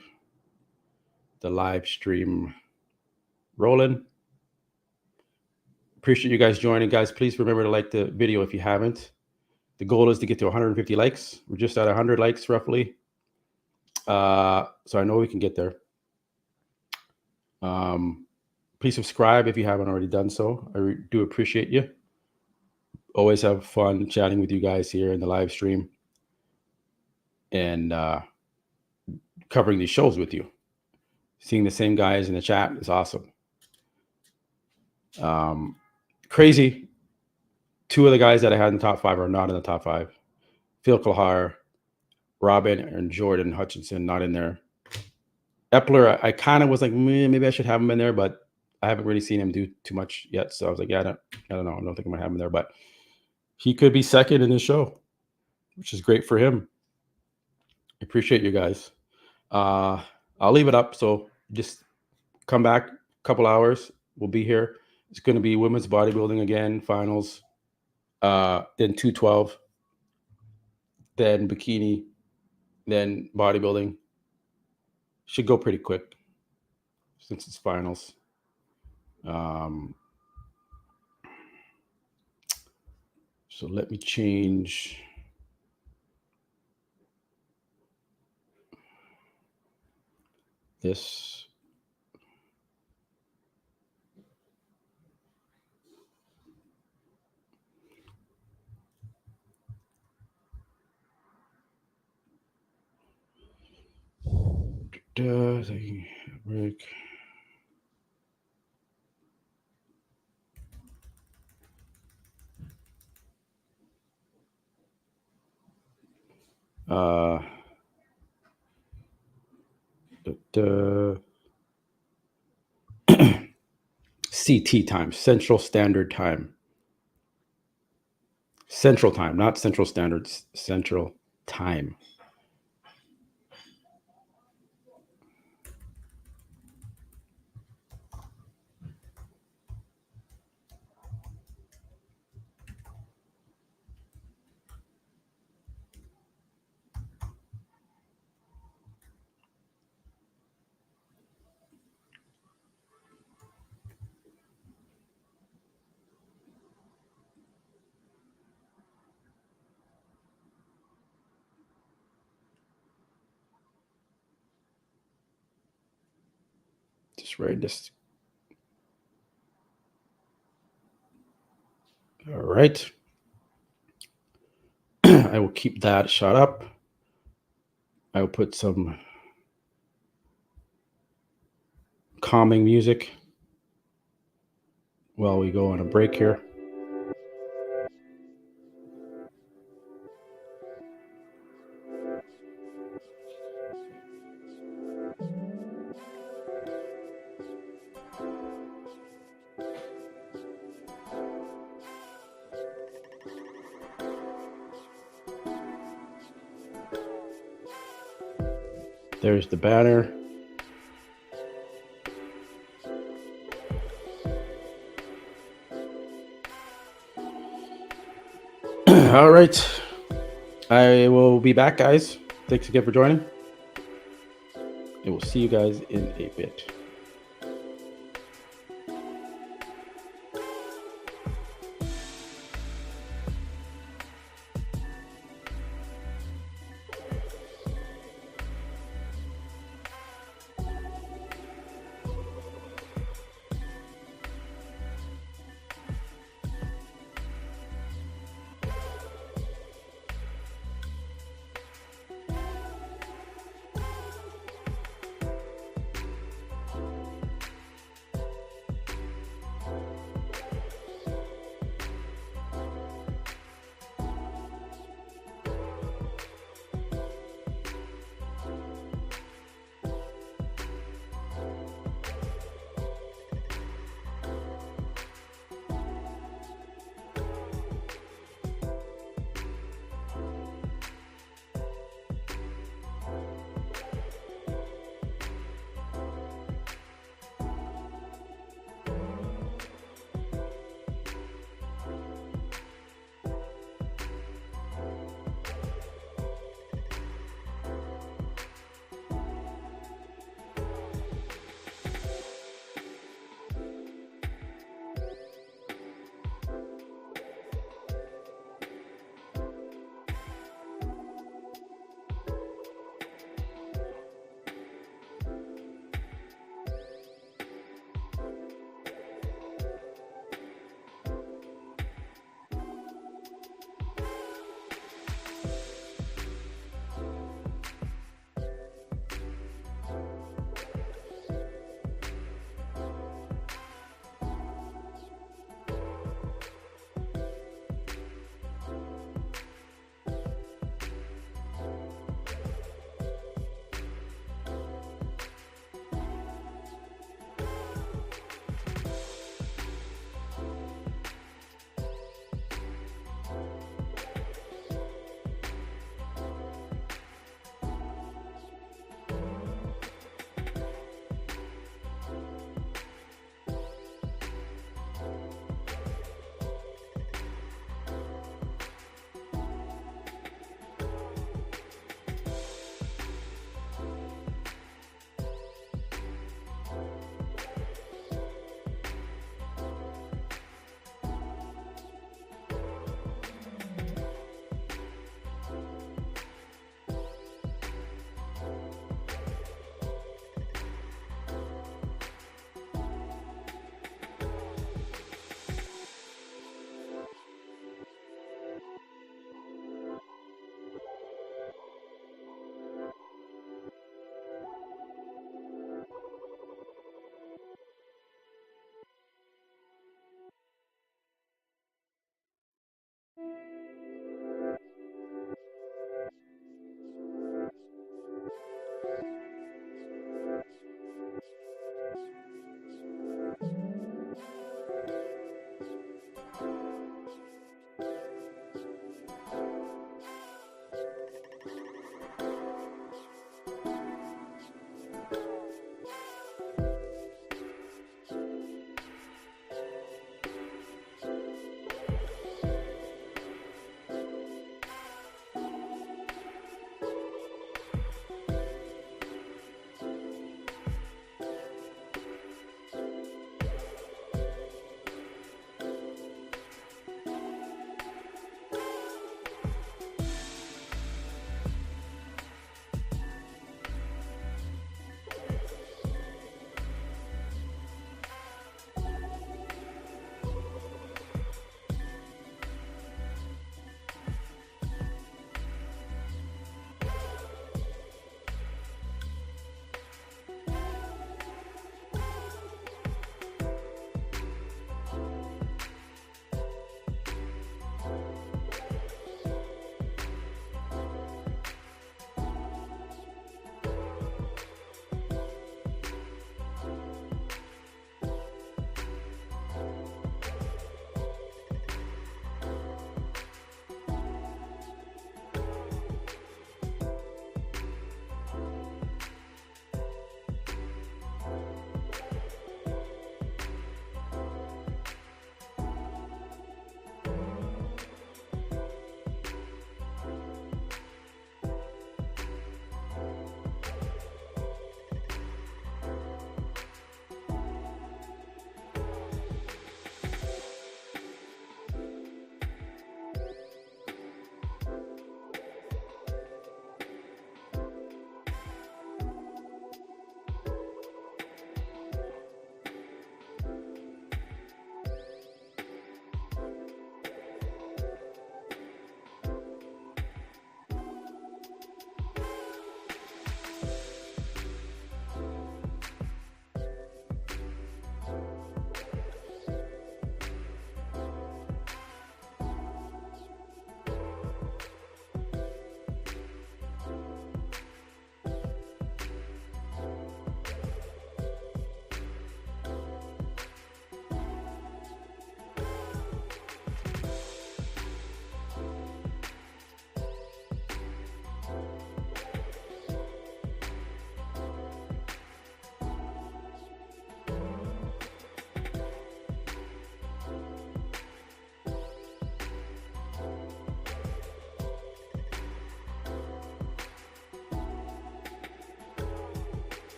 the live stream rolling. Appreciate you guys joining. Guys, please remember to like the video if you haven't. The goal is to get to 150 likes. We're just at 100 likes roughly. So I know we can get there. Please subscribe if you haven't already done so. I do appreciate you. Always have fun chatting with you guys here in the live stream and covering these shows with you. Seeing the same guys in the chat is awesome. Crazy. 2 of the guys that I had in the top 5 are not in the top 5. Phil Kalhar, Robin, and Jordan Hutchinson not in there. Epler, I kind of was like, maybe I should have him in there, but I haven't really seen him do too much yet. So I was like, yeah, I don't know. I don't think I'm gonna have him there, but he could be second in this show, which is great for him. I appreciate you guys. I'll leave it up. So just come back a couple hours. We'll be here. It's going to be women's bodybuilding again, finals, then 212, then bikini, then bodybuilding. Should go pretty quick since it's finals. So let me change this. Break. CT time, Central Standard Time. Central Time, not Central Standard, Central Time. Just write this. All right. I will keep that shot up. I will put some calming music while we go on a break here. There's the banner. All right. I will be back, guys. Thanks again for joining. And we'll see you guys in a bit.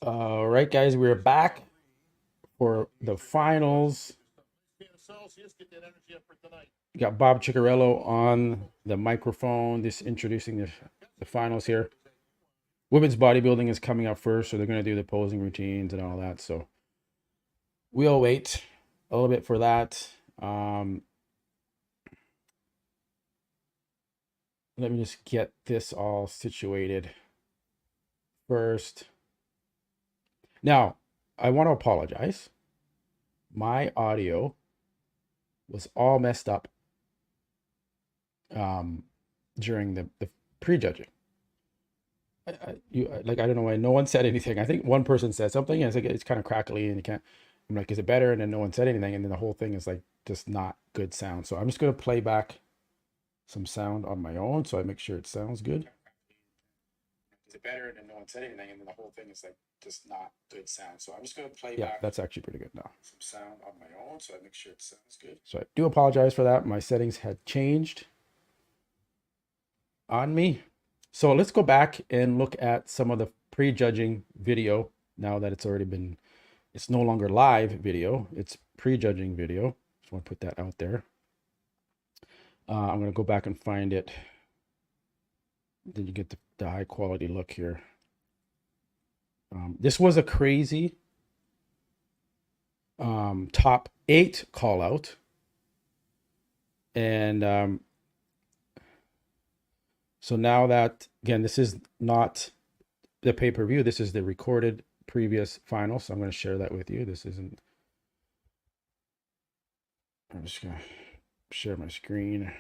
All right, guys, we're back for the finals. We got Bob Ciccarello on the microphone, just introducing the finals here. Women's bodybuilding is coming up first, so they're going to do the posing routines and all that. So we'll wait a little bit for that. Let me just get this all situated first. Now, I want to apologize. My audio was all messed up during the prejudging. I don't know why no one said anything. I think one person said something, and it's like it's kind of crackly, and you can't. I'm like, is it better? And then no one said anything, and then the whole thing is like just not good sound. So I'm just gonna play back some sound on my own, so I make sure it sounds good. Is it better? And then no one said anything, and then the whole thing is like just not good sound. So I'm just gonna play back. That's actually pretty good now. Some sound on my own, so I make sure it sounds good. So I do apologize for that. My settings had changed on me. So let's go back and look at some of the prejudging video now that it's already been, it's no longer live video, it's prejudging video. Just want to put that out there. I'm going to go back and find it. Then you get the high quality look here. This was a crazy top 8 call out. And so now that, again, this is not the pay-per-view, this is the recorded previous final. So I'm going to share that with you. This isn't, I'm just going to share my screen.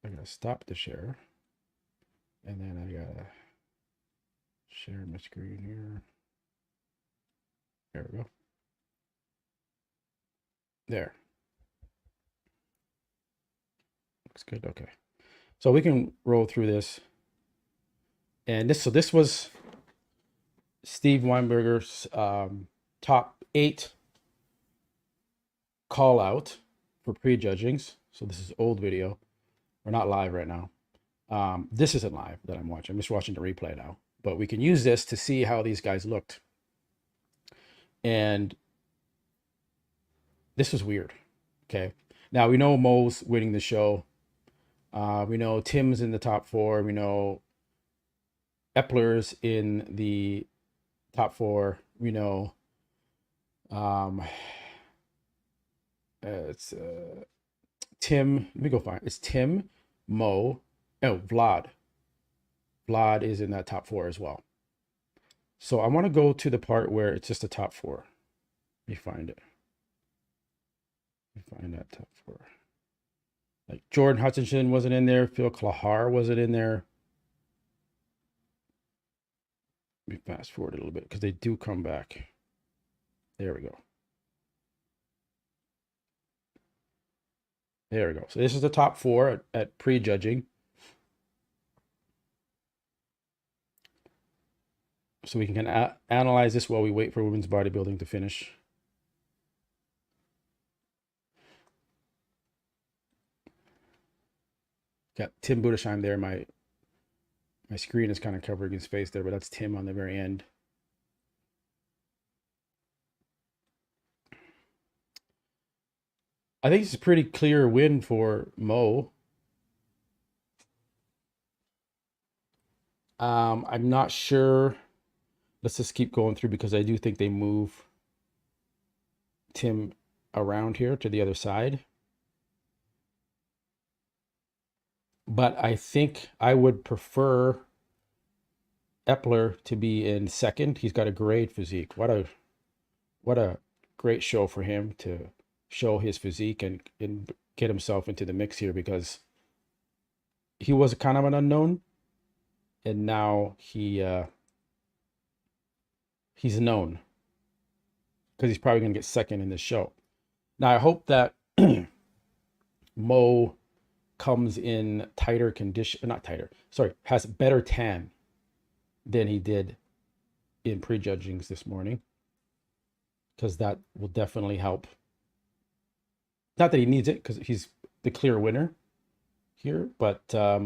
I gotta stop the share. And then I gotta share my screen here. There we go. There. Looks good. Okay. So we can roll through this. And this was Steve Weinberger's top 8 call out for prejudgings. So this is old video. We're not live right now. This isn't live that I'm watching. I'm just watching the replay now. But we can use this to see how these guys looked. And this was weird. Okay. Now we know Mo's winning the show. We know Tim's in the top 4. We know Epler's in the top 4. We know it's Tim. Let me go find. It's Tim, Mo. Oh, Vlad. Vlad is in that top 4 as well. So I want to go to the part where it's just the top 4. Let me find it. Find that top 4. Like Jordan Hutchinson wasn't in there. Phil Klahar wasn't in there. Let me fast forward a little bit because they do come back. There we go. There we go. So this is the top 4 at prejudging. So we can analyze this while we wait for women's bodybuilding to finish. Got Tim Budesheim there. My screen is kind of covering his face there, but that's Tim on the very end. I think it's a pretty clear win for Mo. I'm not sure. Let's just keep going through because I do think they move Tim around here to the other side. But I think I would prefer Epler to be in second. He's got a great physique. What a great show for him to show his physique and get himself into the mix here, because he was kind of an unknown, and now he's known because he's probably going to get second in this show. Now I hope that Mo comes in tighter condition, not tighter, sorry, has better tan than he did in prejudgings this morning, because that will definitely help. Not that he needs it, because he's the clear winner, here, but I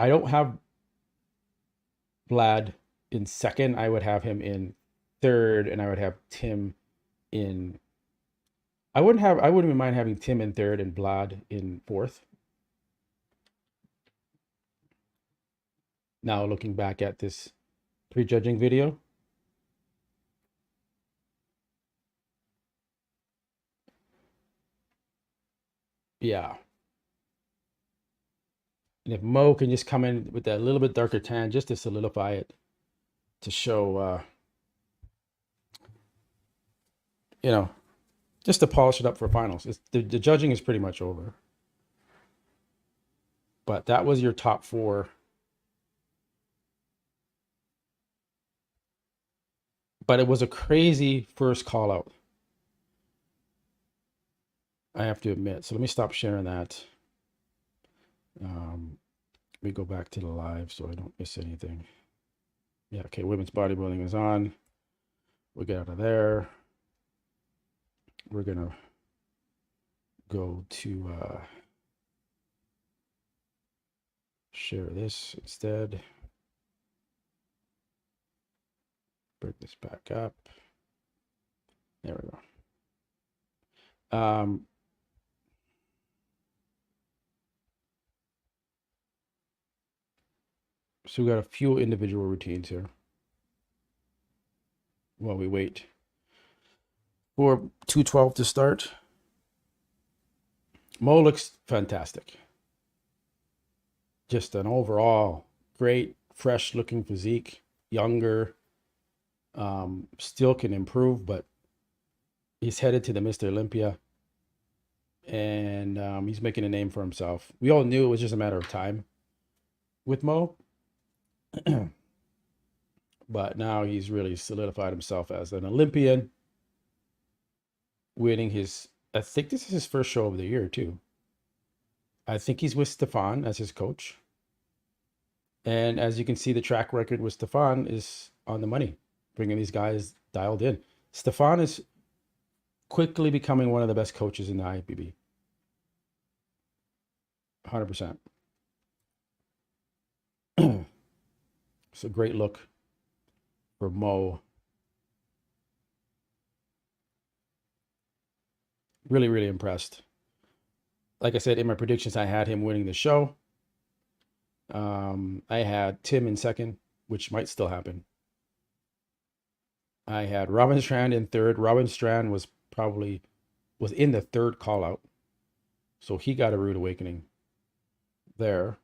don't have Vlad in second. I would have him in third, and I would have Tim in. I wouldn't mind having Tim in third and Vlad in fourth. Now looking back at this prejudging video. Yeah. And if Mo can just come in with that little bit darker tan just to solidify it, to show, you know, just to polish it up for finals. The judging is pretty much over. But that was your top four. But it was a crazy first call out, I have to admit. So let me stop sharing that. Let me go back to the live so I don't miss anything. Yeah, okay, women's bodybuilding is on. We'll get out of there. We're gonna go to share this instead. Bring this back up. There we go. So we got a few individual routines here while we wait for 212 to start. Mo looks fantastic. Just an overall great, fresh looking physique, younger, still can improve, but he's headed to the Mr. Olympia, and he's making a name for himself. We all knew it was just a matter of time with Mo. But now he's really solidified himself as an Olympian, winning his, I think this is his first show of the year too. I think he's with Stefan as his coach. And as you can see, the track record with Stefan is on the money, bringing these guys dialed in. Stefan is quickly becoming one of the best coaches in the IFBB. 100%. It's a great look for Mo. Really, really impressed. Like I said, in my predictions, I had him winning the show. I had Tim in second, which might still happen. I had Robin Strand in third. Robin Strand was in the third call out. So he got a rude awakening there.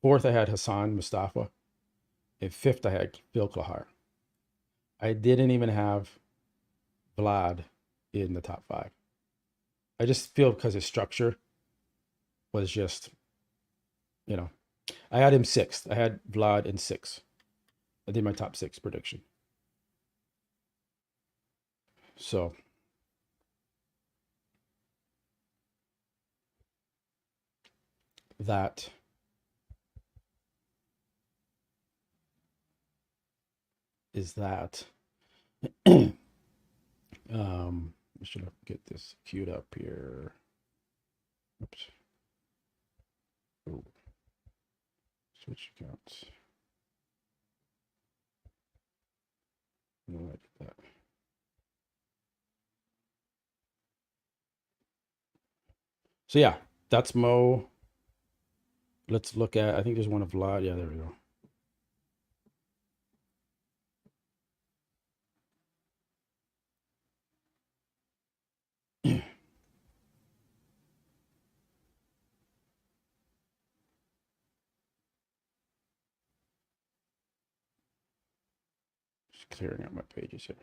Fourth, I had Hassan Mustafa. And fifth, I had Phil Klahar. I didn't even have Vlad in the top five. I just feel because his structure was just, I had him sixth. I had Vlad in sixth. I did my top six prediction. So that is that. I should get this queued up here. Oops. Ooh. Switch accounts. No, I did that. So yeah, that's Mo. Let's look at, I think there's one of Vlad. Yeah, there we go. Just clearing out my pages here.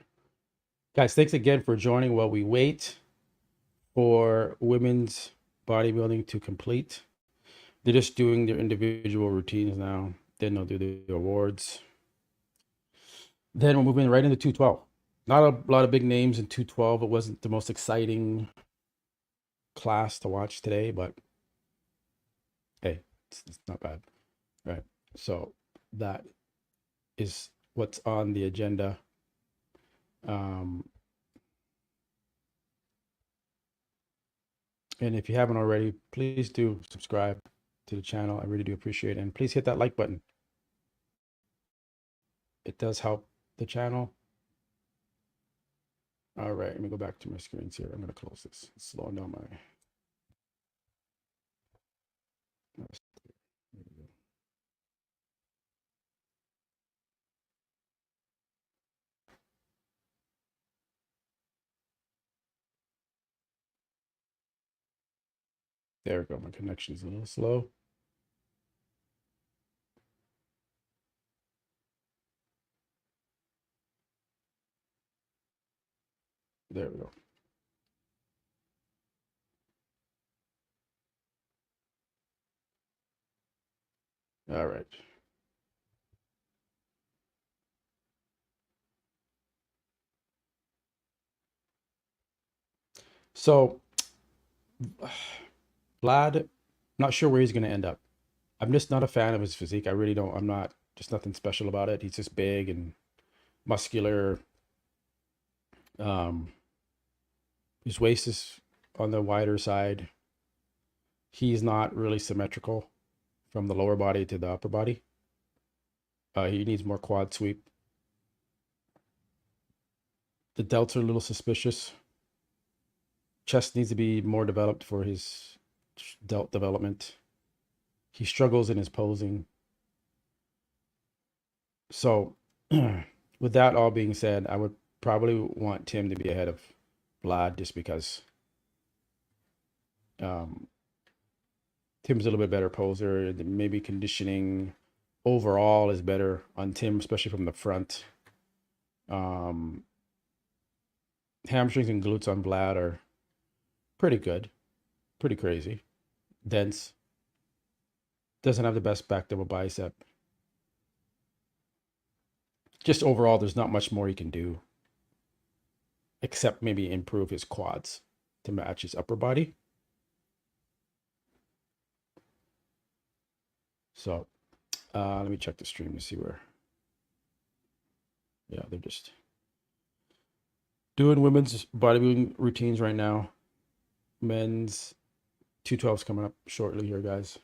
Guys, thanks again for joining while we wait for women's bodybuilding to complete. They're just doing their individual routines now. Then they'll do the awards. Then we're moving right into 212. Not a lot of big names in 212. It wasn't the most exciting class to watch today, but hey, it's not bad. Right. So that is what's on the agenda. And if you haven't already, please do subscribe to the channel. I really do appreciate it. And please hit that like button. It does help the channel. All right, let me go back to my screens here. I'm going to close this. It's slowing down my... There we go. My connection's a little slow. There we go. All right. So, Vlad, not sure where he's going to end up. I'm just not a fan of his physique. I really don't. I'm not, just nothing special about it. He's just big and muscular. His waist is on the wider side. He's not really symmetrical from the lower body to the upper body. He needs more quad sweep. The delts are a little suspicious. Chest needs to be more developed for his delt development. He struggles in his posing. So with that all being said, I would probably want Tim to be ahead of Vlad just because Tim's a little bit better poser. Maybe conditioning overall is better on Tim, especially from the front. Hamstrings and glutes on Vlad are pretty good, pretty crazy, dense. Doesn't have the best back double bicep. Just overall, there's not much more he can do except maybe improve his quads to match his upper body. So let me check the stream to see where. Yeah, they're just doing women's bodybuilding routines right now. Men's 212's coming up shortly here, guys.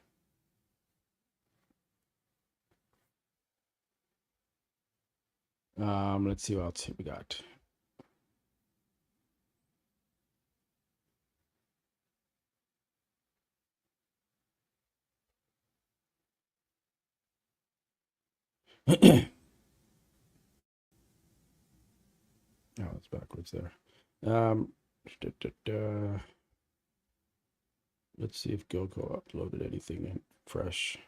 Let's see what else we got. Oh, it's backwards there. Let's see if Gilco uploaded anything fresh.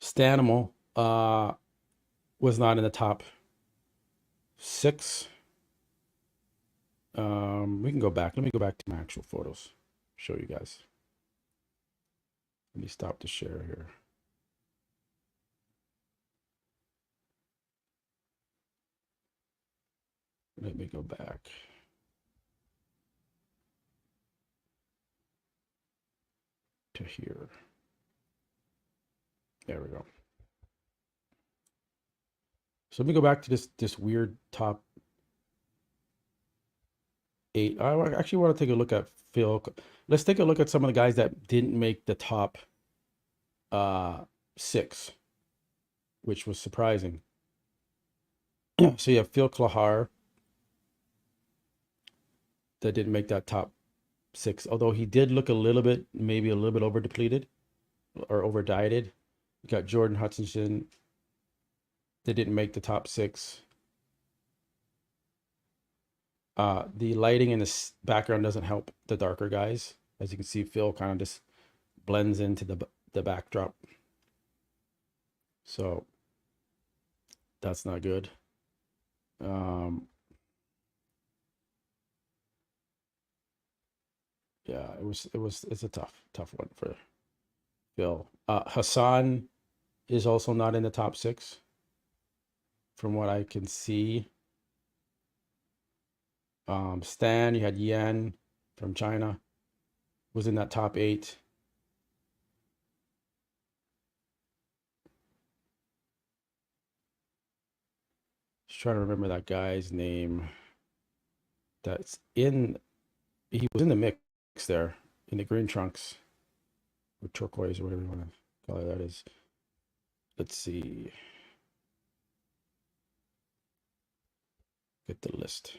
Stanimal was not in the top 6. We can go back. Let me go back to my actual photos. Show you guys. Let me stop the share here. Let me go back to here. There we go. So let me go back to this weird top 8. I actually want to take a look at Phil. Let's take a look at some of the guys that didn't make the top 6, which was surprising. So you have Phil Klahar that didn't make that top 6, although he did look a little bit, maybe a little bit over depleted or over dieted. You got Jordan Hutchinson that didn't make the top 6. The lighting in the background doesn't help the darker guys. As you can see, Phil kind of just blends into the backdrop. So that's not good. Yeah, it's a tough one for Phil. Hassan is also not in the top 6 from what I can see. Stan, you had Yan from China, was in that top 8. Just trying to remember that guy's name. That's in. He was in the mix there in the green trunks, or turquoise, or whatever you want to call it. That is. Let's see. Get the list.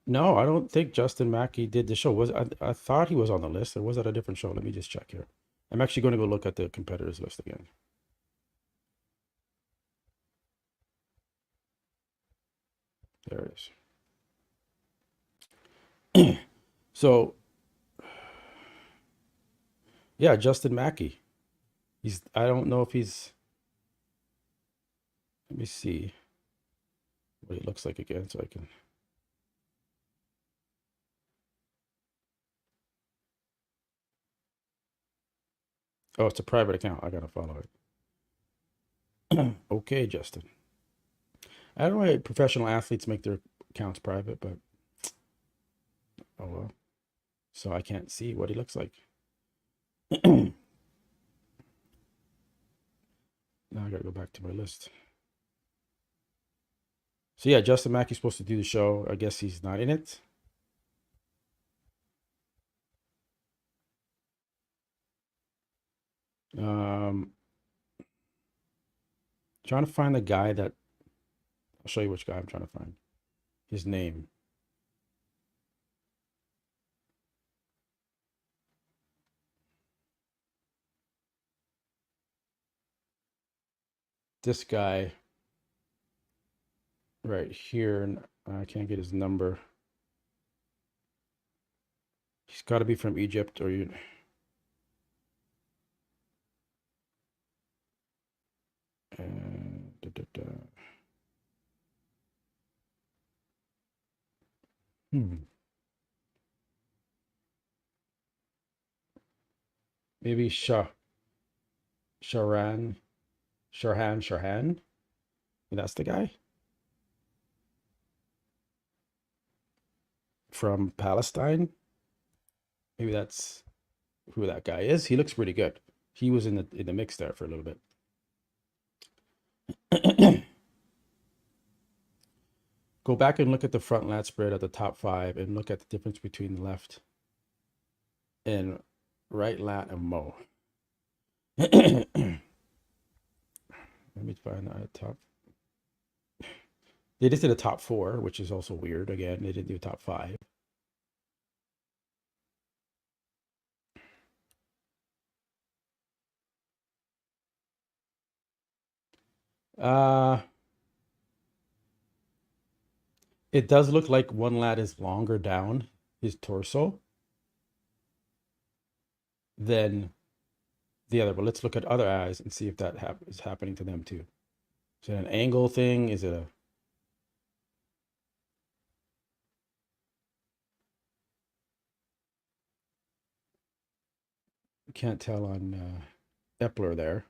No, I don't think Justin Mackey did the show. I thought he was on the list, or was that a different show? Let me just check here. I'm actually going to go look at the competitors list again. There it is. So, yeah, Justin Mackey. I don't know if he's, let me see what he looks like again so I can. Oh, it's a private account. I gotta follow it. Okay, Justin. I don't know why professional athletes make their accounts private, but oh well. So I can't see what he looks like. Now I gotta go back to my list. So yeah, Justin Mackey's supposed to do the show. I guess he's not in it. Trying to find the guy that I'll show you which guy I'm trying to find. His name. This guy right here, and I can't get his number. He's got to be from Egypt or you. Da, da, da. Maybe Sharhan. That's the guy from Palestine. Maybe that's who that guy is. He looks pretty good. He was in the mix there for a little bit. Go back and look at the front lat spread at the top 5 and look at the difference between the left and right lat and Mo. Let me find the top. They just did a top 4, which is also weird. Again, they didn't do a top 5. It does look like one lat is longer down his torso than the other. But let's look at other eyes and see if that is happening to them too. Is it an angle thing? Is it a... Can't tell on Epler there.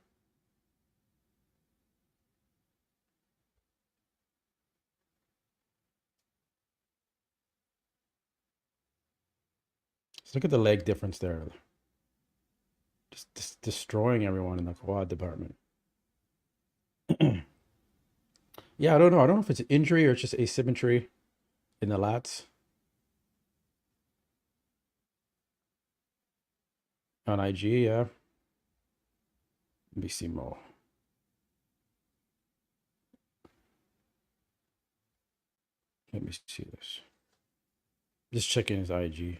Let's look at the leg difference there. Just destroying everyone in the quad department. Yeah, I don't know. I don't know if it's an injury or it's just asymmetry in the lats. On IG, yeah. Let me see Mo. Let me see this. Just checking his IG.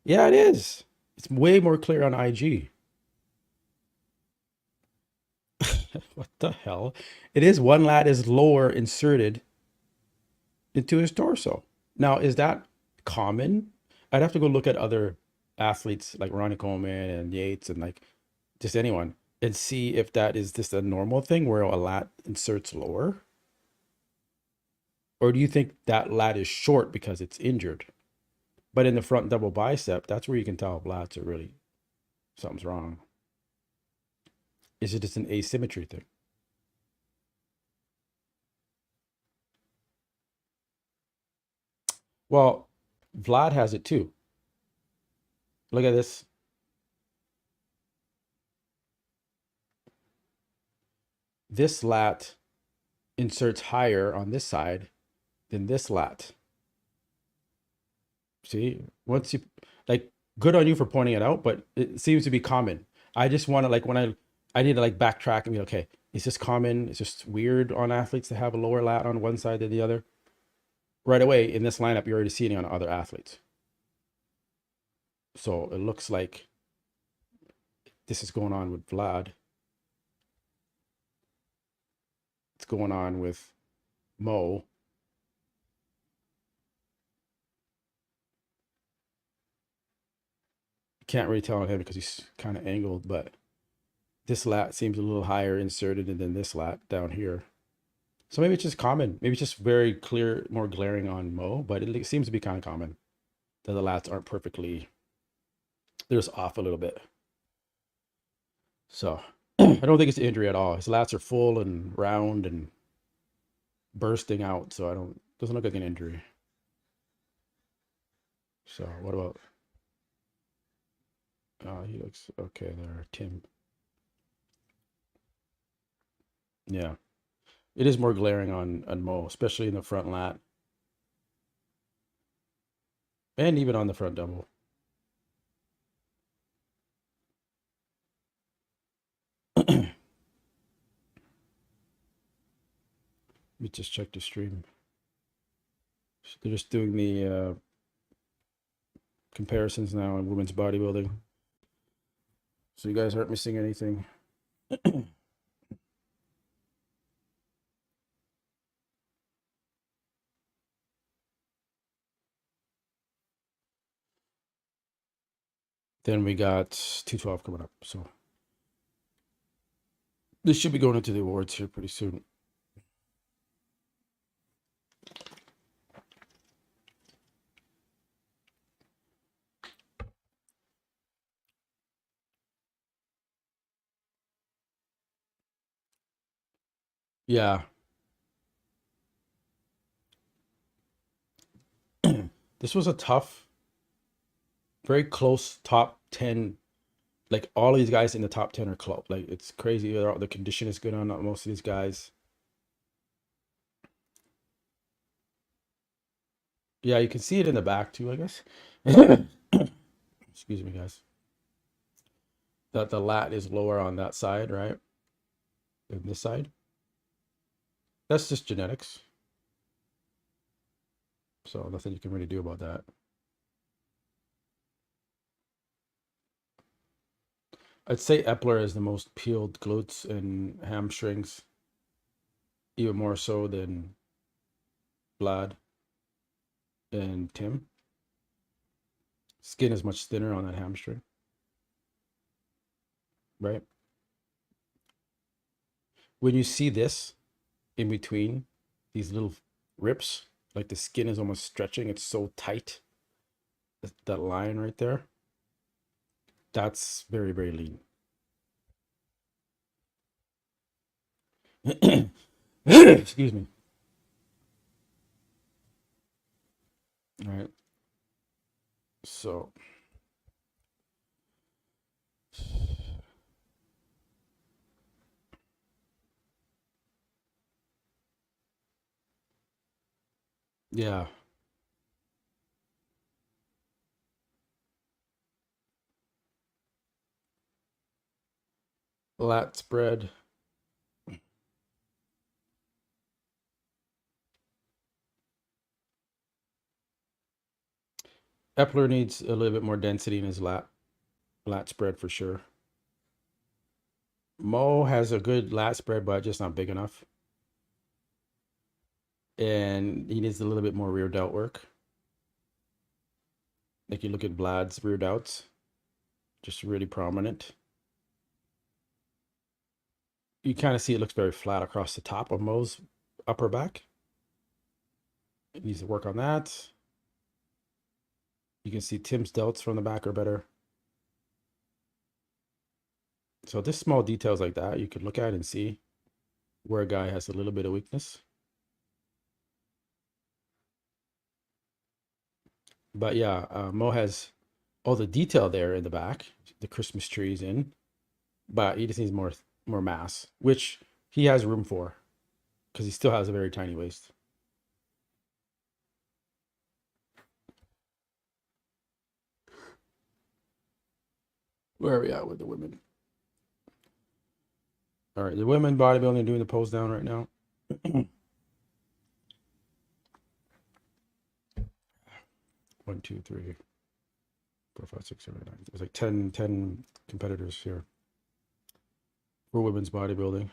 Yeah, it is. It's way more clear on IG. What the hell? It is one lat is lower inserted into his torso. Now, is that common? I'd have to go look at other athletes like Ronnie Coleman and Yates and like just anyone and see if that is just a normal thing where a lat inserts lower. Or do you think that lat is short because it's injured? But in the front double bicep, that's where you can tell if lats are really something's wrong. Is it just an asymmetry thing? Well, Vlad has it too. Look at this. this lat inserts higher on this side than this lat. See, once you like, good on you for pointing it out, but it seems to be common. I just want to like when I need to like backtrack and be okay, is this common? It's just weird on athletes to have a lower lat on one side than the other. Right away in this lineup, you're already seeing it on other athletes. So it looks like this is going on with Vlad. It's going on with Mo. Can't really tell on him because he's kind of angled, but this lat seems a little higher inserted than this lat down here. So maybe it's just common. Maybe it's just very clear, more glaring on Mo, but it seems to be kind of common that the lats aren't perfectly, they're just off a little bit. So I don't think it's an injury at all. His lats are full and round and bursting out. So doesn't look like an injury. So what about, he looks okay there, Tim. Yeah. It is more glaring on Mo, especially in the front lat. And even on the front double. Let me just check the stream. They're just doing the comparisons now in women's bodybuilding. So you guys aren't missing anything. Then we got 212 coming up. So this should be going into the awards here pretty soon. Yeah. This was a tough, very close top 10. Like all of these guys in the top 10 are close. Like it's crazy. The condition is good on most of these guys. Yeah, you can see it in the back too, I guess. Excuse me, guys. That the lat is lower on that side, right? Than this side. That's just genetics. So nothing you can really do about that. I'd say Epler is the most peeled glutes and hamstrings, even more so than Vlad and Tim. Skin is much thinner on that hamstring, right? When you see this in between these little rips, like the skin is almost stretching, it's so tight. That line right there, that's very, very lean. Excuse me. All right. So yeah. Lat spread. Epler needs a little bit more density in his lat spread for sure. Mo has a good lat spread, but just not big enough. And he needs a little bit more rear delt work. Like you look at Vlad's rear delts, just really prominent. You kind of see it looks very flat across the top of Mo's upper back. It needs to work on that. You can see Tim's delts from the back are better. So just small details like that you could look at and see where a guy has a little bit of weakness. But yeah, Mo has all the detail there in the back, the Christmas trees in, but he just needs more mass, which he has room for, because he still has a very tiny waist. Where are we at with the women? All right, the women bodybuilding doing the pose down right now. 1, 2, 3, 4, 5, 6, 7, 8, 9. There's like 10 competitors here for women's bodybuilding.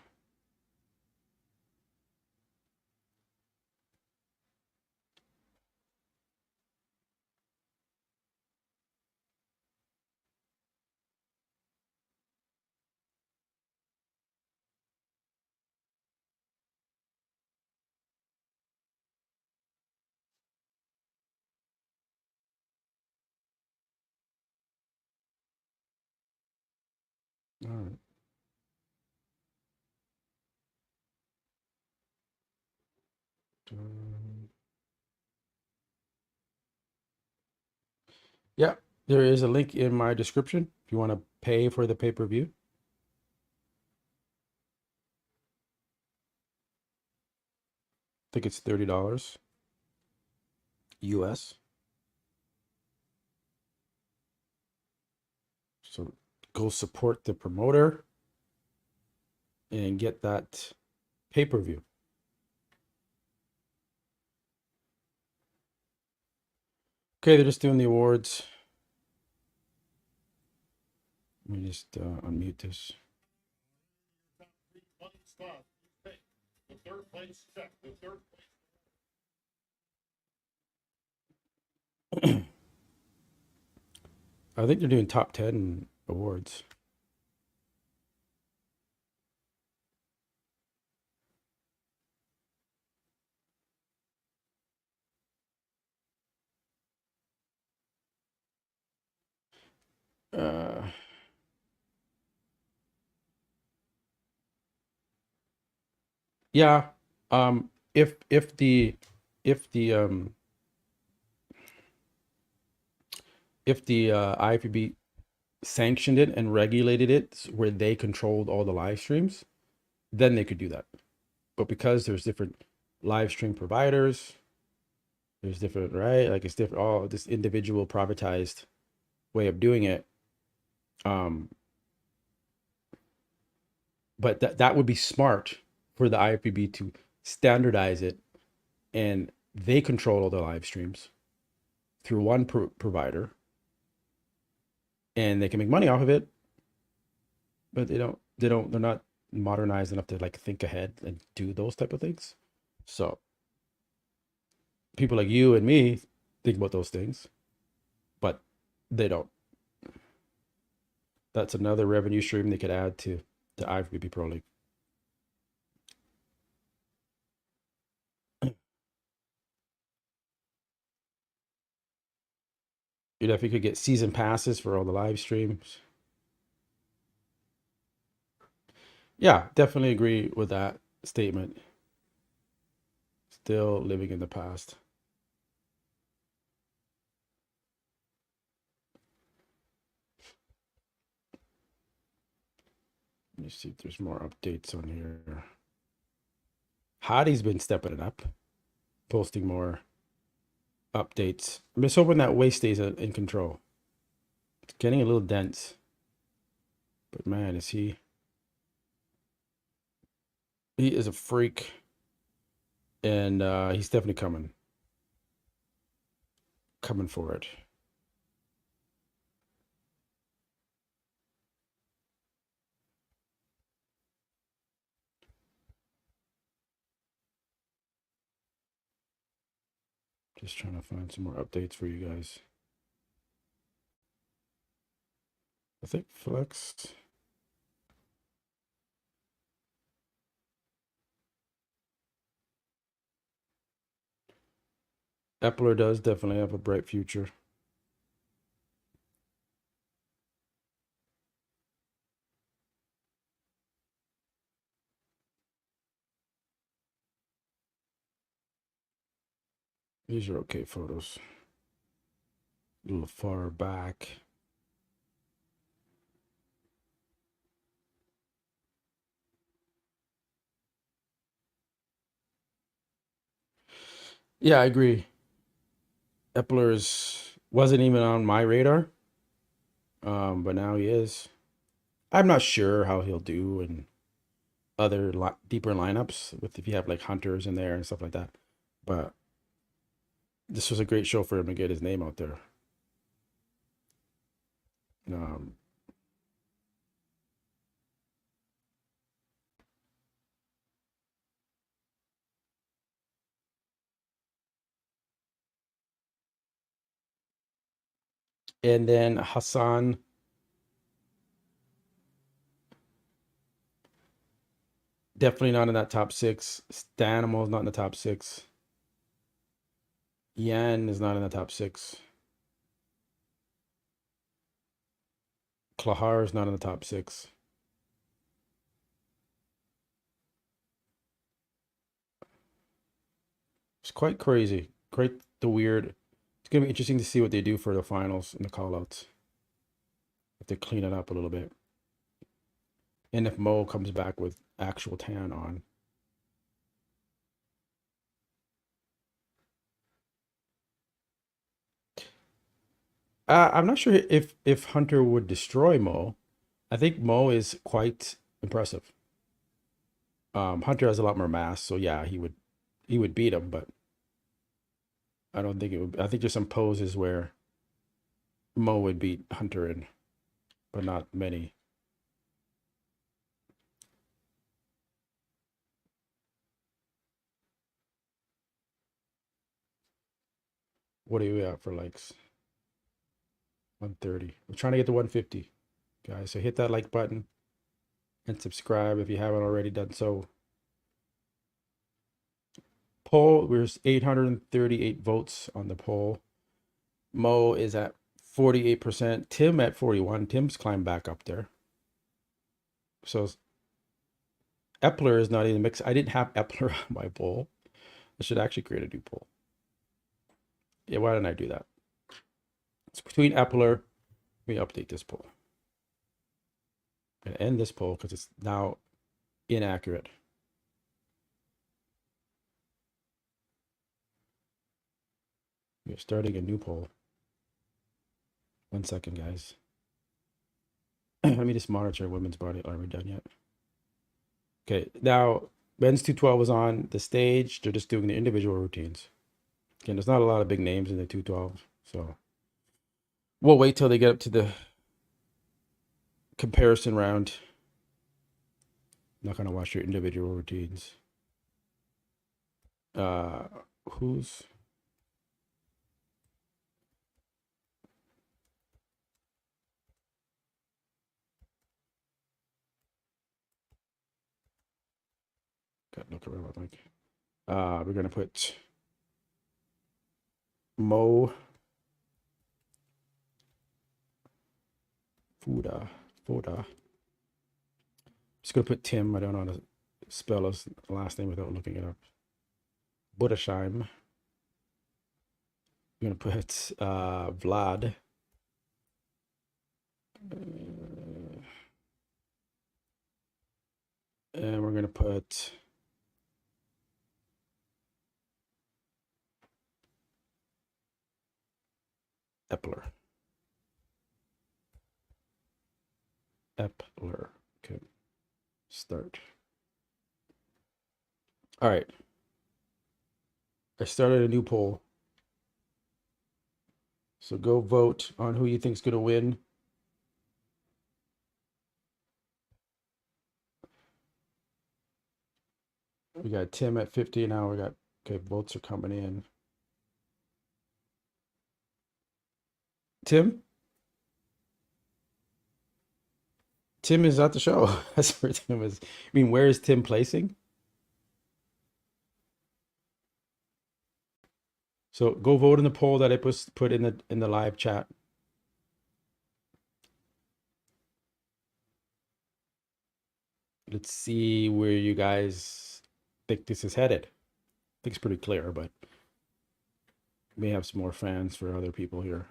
All right. Yeah, there is a link in my description if you want to pay for the pay-per-view. I think it's $30 US. So go support the promoter and get that pay-per-view. Okay, they're just doing the awards. Let me just unmute this. The third place check. The third place. I think they're doing top 10 awards. Yeah. If the IFBB sanctioned it and regulated it where they controlled all the live streams, then they could do that. But because there's different live stream providers, there's different, right? Like it's different, all this individual privatized way of doing it. But that would be smart for the IFBB to standardize it, and they control all the live streams through one provider, and they can make money off of it. But they're not modernized enough to like think ahead and do those type of things. So people like you and me think about those things, but they don't. That's another revenue stream they could add to the IFBB Pro League. You know, if you could get season passes for all the live streams. Yeah, definitely agree with that statement. Still living in the past. Let me see if there's more updates on here. Hottie's been stepping it up, posting more updates. I'm just hoping that waist stays in control. It's getting a little dense. But man, is he is a freak. And he's definitely coming for it. Just trying to find some more updates for you guys. I think Flex. Epler does definitely have a bright future. These are okay photos. A little far back. Yeah, I agree. Epler's wasn't even on my radar, but now he is. I'm not sure how he'll do in other deeper lineups with if you have like hunters in there and stuff like that. But this was a great show for him to get his name out there. Um, and then Hassan, definitely not in that top six. Stanimal is not in the top six. Yan is not in the top six. Klahar is not in the top six. It's quite crazy. Quite the weird. It's gonna be interesting to see what they do for the finals and the callouts. If they clean it up a little bit. And if Mo comes back with actual tan on. I'm not sure if Hunter would destroy Mo. I think Mo is quite impressive. Hunter has a lot more mass, so yeah, he would beat him, but I don't think it would. I think there's some poses where Mo would beat Hunter in, but not many. What are you at for likes? 130. We're trying to get to 150, guys. So hit that like button and subscribe if you haven't already done so. Poll, there's 838 votes on the poll. Mo is at 48%. Tim at 41. Tim's climbed back up there. So Epler is not in the mix. I didn't have Epler on my poll. I should actually create a new poll. Yeah, why didn't I do that? It's between Epler. Let me update this poll and end this poll because it's now inaccurate. We're starting a new poll. 1 second, guys. Let me just monitor women's body. Are we done yet? Okay, now men's 212 is on the stage. They're just doing the individual routines. Again, there's not a lot of big names in the 212, so we'll wait till they get up to the comparison round. I'm not gonna watch your individual routines. Uh, who's got look around like? We're gonna put Mo Foda. Just gonna put Tim. I don't know how to spell his last name without looking it up. Budasheim. I'm gonna put Vlad. And we're gonna put Epler. Okay. Start. All right. I started a new poll. So go vote on who you think's gonna win. We got Tim at 50 now. We got okay, votes are coming in. Tim? Tim is at the show. That's where Tim is. I mean, where is Tim placing? So go vote in the poll that I put in the live chat. Let's see where you guys think this is headed. I think it's pretty clear, but we may have some more fans for other people here,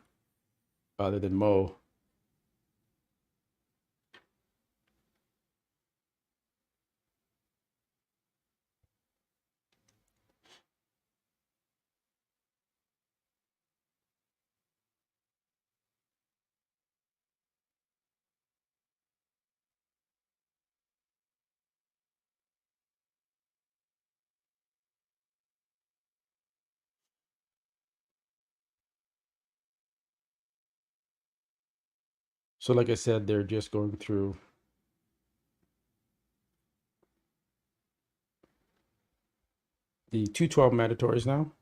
other than Mo. So like I said, they're just going through the 212 mandatories now.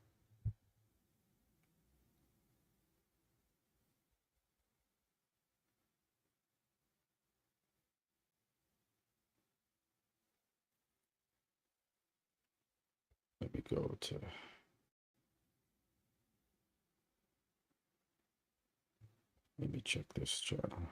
Let me go to, let me check this channel.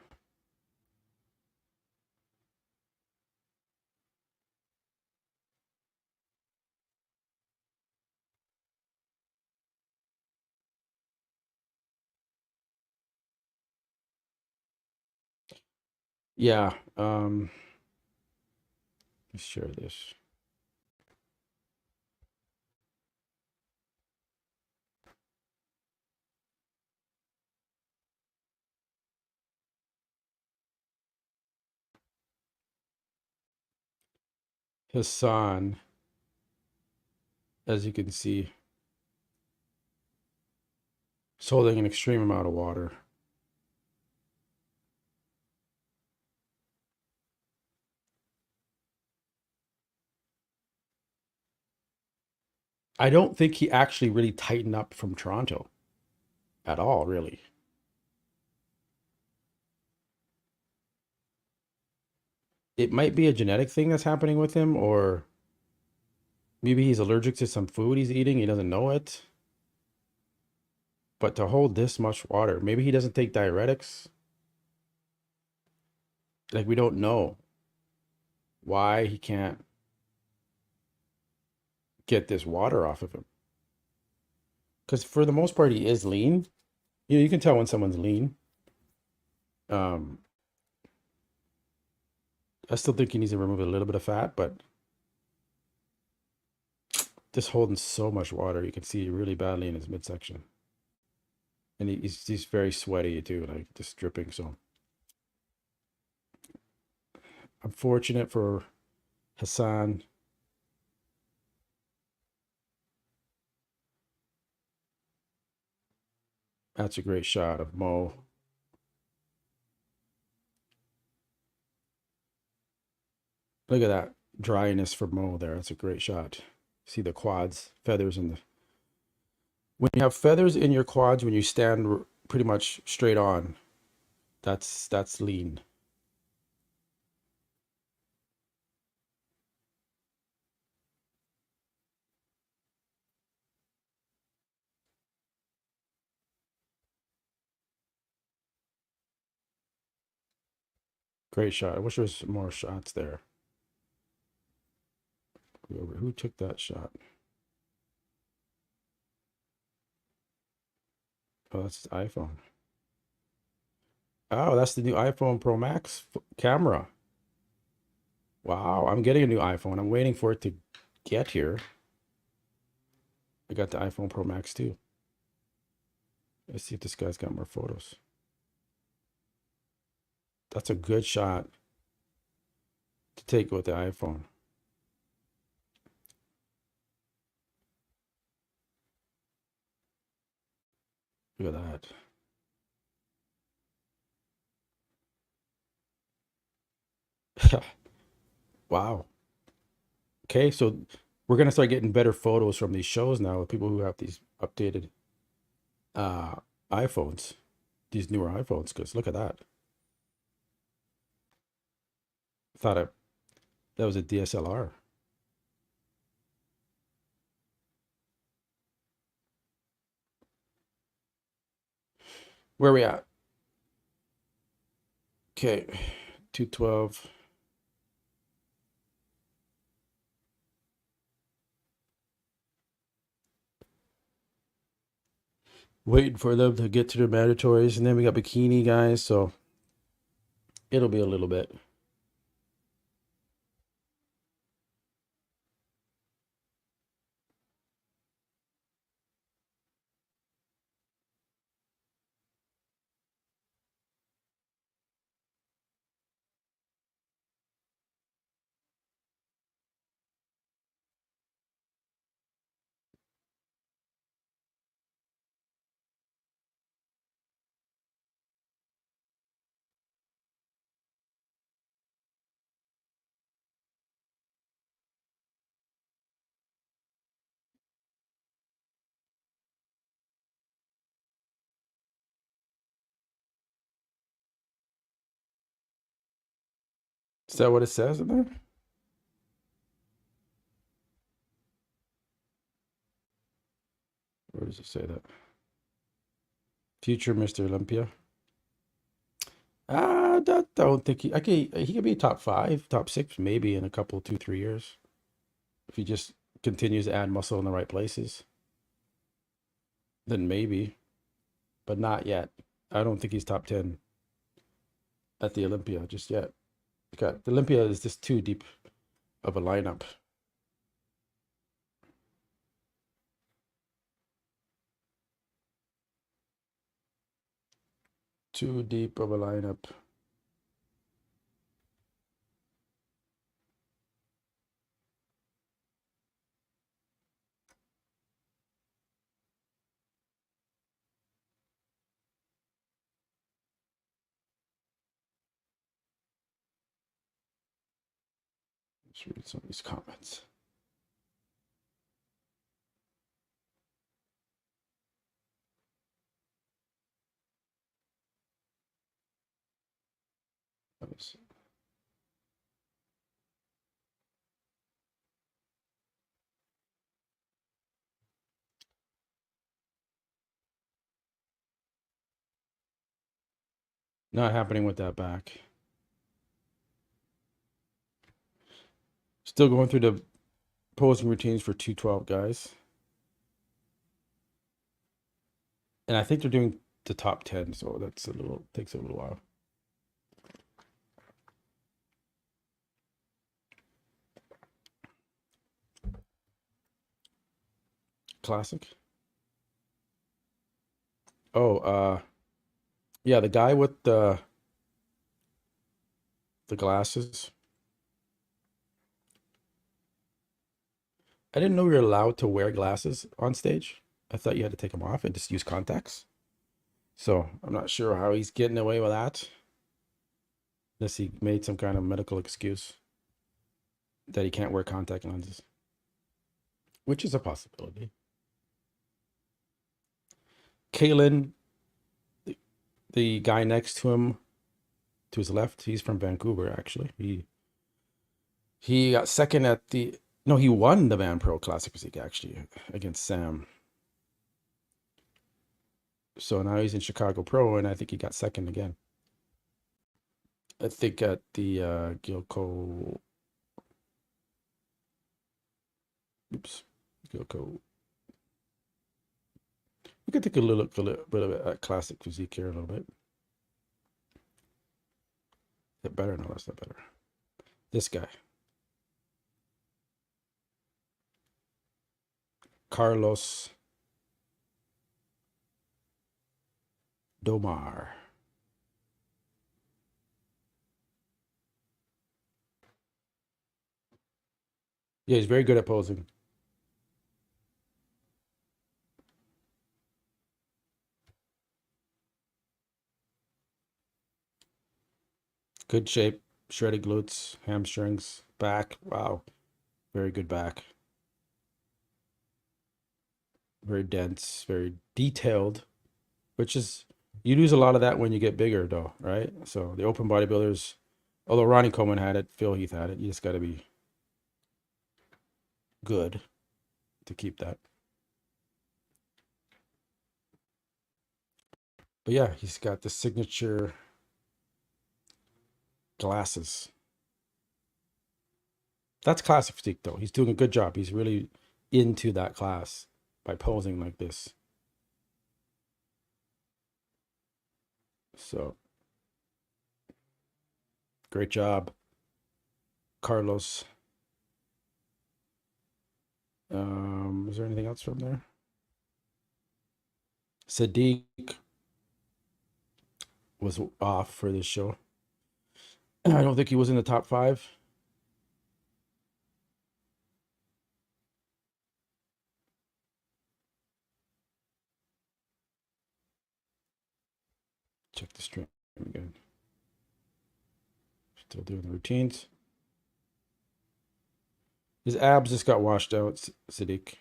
Yeah, let's share this. Hassan, as you can see, is holding an extreme amount of water. I don't think he actually really tightened up from Toronto at all, really. It might be a genetic thing that's happening with him, or maybe he's allergic to some food he's eating. He doesn't know it. But to hold this much water, maybe he doesn't take diuretics. Like, we don't know why he can't get this water off of him. Because for the most part, he is lean. You know, you can tell when someone's lean. Um, I still think he needs to remove a little bit of fat, but just holding so much water, you can see really badly in his midsection. And he's very sweaty too, like just dripping. So I'm fortunate for Hassan. That's a great shot of Mo. Look at that dryness for Mo there. That's a great shot. See the quads, feathers in the. When you have feathers in your quads, when you stand pretty much straight on, that's lean. Great shot. I wish there was more shots there. Who took that shot? Oh, that's his iPhone. Oh, that's the new iPhone Pro Max camera. Wow, I'm getting a new iPhone. I'm waiting for it to get here. I got the iPhone Pro Max too. Let's see if this guy's got more photos. That's a good shot to take with the iPhone. Look at that. Wow. Okay, so we're gonna start getting better photos from these shows now with people who have these updated uh iPhones, these newer iPhones, because look at that. Thought that was a DSLR. Where are we at? Okay, 212. Waiting for them to get to their mandatories, and then we got Bikini guys, so it'll be a little bit. Is that what it says in there? Where does it say that? Future Mr. Olympia. I don't think he could be top 5, top 6, maybe in a couple, 2, 3 years. If he just continues to add muscle in the right places, then maybe, but not yet. I don't think he's top 10 at the Olympia just yet. The Olympia is just too deep of a lineup. Too deep of a lineup. Let's read some of these comments. Let me see. Not happening with that back. Still going through the posing routines for 212 guys. And I think they're doing the top 10, so that's takes a little while. Classic. Oh, yeah, the guy with the glasses. I didn't know you were allowed to wear glasses on stage. I thought you had to take them off and just use contacts. So I'm not sure how he's getting away with that. Unless he made some kind of medical excuse that he can't wear contact lenses, which is a possibility. Kalen, the guy next to him, to his left, he's from Vancouver, actually. He got second at the... No, he won the Van Pro Classic Physique, actually, against Sam. So now he's in Chicago Pro, and I think he got second again. I think at the Gilco... Oops. Gilco... We could take a little bit of a classic physique here a little bit. Is that better? No, that's not better. This guy. Carlos Domar. Yeah, he's very good at posing. Good shape, shredded glutes, hamstrings, back. Wow, very good back. Very dense, very detailed, which is, you lose a lot of that when you get bigger, though, right? So the open bodybuilders, although Ronnie Coleman had it, Phil Heath had it, you just got to be good to keep that. But yeah, he's got the signature glasses. That's classic physique, though. He's doing a good job. He's really into that class by posing like this. So great job, Carlos. Is there anything else from there? Sadiq was off for this show. I don't think he was in the top 5. Check the stream again. Still doing the routines. His abs just got washed out, Sadiq.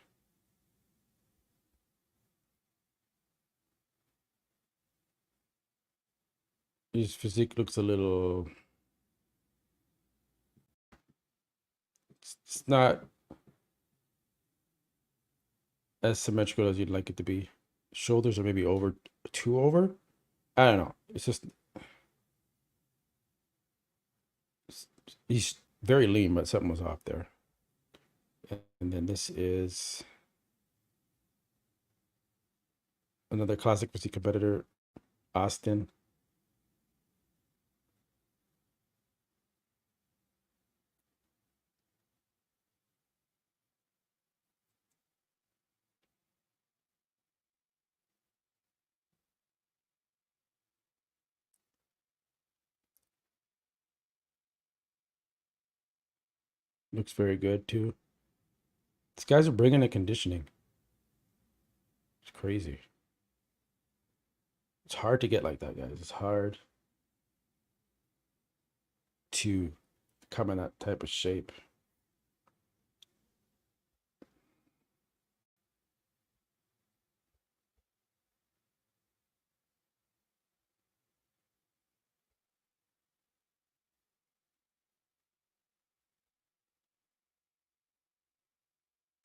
His physique looks a little It's not as symmetrical as you'd like it to be. Shoulders are maybe over, too over. I don't know. It's just he's very lean, but something was off there. And then this is another classic physique competitor, Austin. Looks very good too. These guys are bringing the conditioning. It's crazy. It's hard to get like that, guys. It's hard to come in that type of shape.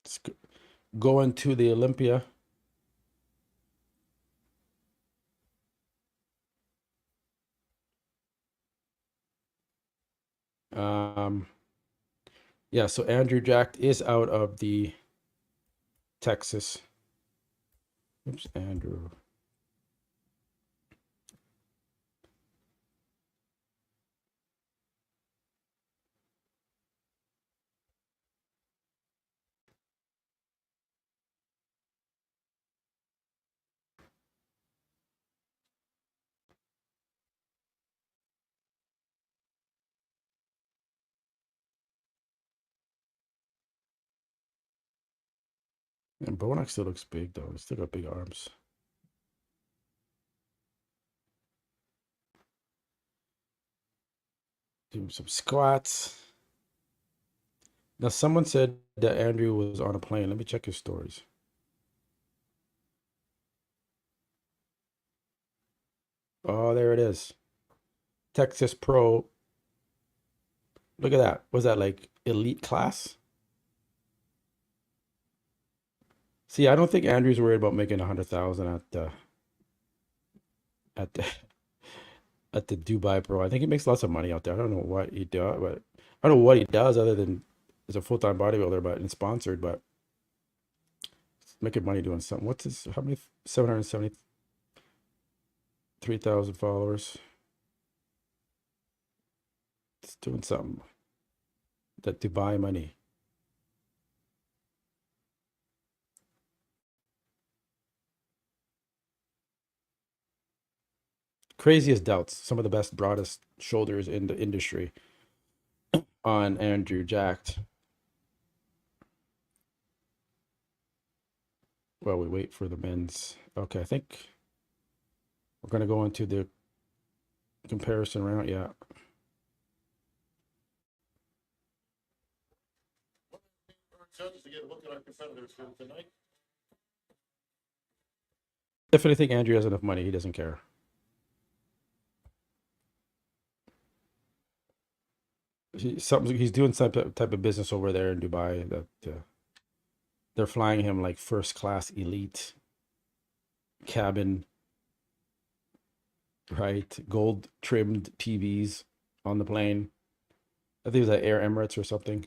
It's going to the Olympia. Yeah, so Andrew Jack is out of the Texas. Oops, Andrew. And Bonak still looks big though. He's still got big arms. Doing some squats. Now someone said that Andrew was on a plane. Let me check his stories. Oh, there it is. Texas Pro. Look at that. Was that like elite class? See, I don't think Andrew's worried about making 100,000 at the at the Dubai Pro. I think he makes lots of money out there. I don't know what he does, but I don't know what he does other than as a full-time bodybuilder, but and sponsored, but he's making money doing something. What's his how many 773,000 followers? It's doing something. That Dubai money. Craziest doubts. Some of the best, broadest shoulders in the industry on Andrew Jacked. Well, we wait for the men's. Okay, I think we're going to go into the comparison round. Yeah. Definitely think Andrew has enough money. He doesn't care. He's doing some type of business over there in Dubai that they're flying him like first class elite cabin, right? Gold trimmed TVs on the plane. I think it was at Air Emirates or something.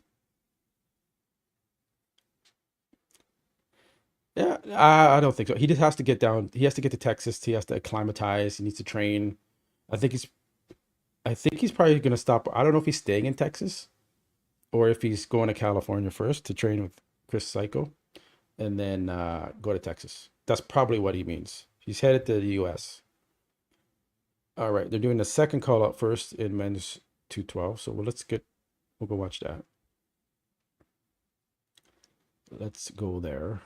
Yeah, I don't think so. He just has to get down. He has to get to Texas. He has to acclimatize. He needs to train. I think he's. I think he's probably going to stop. I don't know if he's staying in Texas or if he's going to California first to train with Chris Psycho, and then go to Texas. That's probably what he means. He's headed to the U.S. All right, they're doing the second call out first in men's 212. So we'll go watch that. Let's go there.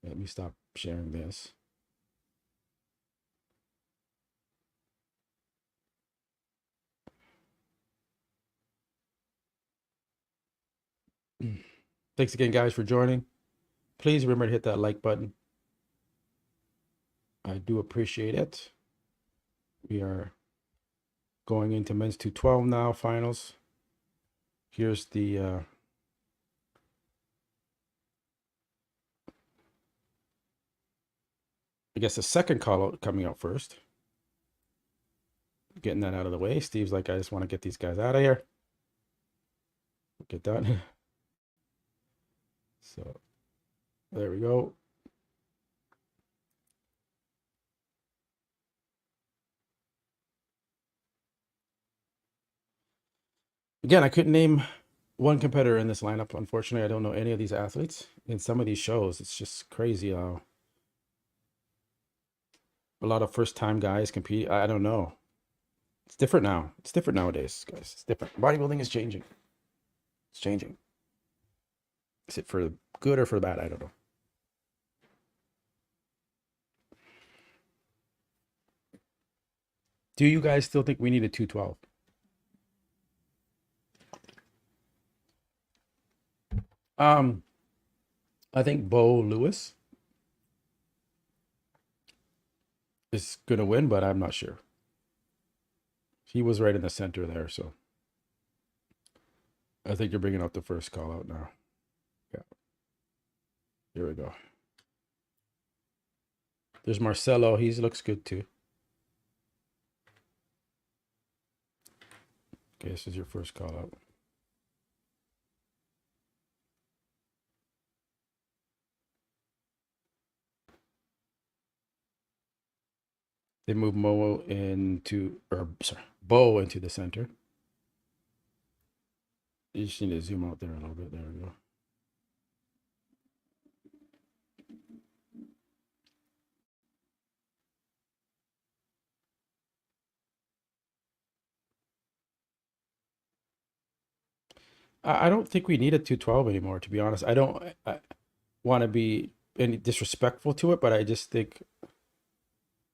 Let me stop sharing this. Thanks again, guys, for joining. Please remember to hit that like button. I do appreciate it. We are going into men's 212 now, finals. Here's the I guess the second call out coming out first. Getting that out of the way. Steve's like, I just want to get these guys out of here. Get that. So there we go. Again, I couldn't name one competitor in this lineup. Unfortunately, I don't know any of these athletes. In some of these shows, it's just crazy how a lot of first-time guys compete. I don't know. It's different now. It's different nowadays, guys. It's different. Bodybuilding is changing. It's changing. Is it for the good or for the bad? I don't know. Do you guys still think we need a 212? I think Bo Lewis is gonna win, but I'm not sure. He was right in the center there, so I think you're bringing up the first call out now. Yeah. Here we go. There's Marcelo. He looks good too. Okay, this is your first call out. They move Bo into the center. You just need to zoom out there a little bit. There we go. I don't think we need a 212 anymore, to be honest. I don't want to be any disrespectful to it, but I just think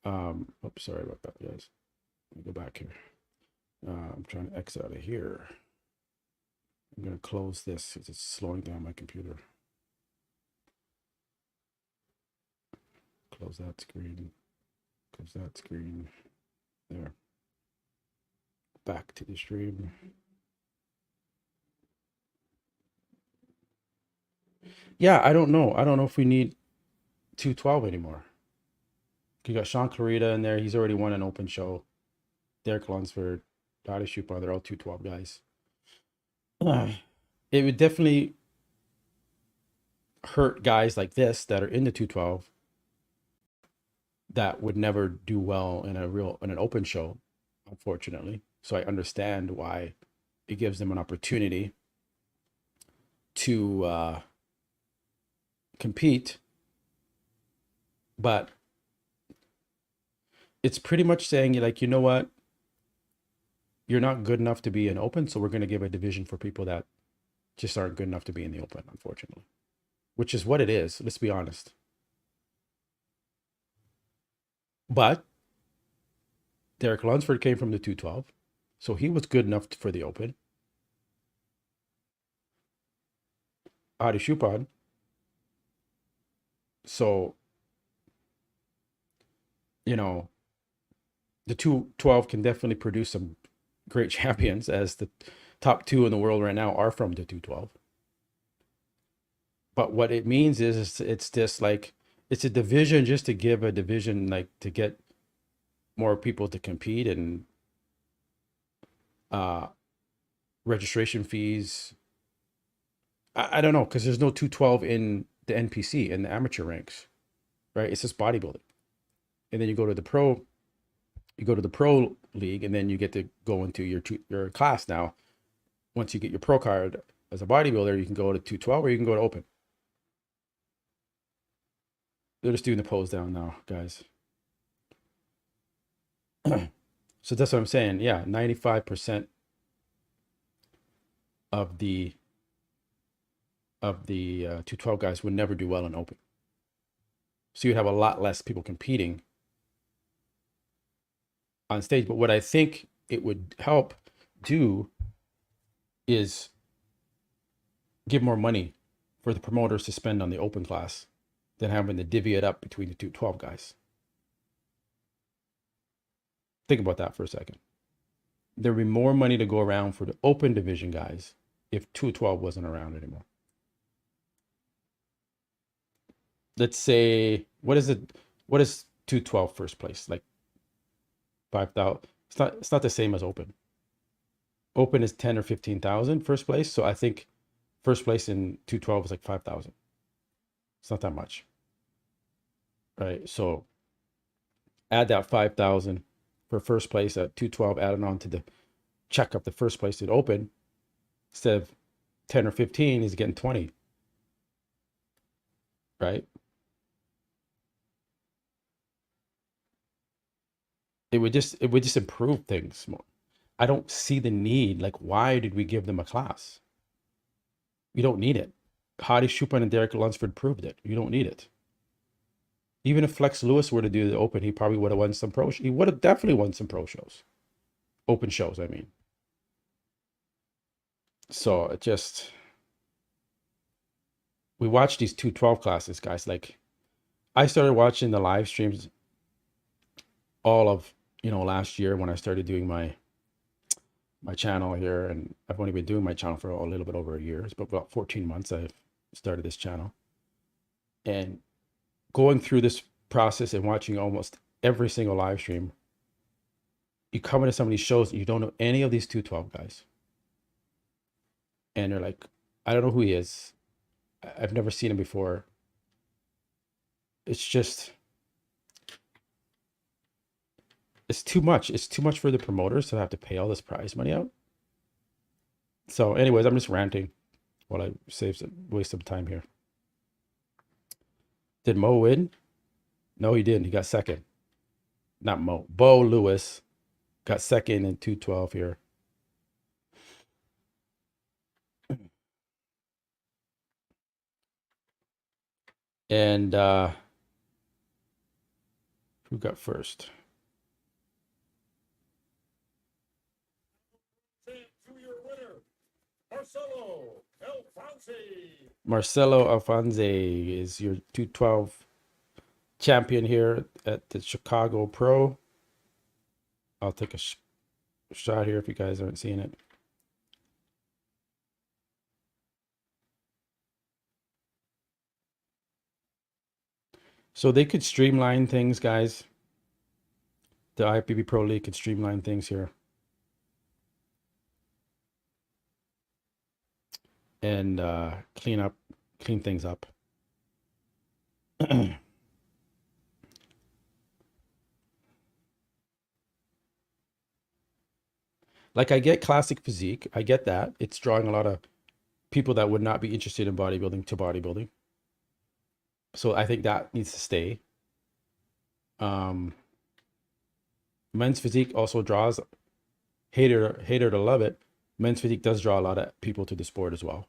oops, sorry about that, guys. Let me go back here. I'm trying to X out of here. I'm going to close this because it's slowing down my computer. Close that screen. Close that screen. There. Back to the stream. Yeah, I don't know. I don't know if we need 212 anymore. You got Sean Clarita in there. He's already won an open show. Derek Lunsford, Dottie Shupa, they're all 212 guys. It would definitely hurt guys like this that are in the 212 that would never do well in an open show, unfortunately. So I understand why it gives them an opportunity to compete, but it's pretty much saying, like, you know what, you're not good enough to be an open, so we're going to give a division for people that just aren't good enough to be in the open, unfortunately, which is what it is. Let's be honest. But Derek Lunsford came from the 212, so he was good enough for the open. Adi Shupan. So, you know, the 212 can definitely produce some great champions, as the top two in the world right now are from the 212. But what it means is it's just like, it's a division just to give a division, like, to get more people to compete, and registration fees. I don't know, because there's no 212 in the NPC, in the amateur ranks, right? It's just bodybuilding. And then you go to the pro league, and then you get to go into your class. Now, once you get your pro card as a bodybuilder, you can go to 212 or you can go to open. They're just doing the pose down now, guys. So that's what I'm saying. Yeah, 95% of the 212 guys would never do well in open. So you'd have a lot less people competing on stage. But what I think it would help do is give more money for the promoters to spend on the open class than having to divvy it up between the 212 guys. Think about that for a second. There'd be more money to go around for the open division guys if 212 wasn't around anymore. Let's say, what is 212 first place, like 5,000. It's not the same as open. Open is 10 or 15,000 first place. So I think first place in 212 is like 5,000. It's not that much, right? So add that 5,000 for first place at 212, added on to the check up the first place at open. Instead of 10 or 15, he's getting 20, right? It would just improve things more. I don't see the need. Like, why did we give them a class? You don't need it. Hadi Chupin and Derek Lunsford proved it. You don't need it. Even if Flex Lewis were to do the open, he probably would have won some pro. He would have definitely won some pro shows, open shows. I mean, so it just, we watched these 212 classes, guys. Like, I started watching the live streams all of last year when I started doing my channel here, and I've only been doing my channel for a little bit over a year. It's about 14 months I've started this channel, and going through this process and watching almost every single live stream, you come into some of these shows and you don't know any of these 212 guys, and you're like, I don't know who he is. I've never seen him before. It's just, it's too much. It's too much for the promoters to have to pay all this prize money out. So anyways, I'm just ranting while I waste some time here. Did Mo win? No, he didn't. He got second. Not Mo. Bo Lewis got second in 212 here. And who got first? Marcelo Alfonse is your 212 champion here at the Chicago Pro. I'll take a shot here if you guys aren't seeing it. So they could streamline things, guys. The IFBB Pro League could streamline things here. And clean things up. Like, I get classic physique. I get that. It's drawing a lot of people that would not be interested in bodybuilding to bodybuilding. So I think that needs to stay. Men's physique also draws, hater to love it. Men's physique does draw a lot of people to the sport as well,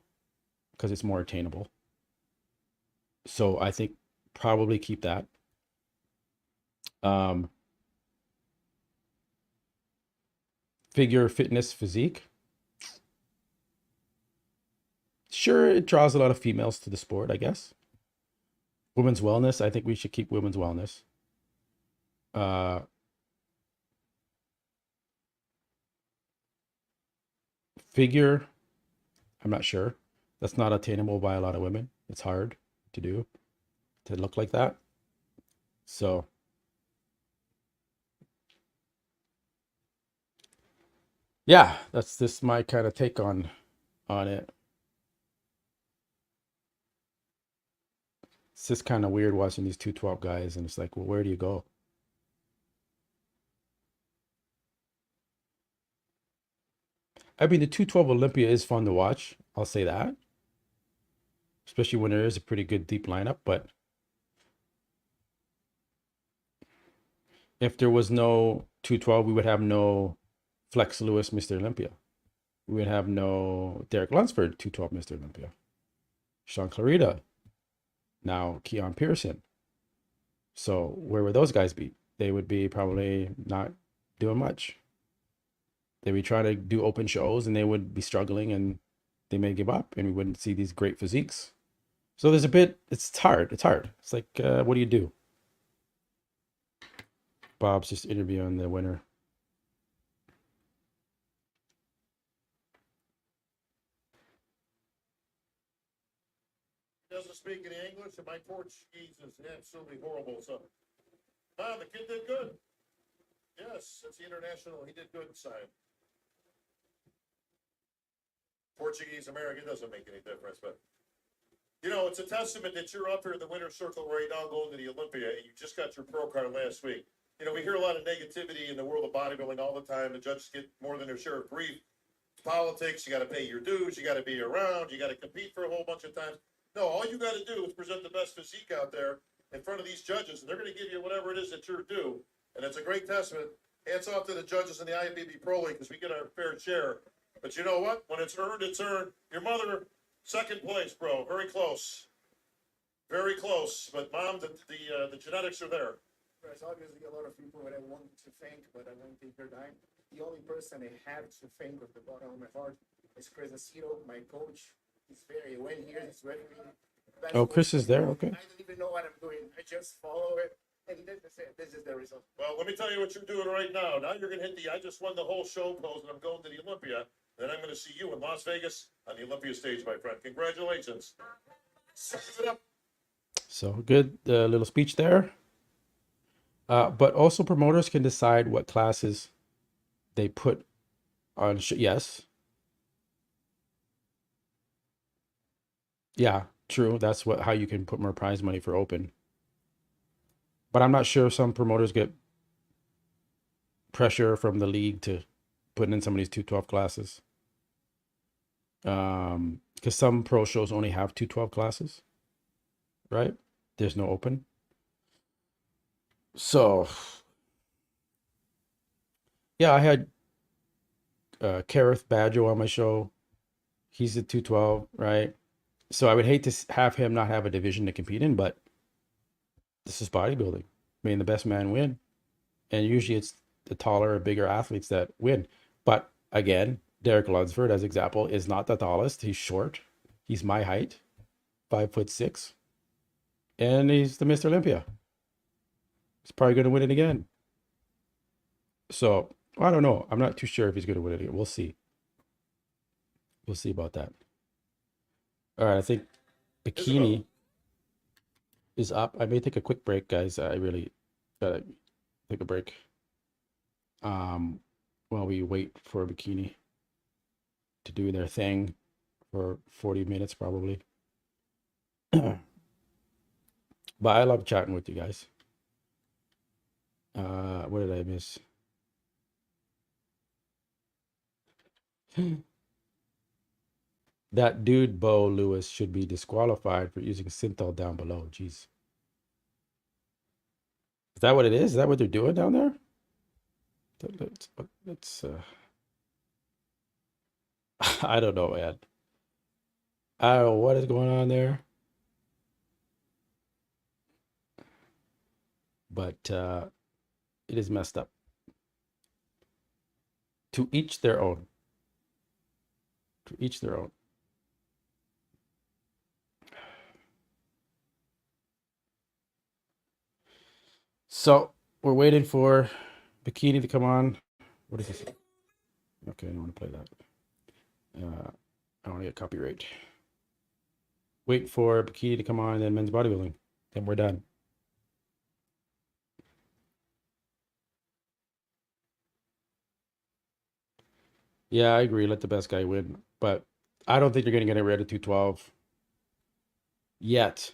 because it's more attainable. So I think probably keep that. Figure fitness physique. Sure, it draws a lot of females to the sport, I guess. Women's wellness, I think we should keep women's wellness. Figure, I'm not sure. That's not attainable by a lot of women. It's hard to do, to look like that. So yeah, that's just my kind of take on it. It's just kind of weird watching these 212 guys, and it's like, well, where do you go? I mean, the 212 Olympia is fun to watch. I'll say that. Especially when there is a pretty good deep lineup. But if there was no 212, we would have no Flex Lewis, Mr. Olympia. We would have no Derek Lunsford, 212 Mr. Olympia. Sean Clarita. Now Keon Pearson. So where would those guys be? They would be probably not doing much. They would try to do open shows and they would be struggling, and they may give up, and we wouldn't see these great physiques. So there's a bit, it's hard. It's like, what do you do? Bob's just interviewing the winner. Doesn't speak any English, and my Portuguese is absolutely horrible. So The kid did good. Yes, it's the international. He did good inside. Portuguese, American, doesn't make any difference, but you know, it's a testament that you're up here in the winner's circle right now going to the Olympia, and you just got your pro card last week. You know, we hear a lot of negativity in the world of bodybuilding all the time. The judges get more than their share of grief. It's politics. You got to pay your dues. You got to be around. You got to compete for a whole bunch of times. No, all you got to do is present the best physique out there in front of these judges, and they're going to give you whatever it is that you're due. And it's a great testament. Hats off to the judges in the IFBB Pro League because we get our fair share. But you know what? When it's earned, it's earned. Your mother, second place, bro. Very close. Very close. But, Mom, the genetics are there. There's obviously a lot of people that I want to thank, but I won't take their time. The only person I have to thank with the bottom of my heart is Chris Aceto, my coach. He's very, when he is ready. Oh, Chris is there? Okay. I don't even know what I'm doing. I just follow it. And this is it. This is the result. Well, let me tell you what you're doing right now. Now you're going to hit the I just won the whole show pose, and I'm going to the Olympia. Then I'm going to see you in Las Vegas on the Olympia stage, my friend. Congratulations. Suck it up. So good little speech there. But also promoters can decide what classes they put on. Yes. Yeah, true. That's how you can put more prize money for open. But I'm not sure some promoters get pressure from the league to put in some of these 212 classes. Because some pro shows only have 212 classes, right? There's no open. So, yeah, I had Kareth Badger on my show. He's at 212, right? So I would hate to have him not have a division to compete in, but this is bodybuilding. I mean, the best man win. And usually it's the taller, bigger athletes that win. But again, Derek Lunsford, as example, is not the tallest. He's short. He's my height, 5'6", and he's the Mr. Olympia. He's probably going to win it again. So I don't know. I'm not too sure if he's going to win it again. We'll see. We'll see about that. All right, I think Bikini is up. I may take a quick break, guys. I really gotta take a break. While we wait for Bikini to do their thing for 40 minutes probably. But I love chatting with you guys. What did I miss? That dude, Bo Lewis, should be disqualified for using synthol down below. Jeez. Is that what it is? Is that what they're doing down there? Let's I don't know, man. I don't know what is going on there. But it is messed up. To each their own. To each their own. So we're waiting for Bikini to come on. What is this? Okay, I don't want to play that. I want to get copyright. Wait for Bikini to come on and then men's bodybuilding. Then we're done. Yeah, I agree. Let the best guy win. But I don't think you're going to get rid of 212 yet.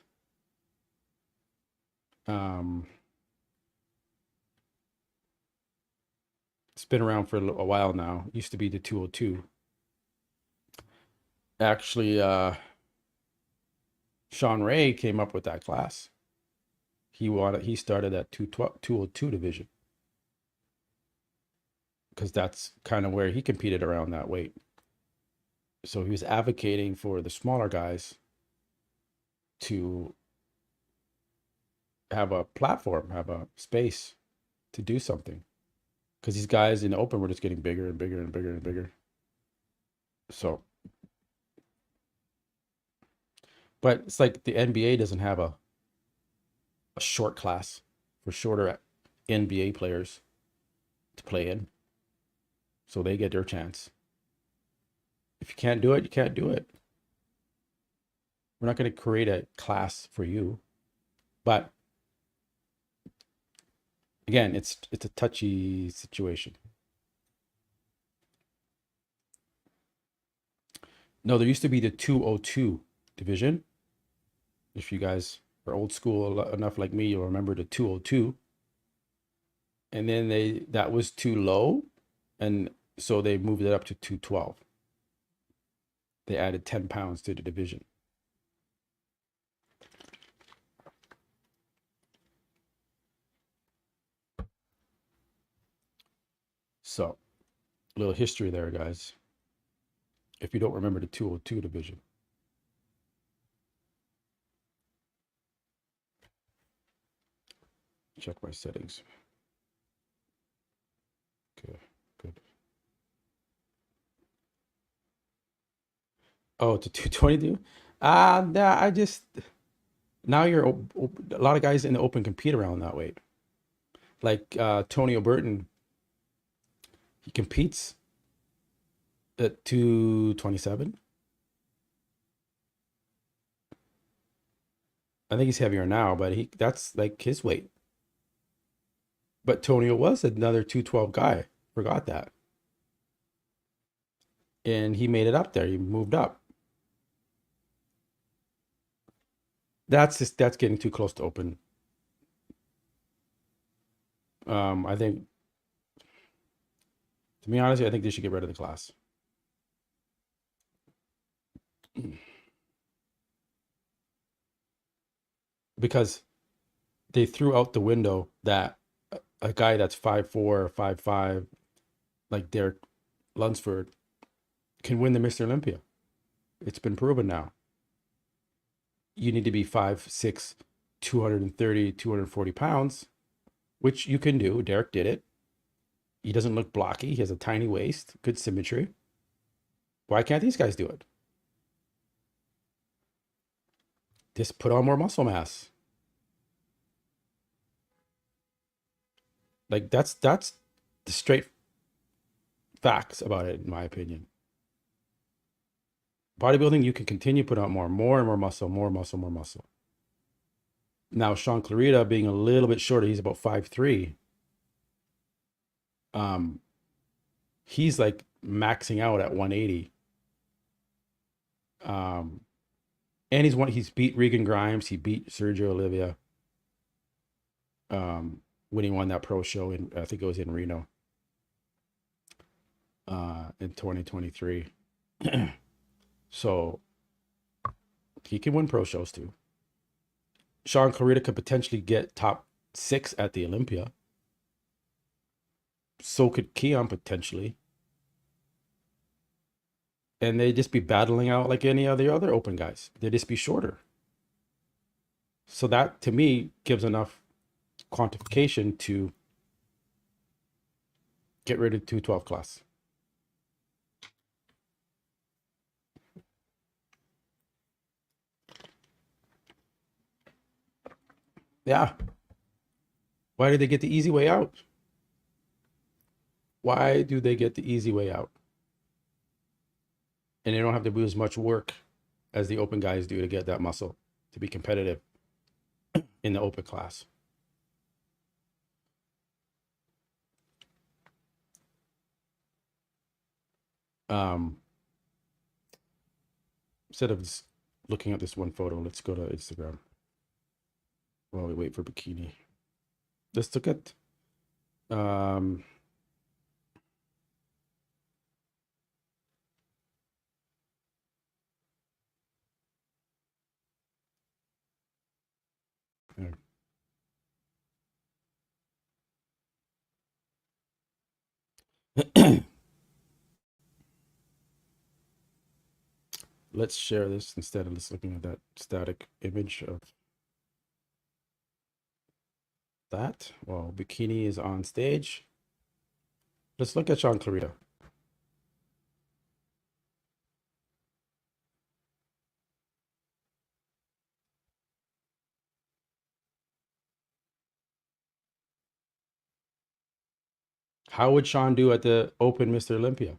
It's been around for a while now. It used to be the 202. Actually, Sean Ray came up with that class. He started at 202 division. Because that's kind of where he competed around that weight. So he was advocating for the smaller guys to have a platform, have a space to do something. Because these guys in the open were just getting bigger and bigger and bigger and bigger. So, but it's like the NBA doesn't have a short class for shorter NBA players to play in. So they get their chance. If you can't do it, you can't do it. We're not going to create a class for you. But Again, it's a touchy situation. No, there used to be the 202 division. If you guys are old school enough like me, you'll remember the 202. And then that was too low, and so they moved it up to 212. They added 10 pounds to the division. So, a little history there, guys. If you don't remember the 202 division. Check my settings. Okay, good. Oh, to 222? Nah, now you're a lot of guys in the open compete around that weight. Like Tony O'Burton, he competes at 227. I think he's heavier now, but that's like his weight. But Tonio was another 212 guy. Forgot that. And he made it up there. He moved up. That's getting too close to open. I think, to be honest, I think they should get rid of the class. Because they threw out the window that a guy that's 5'4" or 5'5", like Derek Lunsford, can win the Mr. Olympia. It's been proven now. You need to be 5'6", 230, 240 pounds, which you can do. Derek did it. He doesn't look blocky. He has a tiny waist, good symmetry. Why can't these guys do it? Just put on more muscle mass. Like that's the straight facts about it, in my opinion. Bodybuilding, you can continue to put on more and more muscle, more muscle, more muscle. Now, Sean Clarita being a little bit shorter, he's about 5'3". He's like maxing out at 180. And he's beat Regan Grimes, he beat Sergio Olivia. When he won that pro show in, I think it was in Reno, in 2023. So he can win pro shows too. Sean Clarita could potentially get top 6 at the Olympia. So could Keon potentially. And they'd just be battling out like any of the other open guys. They'd just be shorter. So that, to me, gives enough quantification to get rid of 212 class. Yeah. Why do they get the easy way out? Why do they get the easy way out? And they don't have to do as much work as the open guys do to get that muscle to be competitive in the open class. Instead of just looking at this one photo, let's go to Instagram while we wait for Bikini. Let's look at let's share this instead of just looking at that static image of that. Well, Bikini is on stage. Let's look at Sean Clarita. How would Sean do at the Open Mr. Olympia?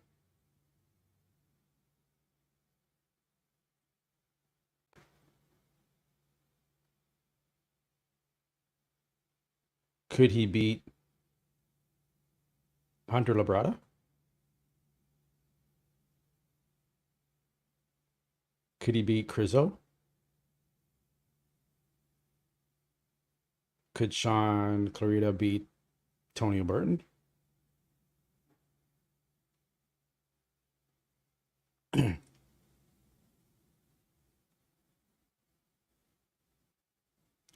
Could he beat Hunter Labrada? Could he beat Crizzo? Could Sean Clarita beat Tony Burton?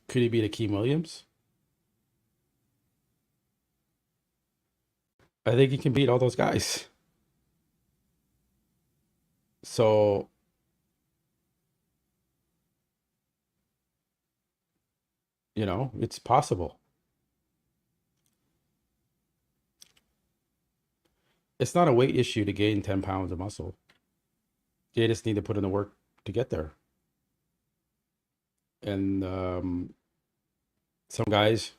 Could he beat Akeem Williams? I think he can beat all those guys. So, it's possible. It's not a weight issue to gain 10 pounds of muscle. They just need to put in the work to get there. And some guys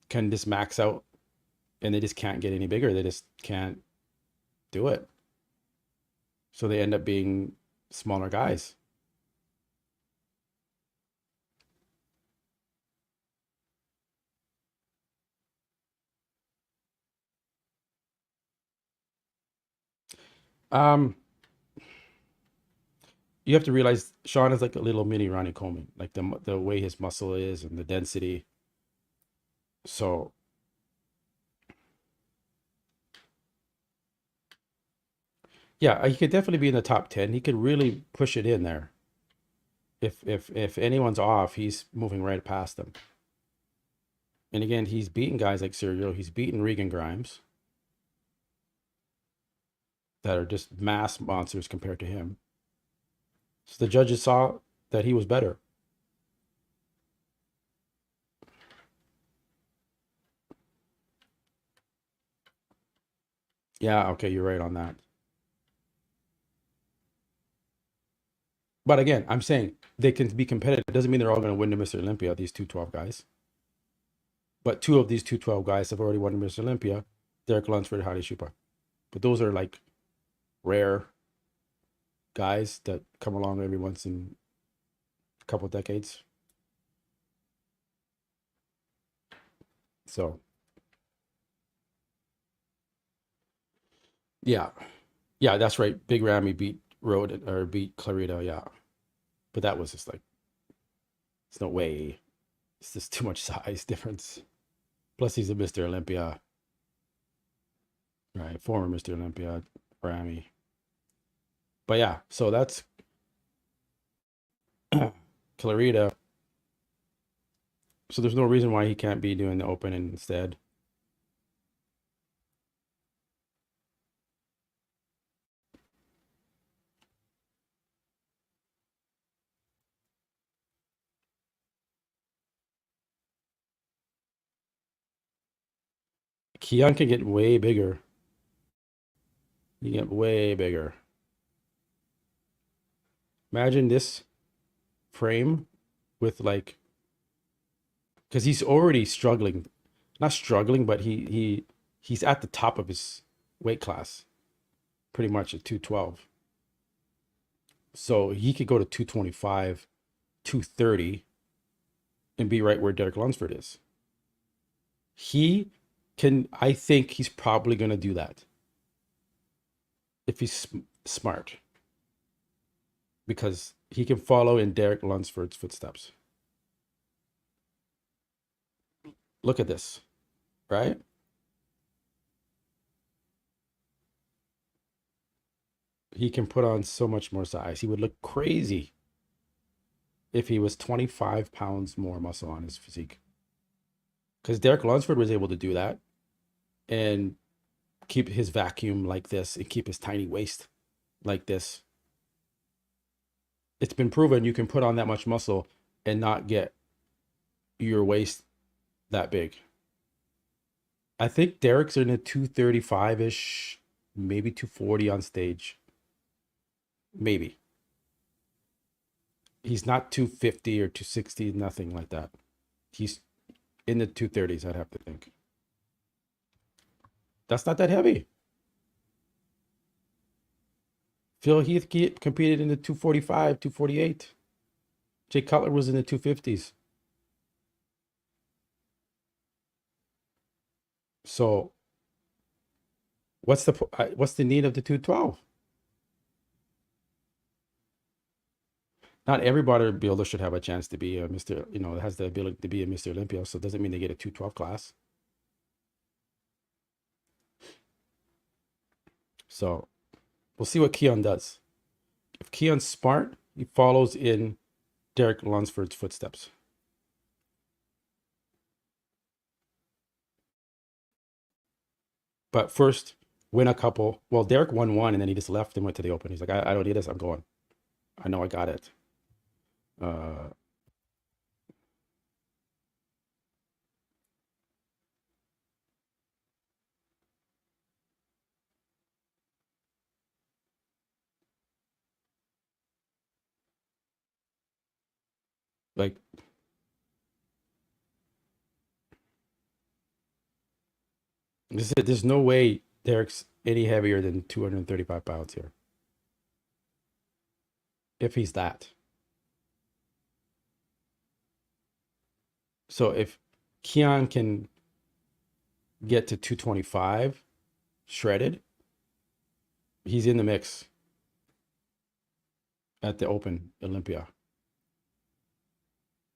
can just max out and they just can't get any bigger. They just can't do it. So they end up being smaller guys. You have to realize Sean is like a little mini Ronnie Coleman, like the way his muscle is and the density. So yeah, he could definitely be in the top 10. He could really push it in there. If anyone's off, he's moving right past them. And again, he's beaten guys like Sergio. He's beaten Regan Grimes that are just mass monsters compared to him. So the judges saw that he was better. Yeah, okay, you're right on that. But again, I'm saying they can be competitive. It doesn't mean they're all going to win the Mr. Olympia, these 212 guys. But two of these 212 guys have already won the Mr. Olympia, Derek Lunsford, Hadi Shupa. But those are like rare guys that come along every once in a couple of decades. So, yeah. Yeah, that's right. Big Ramy beat Clarita, yeah. But that was just like, there's no way. It's just too much size difference. Plus, he's a Mr. Olympia. Right, former Mr. Olympia, Ramy. But yeah, so that's Clarita. So there's no reason why he can't be doing the open instead. Keon can get way bigger. He can get way bigger. Imagine this frame with like, because he's already struggling. Not struggling, but he's at the top of his weight class, pretty much at 212. So he could go to 225, 230, and be right where Derek Lunsford is. I think he's probably going to do that if he's smart, because he can follow in Derek Lunsford's footsteps. Look at this, right? He can put on so much more size. He would look crazy if he was 25 pounds more muscle on his physique. Because Derek Lunsford was able to do that and keep his vacuum like this and keep his tiny waist like this. It's been proven you can put on that much muscle and not get your waist that big. I think Derek's in a 235-ish, maybe 240 on stage. Maybe. He's not 250 or 260, nothing like that. He's in the 230s, I'd have to think. That's not that heavy. Phil Heath competed in the 245, 248. Jay Cutler was in the 250s. So What's the need of the 212? Not every bodybuilder should have a chance to be a Mr. Has the ability to be a Mr. Olympia. So it doesn't mean they get a 212 class. So we'll see what Keon does. If Keon's smart, he follows in Derek Lunsford's footsteps. But first, win a couple. Well, Derek won one, and then he just left and went to the open. He's like, I don't need this. I'm going. I know I got it. Like, there's no way Derek's any heavier than 235 pounds here. If he's that. So if Keon can get to 225 shredded, he's in the mix at the Open Olympia.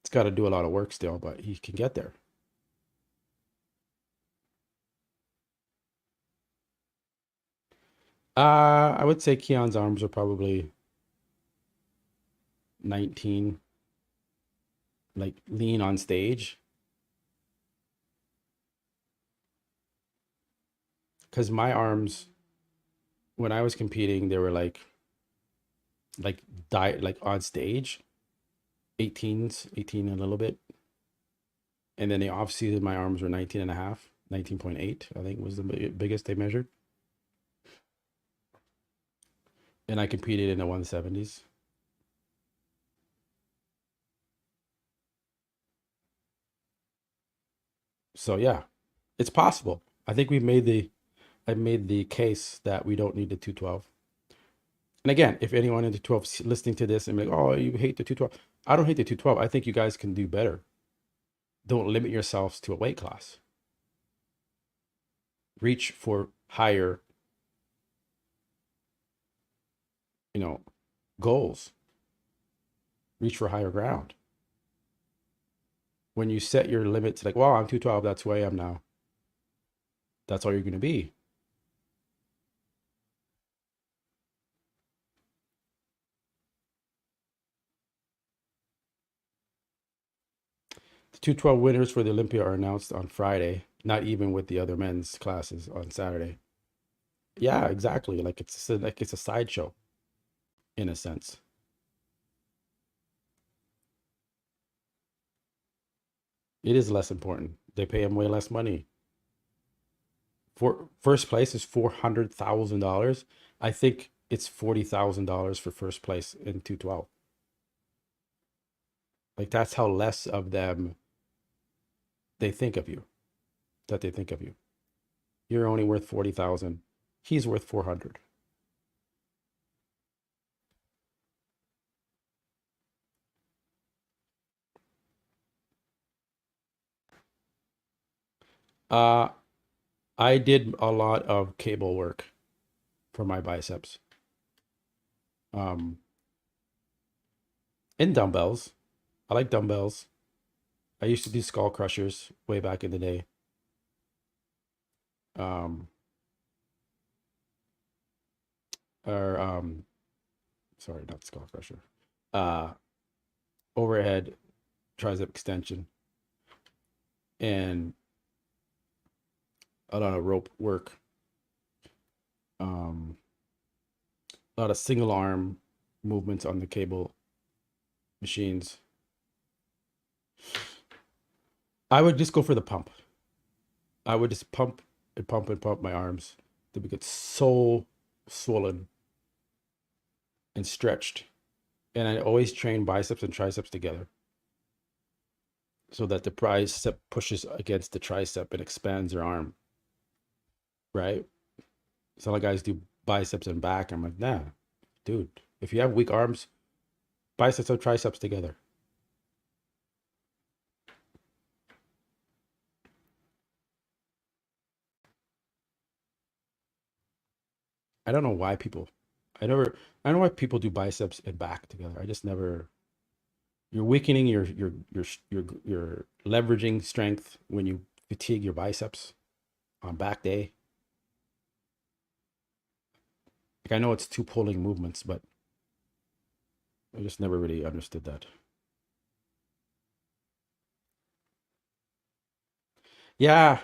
It's got to do a lot of work still, but he can get there. I would say Keon's arms are probably 19, like lean on stage. Because my arms, when I was competing, they were like on stage, 18 and a little bit. And then the off season, my arms were 19 and a half, 19.8, I think was the biggest they measured. And I competed in the 170s. So yeah, it's possible. I think I made the case that we don't need the 212. And again, if anyone in the 212 listening to this and be like, oh, you hate the 212. I don't hate the 212. I think you guys can do better. Don't limit yourselves to a weight class. Reach for higher, goals. Reach for higher ground. When you set your limits, like, well, I'm 212, that's who I am now. That's all you're going to be. The 212 winners for the Olympia are announced on Friday, not even with the other men's classes on Saturday. Yeah, exactly. Like it's a sideshow in a sense. It is less important. They pay them way less money. For first place is $400,000. I think it's $40,000 for first place in 212. Like that's how less of them they think of you. That they think of you. You're only worth 40,000. He's worth 400. I did a lot of cable work for my biceps. And dumbbells. I like dumbbells. I used to do skull crushers way back in the day. Sorry, not skull crusher. Overhead tricep extension and a lot of rope work. A lot of single arm movements on the cable machines. I would just go for the pump. I would just pump and pump and pump my arms to get so swollen and stretched. And I always train biceps and triceps together so that the bicep pushes against the tricep and expands your arm. Right? Some of the guys do biceps and back. I'm like, nah, dude, if you have weak arms, biceps and triceps together. I don't know why people. I never. I don't know why people do biceps and back together. I just never. You're weakening your leveraging strength when you fatigue your biceps on back day. Like I know it's two pulling movements, but I just never really understood that. Yeah,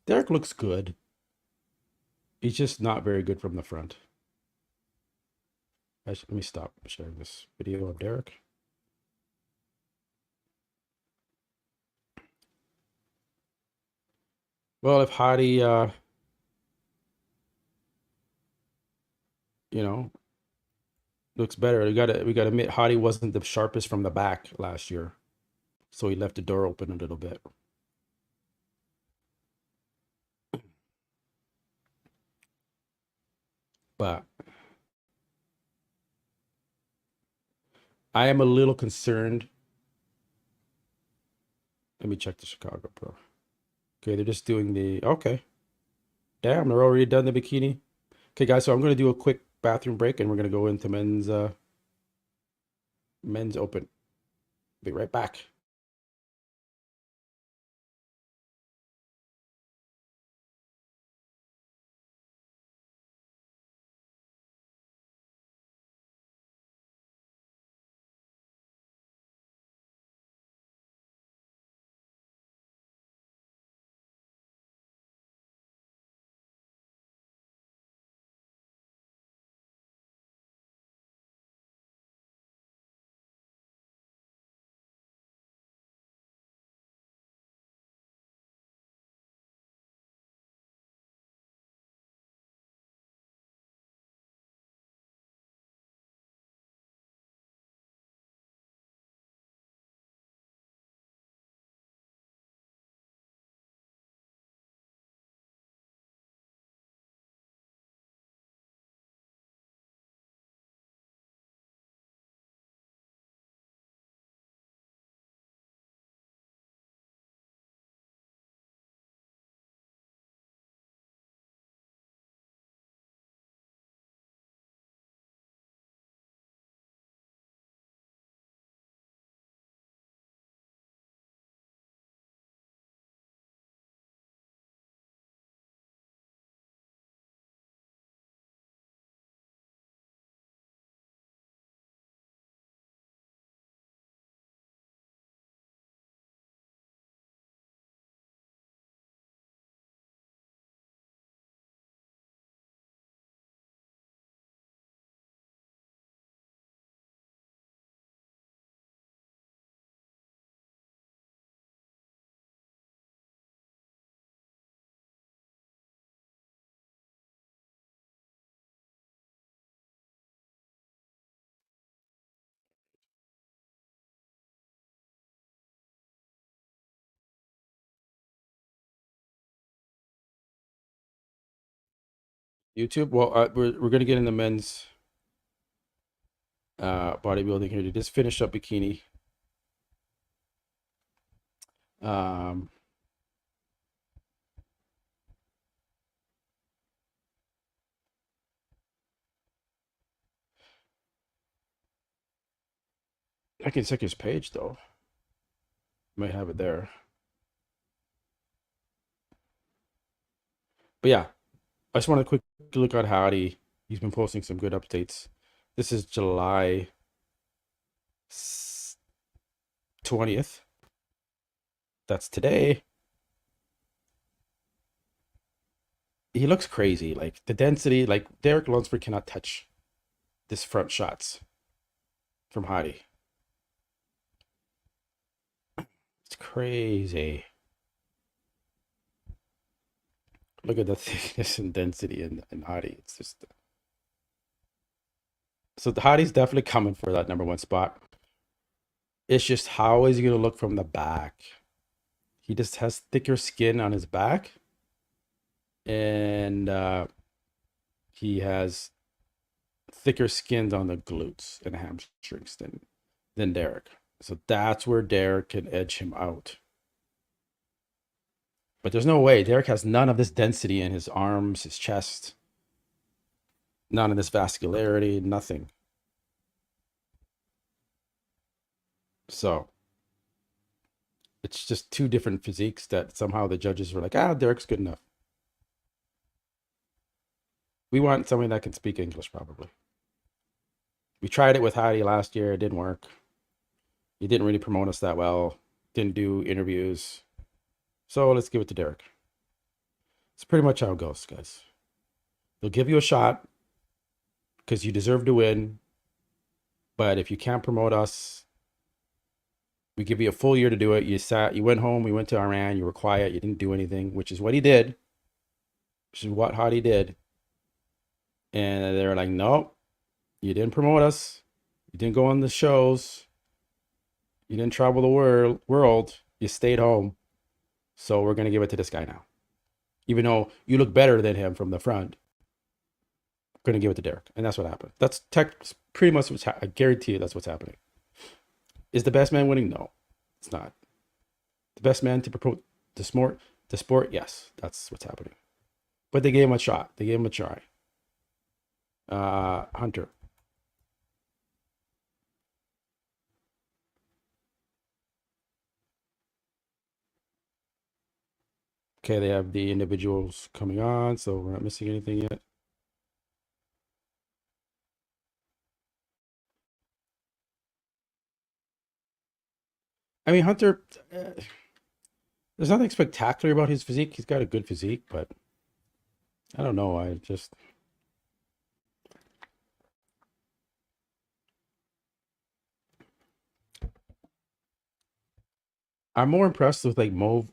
Derek looks good. He's just not very good from the front. Let me stop sharing this video of Derek. Well, if Hadi, looks better, we gotta admit Hadi wasn't the sharpest from the back last year, so he left the door open a little bit. But I am a little concerned. Let me check the Chicago Pro. Okay, they're just doing the okay. Damn, they're already done the bikini. Okay, guys, so I'm gonna do a quick bathroom break and we're gonna go into men's open. Be right back. YouTube. Well, we're gonna get in the men's bodybuilding here to just finish up bikini. Um, I can check his page though. Might have it there. But yeah, I just want a quick look at Howdy. He's been posting some good updates. This is July 20th. That's today. He looks crazy. Like the density, like Derek Lunsford cannot touch this front shots from Hadi. It's crazy. Look at the thickness and density in Hadi. It's just so the Hadi's definitely coming for that number one spot. It's just how is he gonna look from the back? He just has thicker skin on his back, and he has thicker skins on the glutes and hamstrings than Derek. So that's where Derek can edge him out. But there's no way. Derek has none of this density in his arms, his chest. None of this vascularity, nothing. So it's just two different physiques that somehow the judges were like, Derek's good enough. We want somebody that can speak English, probably. We tried it with Heidi last year. It didn't work. He didn't really promote us that well. Didn't do interviews. So let's give it to Derek. It's pretty much how it goes, guys. They'll give you a shot because you deserve to win. But if you can't promote us, we give you a full year to do it. You went home, we went to Iran, you were quiet, you didn't do anything, which is what he did. Which is what Hadi did. And they were like, nope, you didn't promote us. You didn't go on the shows. You didn't travel the world. You stayed home. So we're going to give it to this guy now. Even though you look better than him from the front, we're going to give it to Derek. And that's what happened. That's pretty much what's I guarantee you that's what's happening. Is the best man winning? No, it's not. The best man to promote the sport, yes, that's what's happening. But they gave him a shot. They gave him a try. Hunter. Okay, they have the individuals coming on, so we're not missing anything yet. I mean, Hunter, there's nothing spectacular about his physique. He's got a good physique, but I don't know. I'm more impressed with like Mo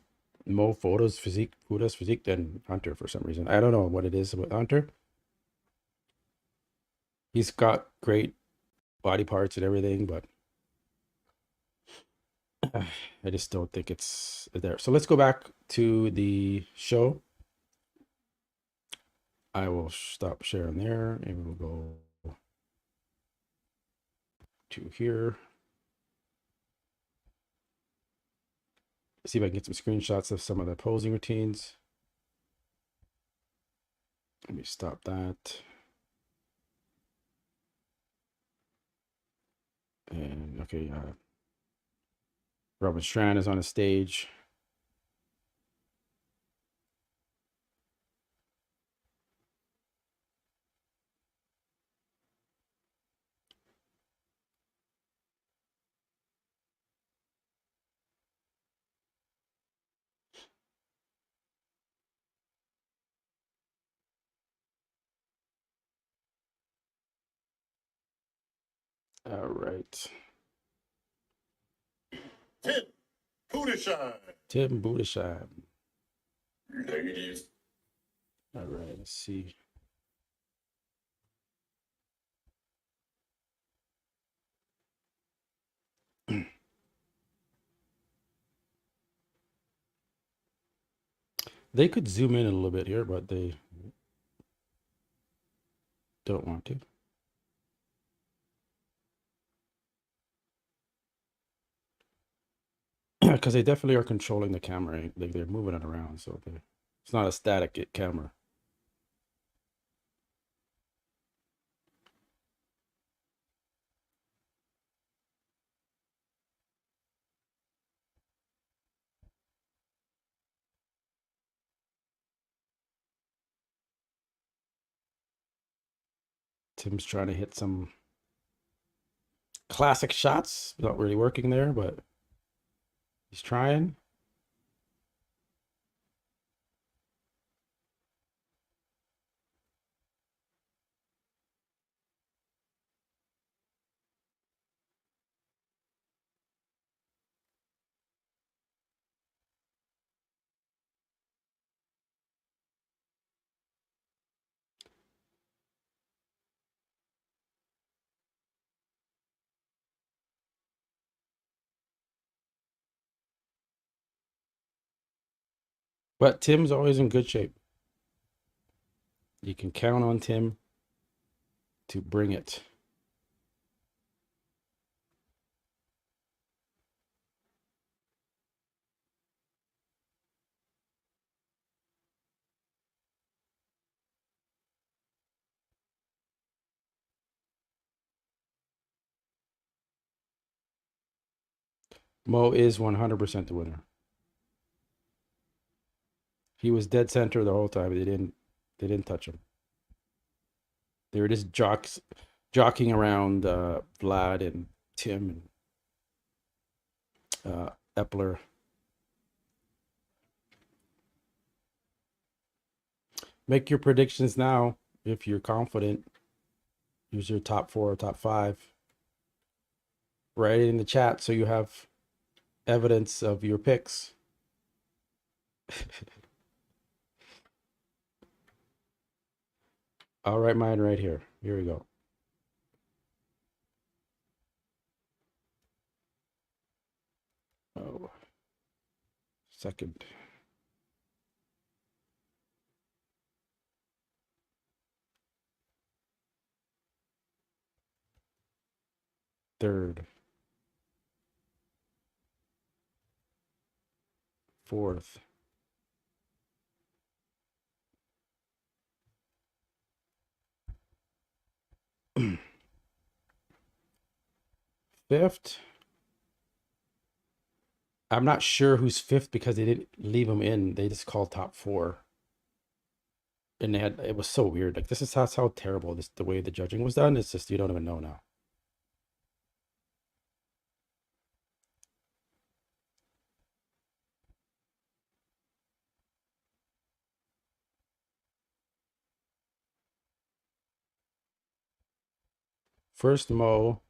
Fuda's physique than Hunter for some reason. I don't know what it is about Hunter. He's got great body parts and everything, but I just don't think it's there. So let's go back to the show. I will stop sharing there and we'll go to here. See if I can get some screenshots of some of the posing routines. Let me stop that. And okay, Robin Strand is on the stage. All right. Tim Budishine. Tim Budishine. Ladies. All right, let's see. They could zoom in a little bit here, but they don't want to. Because they definitely are controlling the camera. Like they're moving it around, so it's not a static camera. Tim's trying to hit some classic shots. Not really working there, but he's trying. But Tim's always in good shape. You can count on Tim to bring it. Mo is 100% the winner. He was dead center the whole time. They didn't touch him. They were just jockeying around Vlad and Tim and Epler. Make your predictions now if you're confident. Use your top 4 or top 5. Write it in the chat so you have evidence of your picks. I'll write mine right here. Here we go. Oh, second. Third. Fourth. Fifth. I'm not sure who's fifth because they didn't leave him in. They just called top 4. And it was so weird. Like, this is how terrible the way the judging was done. It's just, you don't even know now. First Mo,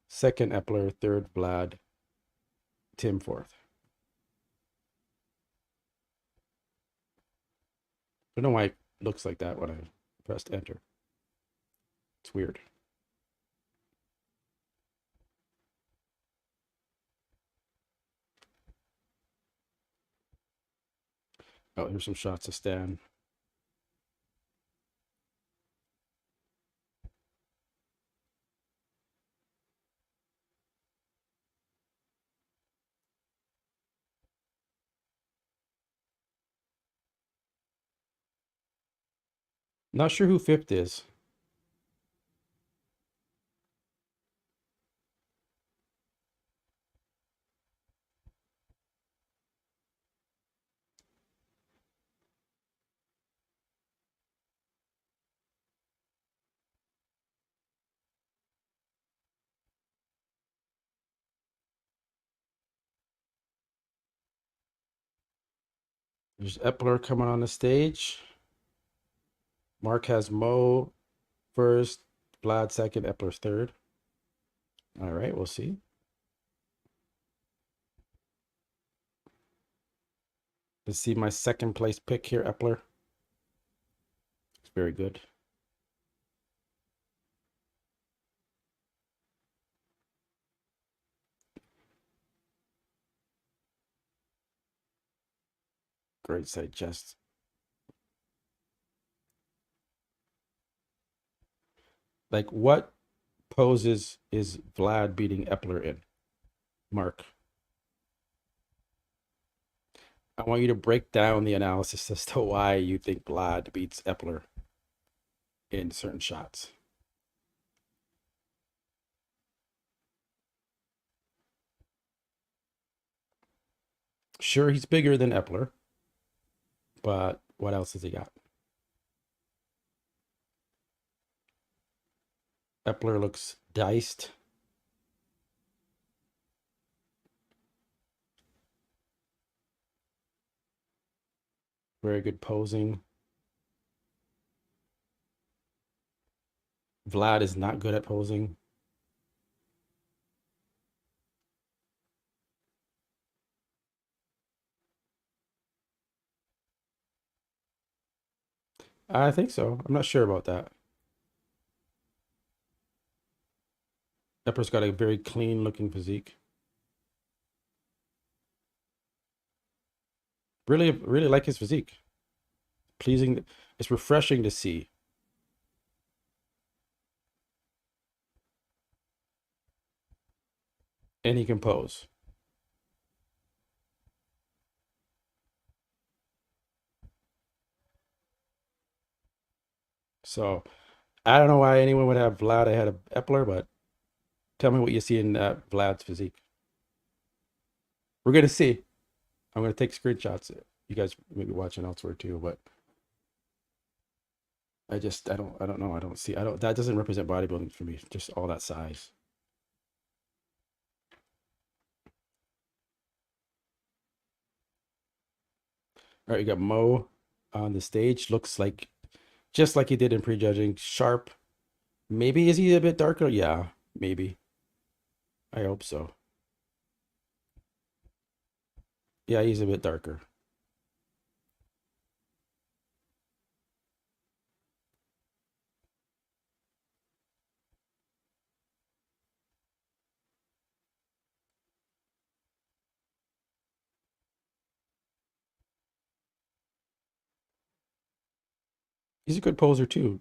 second Epler, third Vlad, Tim fourth. I don't know why it looks like that when I pressed enter. It's weird. Oh, here's some shots of Stan. Not sure who fifth is. There's Epler coming on the stage. Mark has Mo first, Vlad second, Epler's third. All right, we'll see. Let's see my second place pick here, Epler. It's very good. Great side chest. Like, what poses is Vlad beating Epler in? Mark. I want you to break down the analysis as to why you think Vlad beats Epler in certain shots. Sure, he's bigger than Epler, but what else has he got? Epler looks diced. Very good posing. Vlad is not good at posing. I think so. I'm not sure about that. Epler's got a very clean looking physique. Really, really like his physique. Pleasing. It's refreshing to see. And he can pose. So I don't know why anyone would have Vlad ahead of Epler, but tell me what you see in Vlad's physique. We're gonna see. I'm gonna take screenshots. You guys may be watching elsewhere too, but I don't know. I don't see. I don't. That doesn't represent bodybuilding for me. Just all that size. All right, you got Mo on the stage. Looks like just like he did in prejudging. Sharp. Maybe is he a bit darker? Yeah, maybe. I hope so. Yeah, he's a bit darker. He's a good poser too.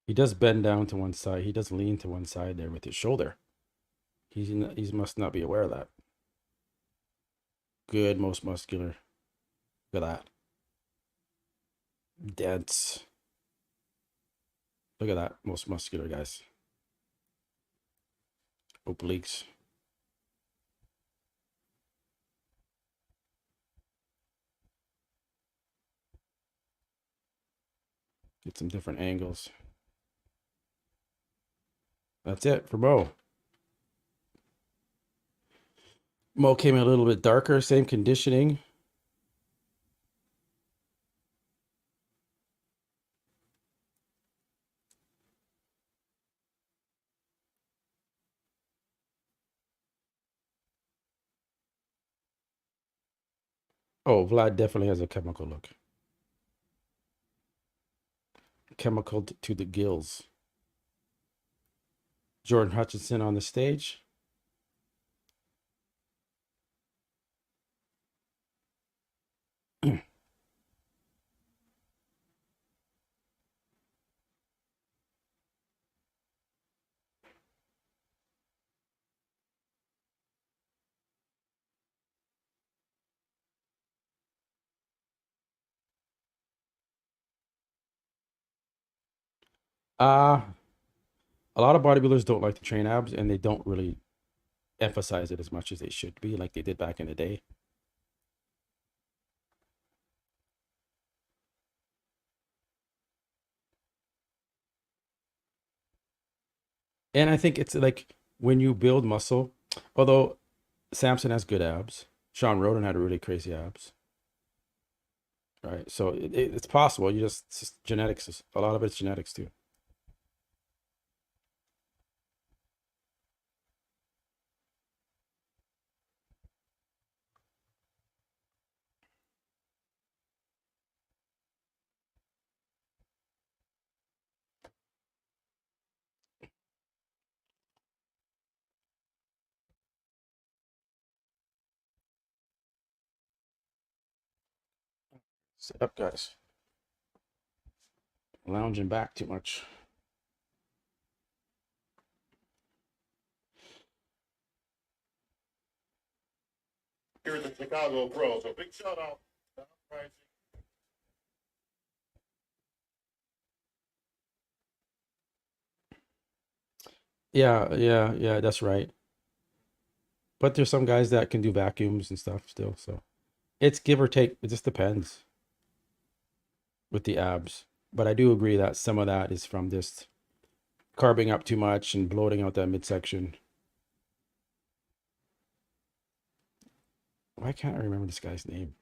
He does bend down to one side. He does lean to one side there with his shoulder. He must not be aware of that. Good, most muscular. Look at that. Dense. Look at that, most muscular guys. Obliques. Get some different angles. That's it for Mo. Mo came in a little bit darker, same conditioning. Oh, Vlad definitely has a chemical look. Chemical to the gills. Jordan Hutchinson on the stage. A lot of bodybuilders don't like to train abs and they don't really emphasize it as much as they should be, like they did back in the day. And I think it's like when you build muscle, although Samson has good abs, Sean Roden had really crazy abs, right? So it's possible. It's just genetics. A lot of it's genetics too. Sit up, guys. Lounging back too much. Here at the Chicago Pro. So big shout out. Yeah, that's right. But there's some guys that can do vacuums and stuff still. So it's give or take. It just depends with the abs. But I do agree that some of that is from just carving up too much and bloating out that midsection. Why can't I remember this guy's name?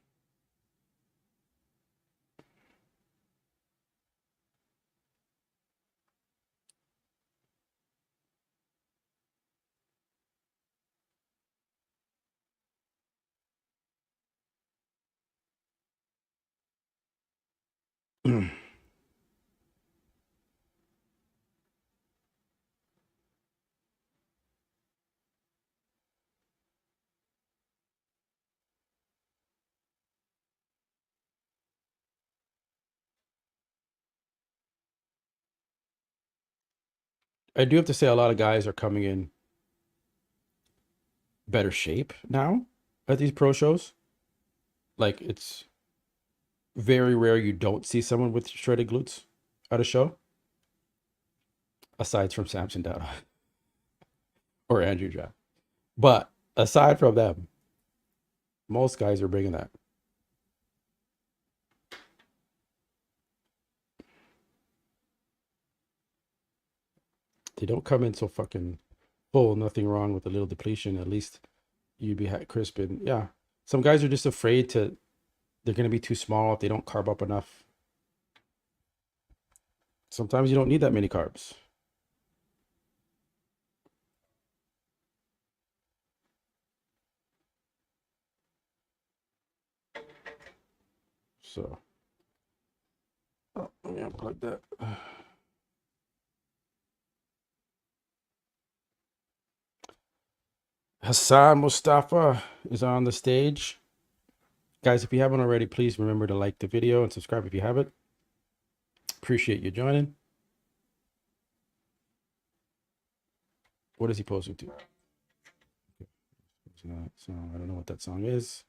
I do have to say a lot of guys are coming in better shape now at these pro shows. Like it's very rare you don't see someone with shredded glutes at a show, aside from Samson Dowd or Andrew Jack. But aside from them, most guys are bringing that. They don't come in so fucking full. Nothing wrong with a little depletion. At least you'd be crisp. And yeah, some guys are just afraid to. They're gonna be too small if they don't carb up enough. Sometimes you don't need that many carbs. So, oh, let me unplug that. Hassan Mustafa is on the stage. Guys, if you haven't already, please remember to like the video and subscribe if you haven't. Appreciate you joining. What is he posting to? It's not, so I don't know what that song is.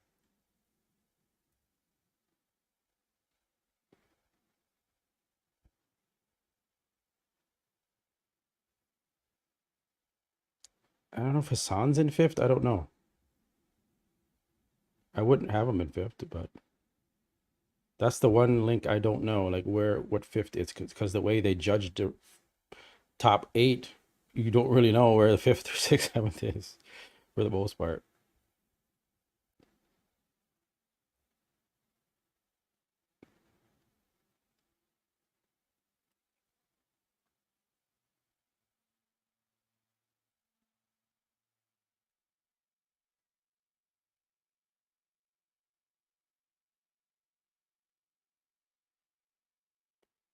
I don't know if Hassan's in fifth. I don't know. I wouldn't have him in fifth, but that's the one link I don't know, like what fifth is, because the way they judged the top 8, you don't really know where the 5th or 6th, 7th is for the most part.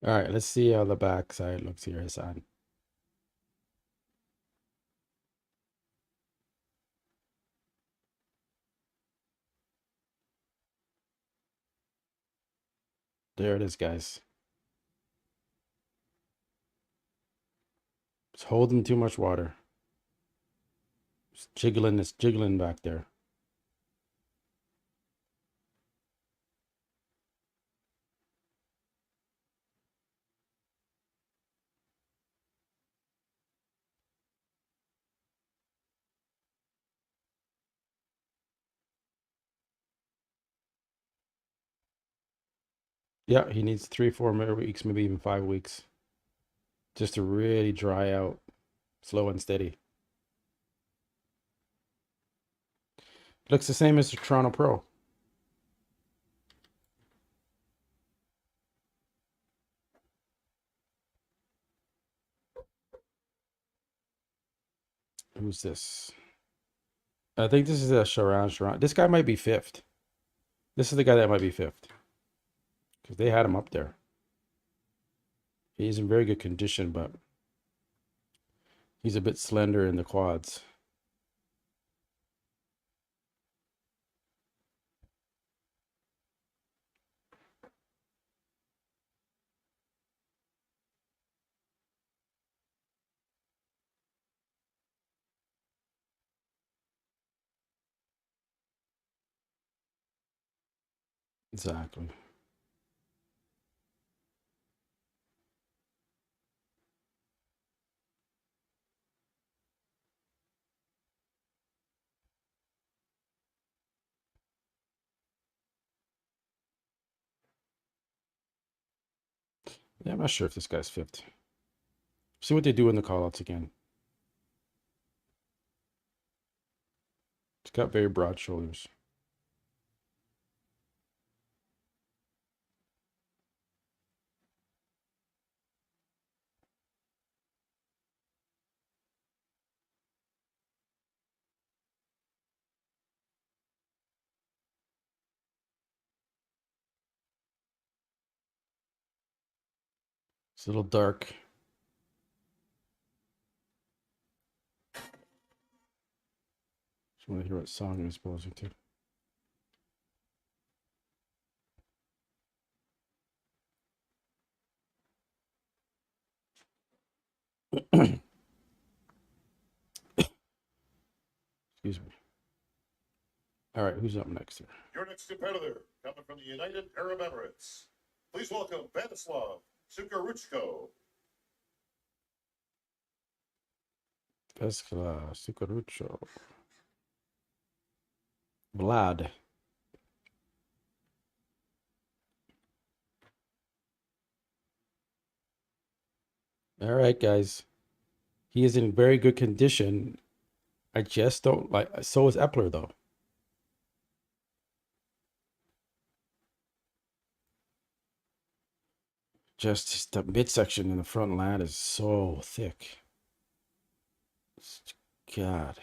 All right, let's see how the back side looks here, Hassan. There it is, guys. It's holding too much water. It's jiggling back there. Yeah, he needs 3-4 more weeks, maybe even 5 weeks, just to really dry out, slow and steady. Looks the same as the Toronto Pro. Who's this? I think this is a Sharan. This guy might be 5th. This is the guy that might be 5th, because they had him up there. He's in very good condition, but he's a bit slender in the quads. Exactly. Yeah, I'm not sure if this guy's 5th. See what they do in the callouts again. He's got very broad shoulders. It's a little dark. Just want to hear what song he's posing to. All right, who's up next here? Your next competitor, coming from the United Arab Emirates. Please welcome Vladislav Sukaruchko. Vesla Sukarucho. Vlad. All right, guys. He is in very good condition. I just don't like. So is Epler, though. Just the midsection in the front lat is so thick. God.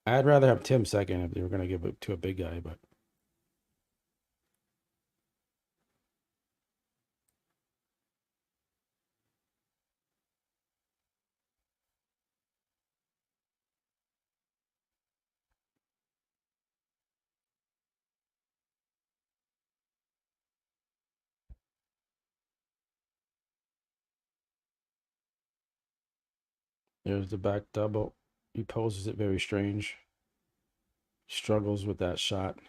I'd rather have Tim second if they were going to give it to a big guy, but. There's the back double. He poses it very strange. Struggles with that shot.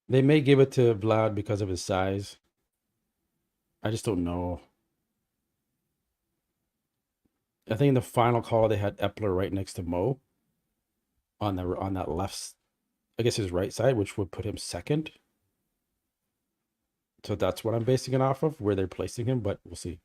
They may give it to Vlad because of his size. I just don't know. I think in the final call they had Epler right next to Mo on that left, I guess his right side, which would put him second. So that's what I'm basing it off of, where they're placing him, but we'll see.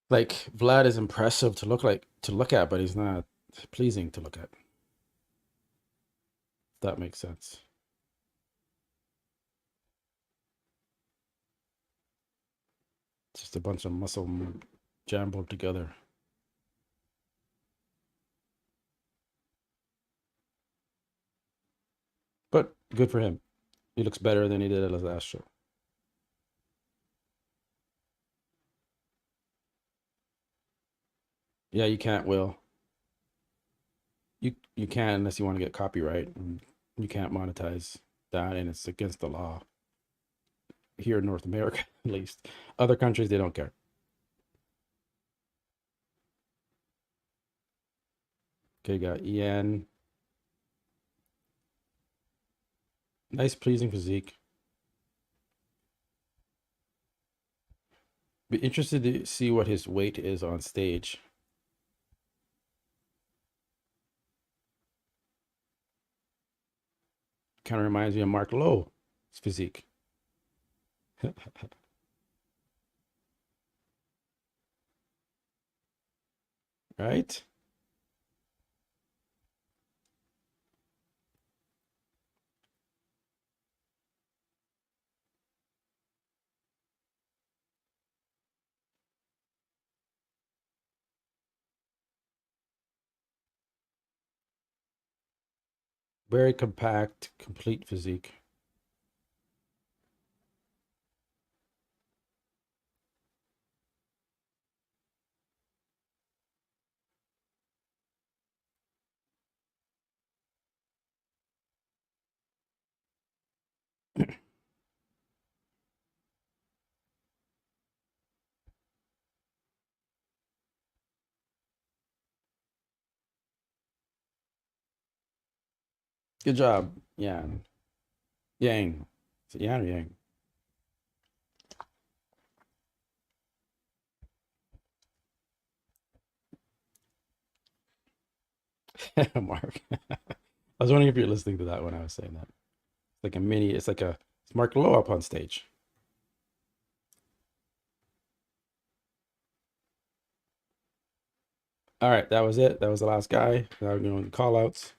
Like Vlad is impressive to look at, but he's not pleasing to look at. If that makes sense. Just a bunch of muscle jumbled together. But good for him. He looks better than he did at his last show. Yeah, you can't, Will. You can't unless you want to get copyright. And you can't monetize that, and it's against the law. Here in North America, at least. Other countries, they don't care. Okay, got Ian. Nice, pleasing physique. Be interested to see what his weight is on stage. Kind of reminds me of Mark Lowe's physique. Right? Very compact, complete physique. Good job, Yan. Yang. Is it Yan or Yang? Mark. I was wondering if you're listening to that when I was saying that. It's like a mini, it's Mark Lowe up on stage. All right, that was it. That was the last guy. Now we're going to call outs.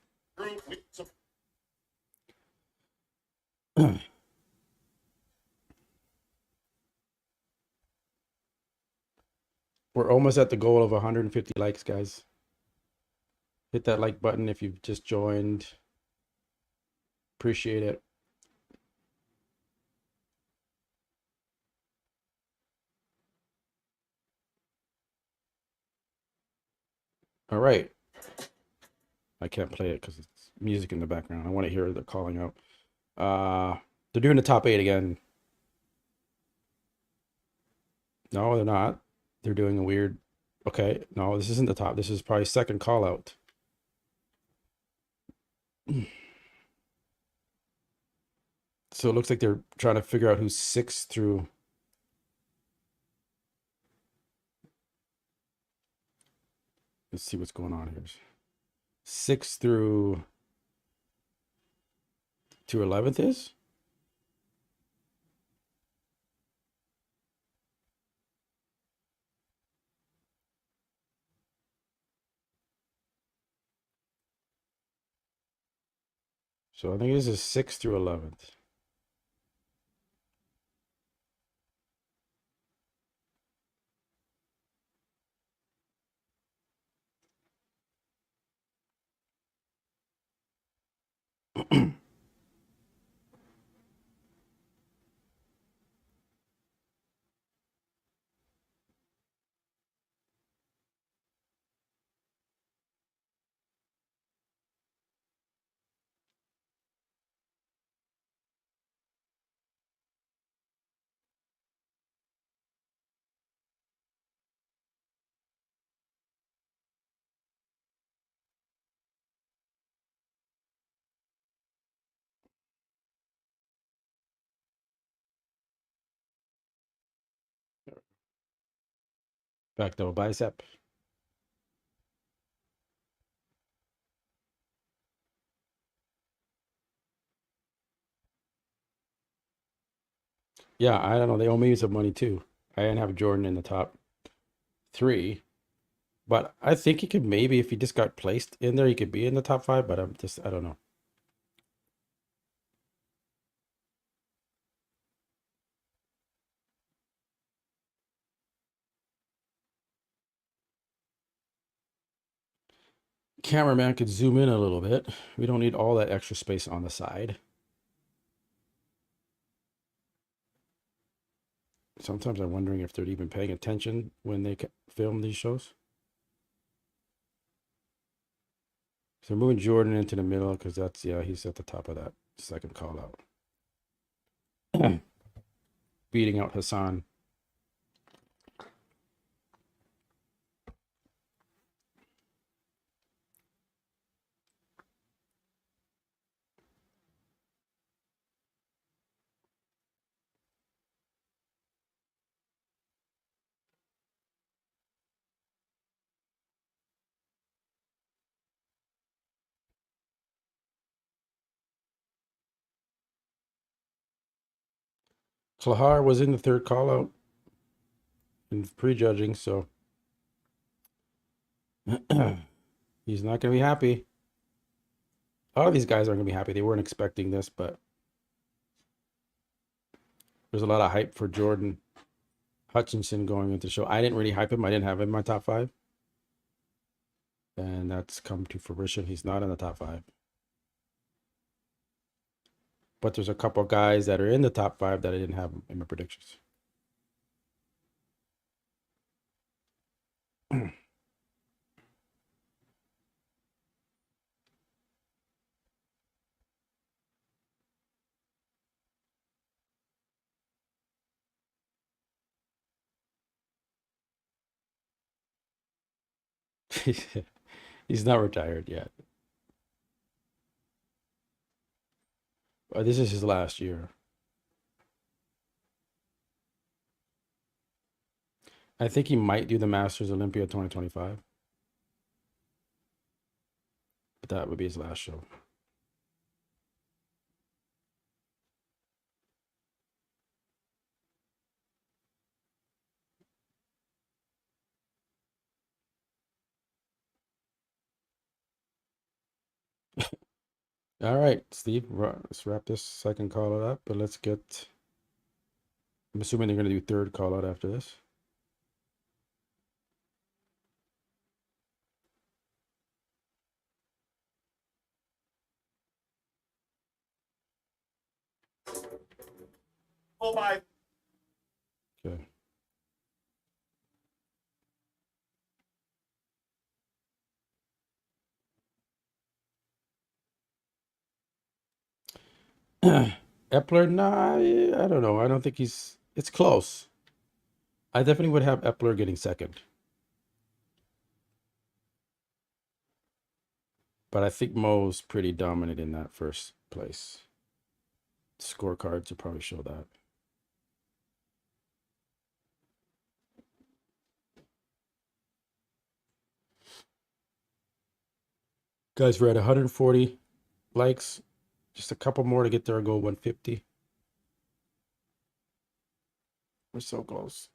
We're almost at the goal of 150 likes, guys. Hit that like button if you've just joined. Appreciate it. All right. I can't play it because it's music in the background. I want to hear the calling out. They're doing the top 8 again. No, they're not. They're doing a weird. Okay, no, this isn't the top. This is probably second call out. So it looks like they're trying to figure out who's 6 through. Let's see what's going on here. 6 through to 11th is? So I think this is 6 through 11th. Back double bicep. Yeah, I don't know. They owe me some money too. I didn't have Jordan in the top 3, but I think he could maybe, if he just got placed in there, he could be in the top 5. But I don't know. Cameraman could zoom in a little bit. We don't need all that extra space on the side. Sometimes I'm wondering if they're even paying attention when they film these shows. So moving Jordan into the middle because that's, yeah, he's at the top of that second call out. Beating out Hassan. Klahar was in the third call out in prejudging, so he's not going to be happy. A lot of these guys aren't going to be happy. They weren't expecting this, but there's a lot of hype for Jordan Hutchinson going into the show. I didn't really hype him. I didn't have him in my top 5. And that's come to fruition. He's not in the top 5. But there's a couple guys that are in the top 5 that I didn't have in my predictions. He's not retired yet. This is his last year. I think he might do the Masters Olympia 2025. But that would be his last show. All right, Steve, let's wrap this second call out up, but let's get, I'm assuming they're going to do third call out after this. Oh my. Okay. Epler, nah, I don't know. I don't think he's. It's close. I definitely would have Epler getting second, but I think Mo's pretty dominant in that first place. Scorecards will probably show that. Guys, we're at 140 likes. Just a couple more to get there and go 150. We're so close.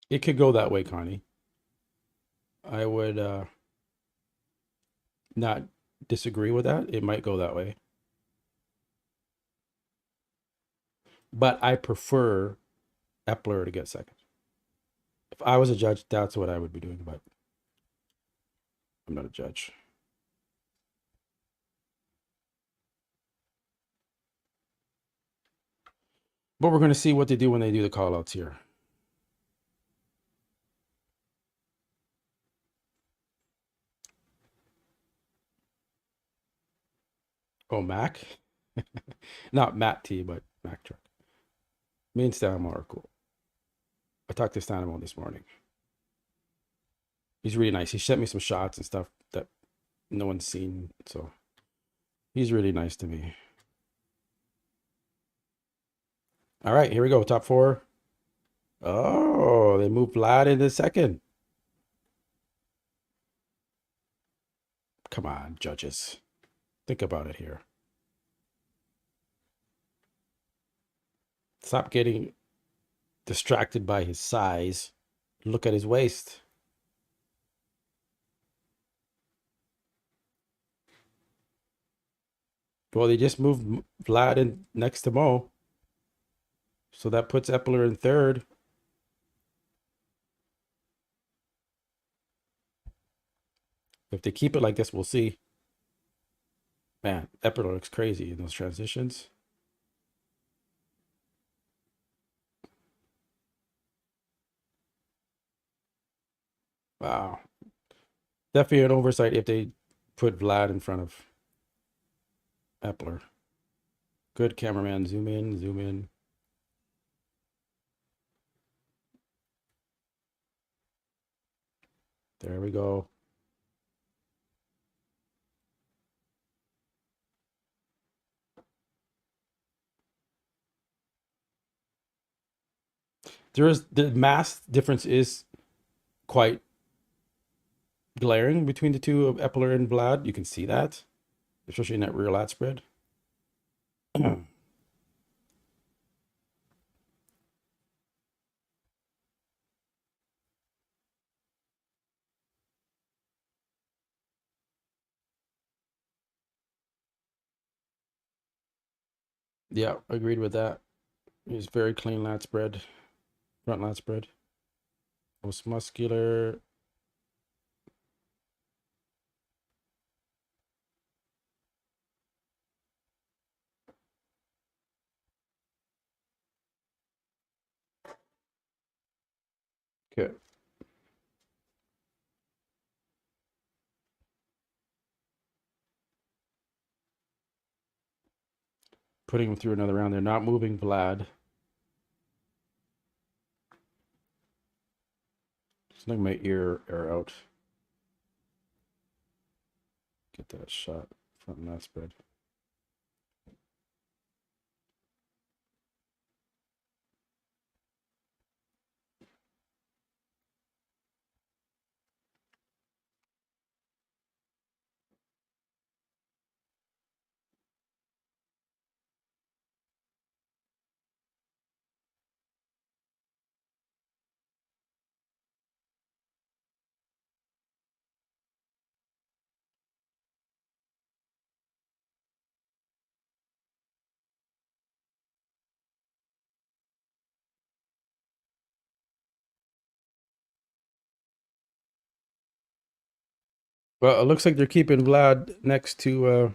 It could go that way, Connie. I would not disagree with that. It might go that way. But I prefer Epler to get second. If I was a judge, that's what I would be doing, but I'm not a judge. But we're going to see what they do when they do the call outs here. Oh, Mac? Not Matt T, but Mac Truck. Me and Stanimo are cool. I talked to Stanimo this morning. He's really nice. He sent me some shots and stuff that no one's seen. So he's really nice to me. All right, here we go. Top four. Oh, they moved Vlad into second. Come on, judges. Think about it here. Stop getting distracted by his size. Look at his waist. Well, they just moved Vlad in next to Mo. So that puts Epler in third. If they keep it like this, we'll see. Man, Epler looks crazy in those transitions. Wow. Definitely an oversight if they put Vlad in front of Epler. Good cameraman. Zoom in, zoom in. There we go. The mass difference is quite glaring between the two of Epler and Vlad. You can see that, especially in that rear lat spread. Yeah, agreed with that. He's very clean lat spread, front lat spread. Most muscular. Okay. Putting him through another round. They're not moving Vlad. Just letting my ear air out. Get that shot front lat spread. Well, it looks like they're keeping Vlad next to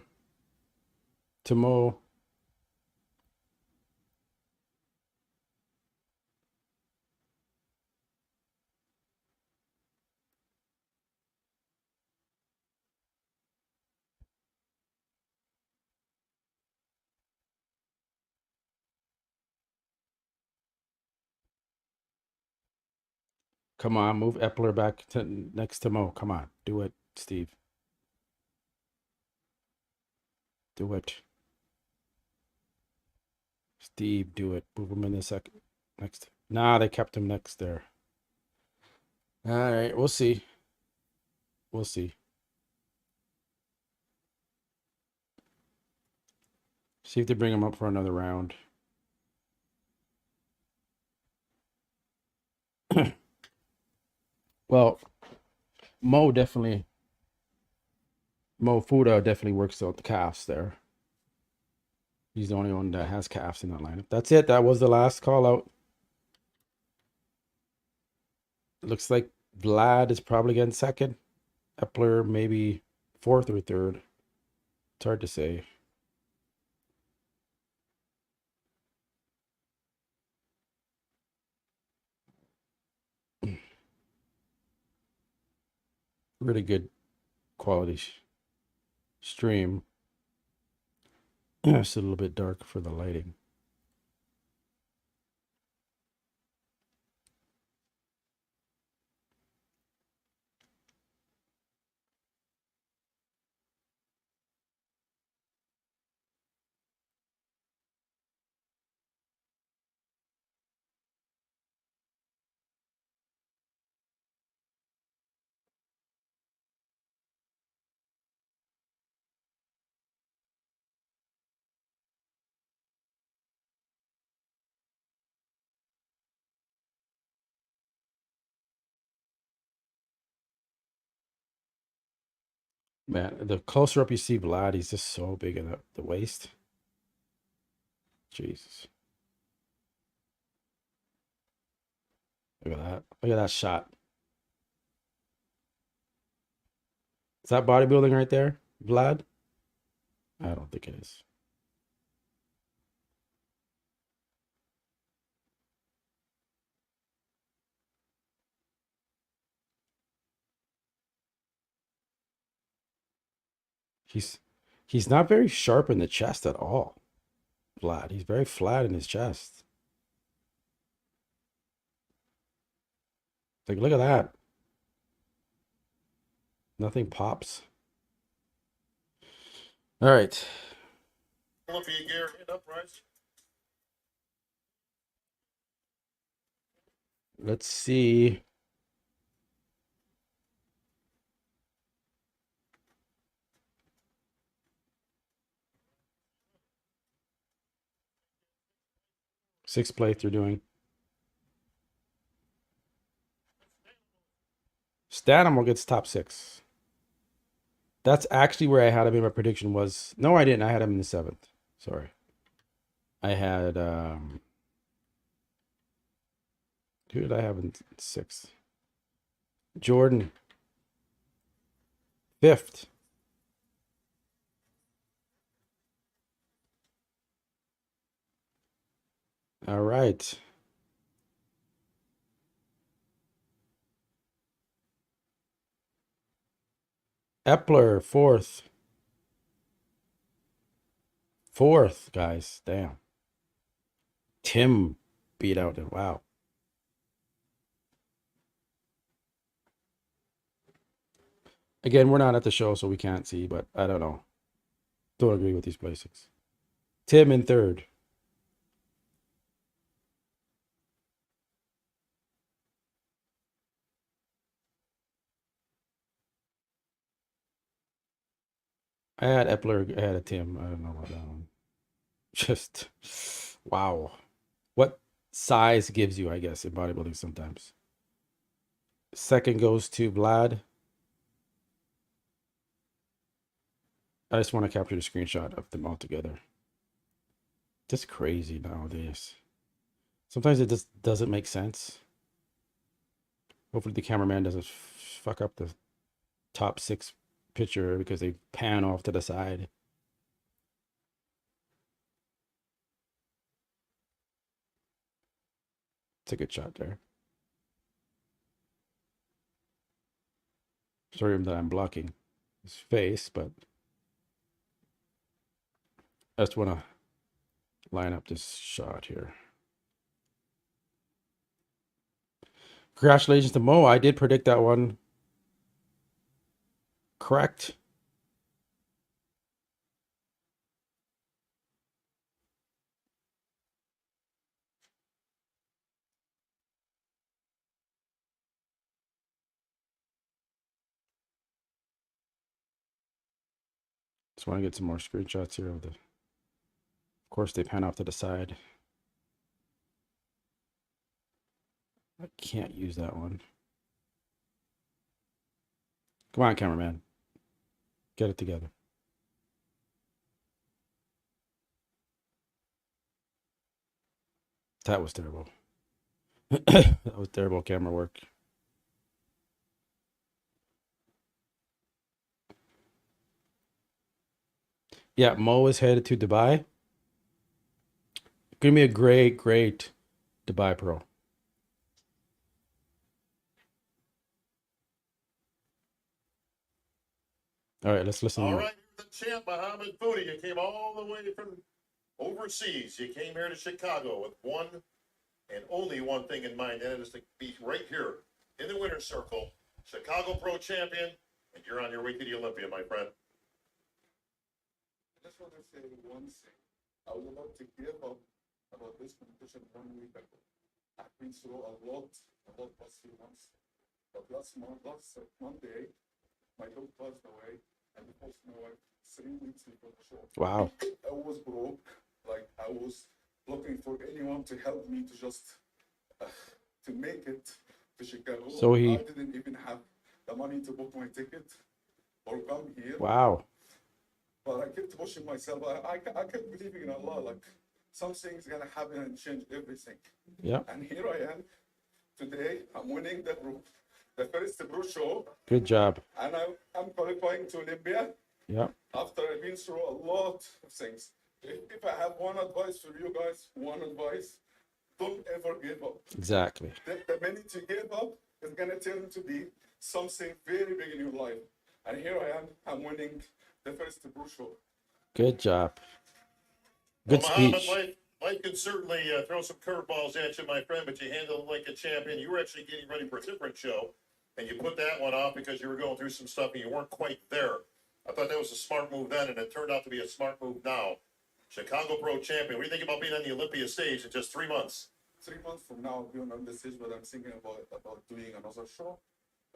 Mo. Come on, move Epler back to next to Mo. Come on, do it, Steve. Do it. Steve, do it. Move him in a second. Next. Nah, they kept him next there. All right, we'll see. We'll see. See if they bring him up for another round. Well, Mo Fuda definitely works out the calves there. He's the only one that has calves in that lineup. That's it. That was the last call out. Looks like Vlad is probably getting second. Epler maybe fourth or third. It's hard to say. Really good quality stream. It's a little bit dark for the lighting. Man, the closer up you see Vlad, he's just so big in the waist. Jesus. Look at that. Look at that shot. Is that bodybuilding right there, Vlad? I don't think it is. He's not very sharp in the chest at all, Vlad. He's very flat in his chest. Like, look at that. Nothing pops. All right. Olympia gear and uprights. Let's see. Sixth place they're doing. Stanimo gets top 6. That's actually where I had him in my prediction was. No, I didn't. I had him in the 7th. Sorry. I had who did I have in 6th? Jordan. 5th. All right. Epler, 4th. 4th, guys. Damn. Tim beat out him. Wow. Again, we're not at the show, so we can't see, but I don't know. Don't agree with these placings. Tim in 3rd. I had Epler, I had a Tim. I don't know about that one. Just, wow. What size gives you, I guess, in bodybuilding sometimes. Second goes to Vlad. I just want to capture the screenshot of them all together. Just crazy nowadays. Sometimes it just doesn't make sense. Hopefully the cameraman doesn't fuck up the top 6 picture because they pan off to the side. It's a good shot there. Sorry that I'm blocking his face, but I just want to line up this shot here. Congratulations to Mo. I did predict that one correct. Just want to get some more screenshots here of the. Of course, they pan off to the side. I can't use that one. Come on, cameraman. Get it together. That was terrible. That was terrible camera work. Yeah, Mo is headed to Dubai. Gonna be a great, great Dubai pro. All right, let's listen. All right, the champ, Muhammad Foodie. You came all the way from overseas. You came here to Chicago with one and only one thing in mind, and it is to be right here in the winner's circle, Chicago Pro Champion, and you're on your way to the Olympia, my friend. I just want to say one thing. I would love to give up about this competition 1 week ago. I've been through a lot past few months. But last Monday, my dog passed away, and it was my wife 3 weeks before the show. Wow. I was broke. Like, I was looking for anyone to help me to just to make it to Chicago. So I didn't even have the money to book my ticket or come here. Wow. But I kept pushing myself. I kept believing in Allah. Like, something's gonna happen and change everything. Yeah. And here I am. Today, I'm winning the first Pro show. Good job. And I'm qualifying to Olympia. Yeah. After I've been through a lot of things. If I have one advice for you guys, don't ever give up. Exactly. The minute you give up, it's gonna turn to be something very big in your life. And here I am. I'm winning the first Pro show. Good job. Good Muhammad, speech. life can certainly throw some curveballs at you, my friend, but you handled it like a champion. You were actually getting ready for a different show, and you put that one off because you were going through some stuff and you weren't quite there. I thought that was a smart move then, and it turned out to be a smart move now. Chicago Pro Champion. What do you think about being on the Olympia stage in just 3 months? 3 months from now, I'll be on the stage, but I'm thinking about doing another show.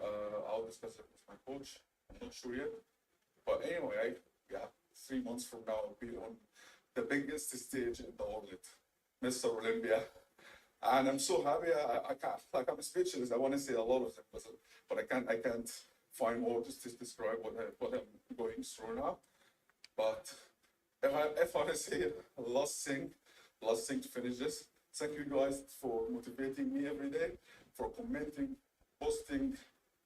I'll discuss it with my coach. I'm not sure yet. But anyway, 3 months from now, I'll be on the biggest stage in the world, Mr. Olympia. And I'm so happy. I can't, like, I'm speechless. I want to say a lot of things, but I can't find words to describe what I'm going through now. But if I say last thing to finish this, thank you guys for motivating me every day, for commenting, posting,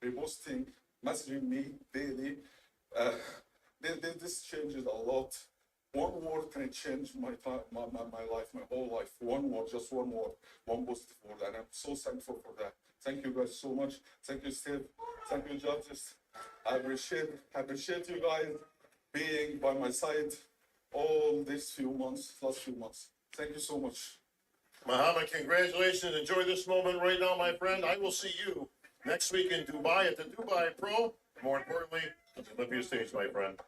reposting, messaging me daily. This changes a lot. One word can change my life, my whole life. One word, just one word, one positive word, and I'm so thankful for that. Thank you guys so much. Thank you, Steve. Thank you, judges. I appreciate you guys being by my side all these last few months. Thank you so much. Muhammad, congratulations. Enjoy this moment right now, my friend. I will see you next week in Dubai at the Dubai Pro. More importantly, at the Olympia stage, my friend.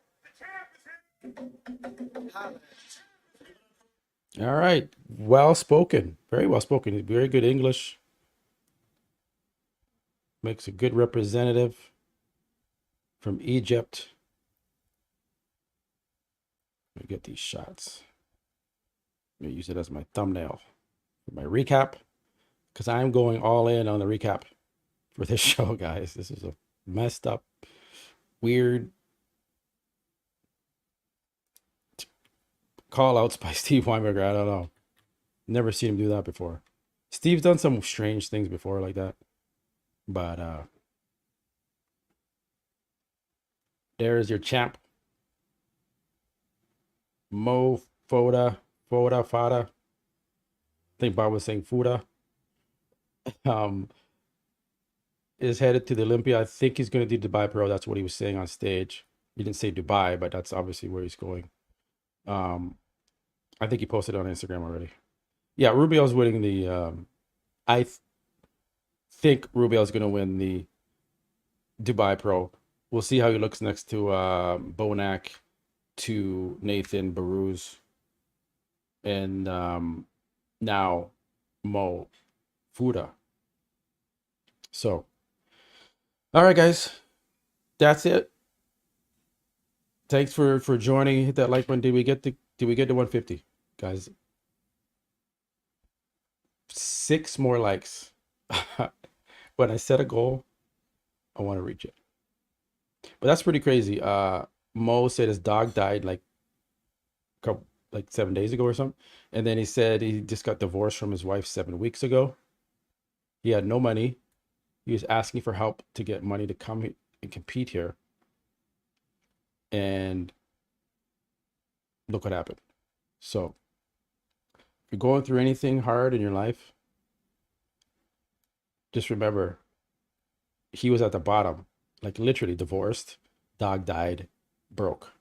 All right. Well spoken. Very well spoken. Very good English. Makes a good representative from Egypt. Let me get these shots. Let me use it as my thumbnail for my recap, because I'm going all in on the recap for this show, guys. This is a messed up, weird call outs by Steve Weinberger. I don't know. Never seen him do that before. Steve's done some strange things before like that. But There's your champ, Mo Fada. I think Bob was saying Fuda. Um, is headed to the Olympia. I think he's going to do Dubai Pro. That's what he was saying on stage. He didn't say Dubai, but that's obviously where he's going. I think he posted on Instagram already. Yeah, Rubio's winning the. I think Rubio's going to win the Dubai Pro. We'll see how he looks next to Bonac, to Nathan Baruz, and now Mo Fuda. So, all right, guys, that's it. Thanks for joining. Hit that like button. Did we get to 150, guys? 6 more likes. When I set a goal, I want to reach it. But that's pretty crazy. Mo said his dog died like 7 days ago or something, and then he said he just got divorced from his wife 7 weeks ago. He had no money. He was asking for help to get money to come and compete here. And look what happened. So if you're going through anything hard in your life, just remember he was at the bottom, like literally divorced, dog died, broke.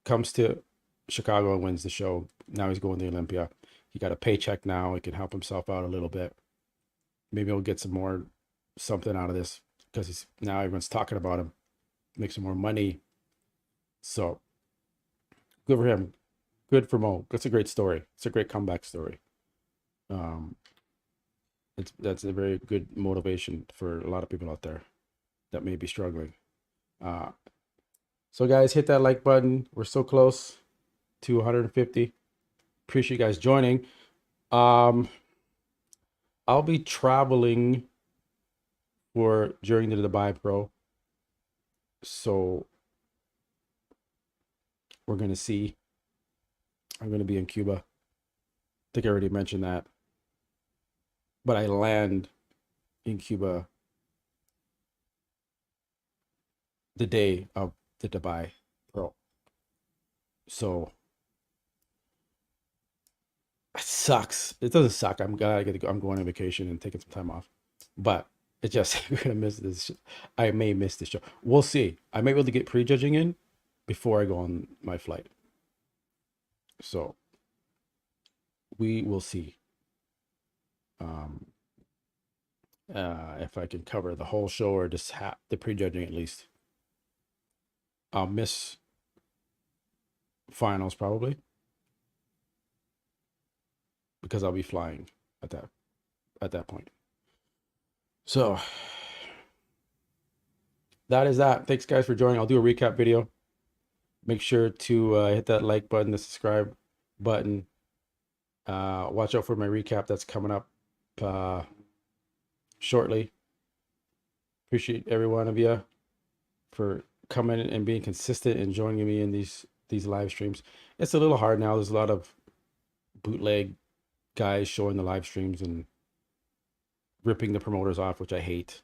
Comes to Chicago and wins the show. Now he's going to Olympia. He got a paycheck now. He can help himself out a little bit. Maybe he'll get something out of this, because now everyone's talking about him. Make some more money. So good for him. Good for Mo. That's a great story. It's a great comeback story. That's a very good motivation for a lot of people out there that may be struggling. So guys, hit that like button. We're so close to 150. Appreciate you guys joining. I'll be traveling during the Dubai Pro. So we're going to see. I'm going to be in Cuba. I think I already mentioned that. But I land in Cuba the day of the Dubai Pro. So it sucks. It doesn't suck. I'm glad I'm going on vacation and taking some time off. But it just, we're gonna miss this. I may miss this show. We'll see. I may be able to get prejudging in before I go on my flight. So we will see. If I can cover the whole show or just the prejudging at least. I'll miss finals probably, because I'll be flying at that point. So that is that. Thanks guys for joining. I'll do a recap video. Make sure to hit that like button, the subscribe button. Watch out for my recap that's coming up shortly. Appreciate every one of you for coming and being consistent and joining me in these live streams. It's a little hard now. There's a lot of bootleg guys showing the live streams and ripping the promoters off, which I hate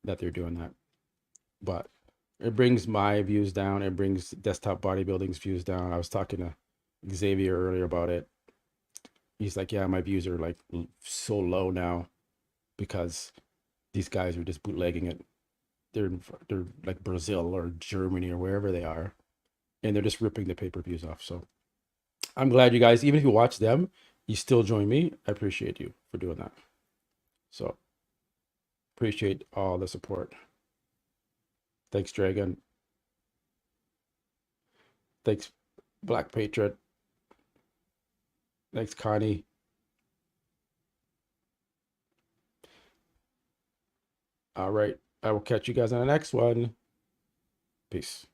that they're doing that. But it brings my views down. It brings Desktop Bodybuilding's views down. I was talking to Xavier earlier about it. He's like, yeah, my views are like so low now because these guys are just bootlegging it. They're like Brazil or Germany or wherever they are, and they're just ripping the pay-per-views off. So I'm glad you guys, even if you watch them, you still join me. I appreciate you for doing that. So appreciate all the support. Thanks, Dragon. Thanks, Black Patriot. Thanks, Connie. All right. I will catch you guys on the next one. Peace.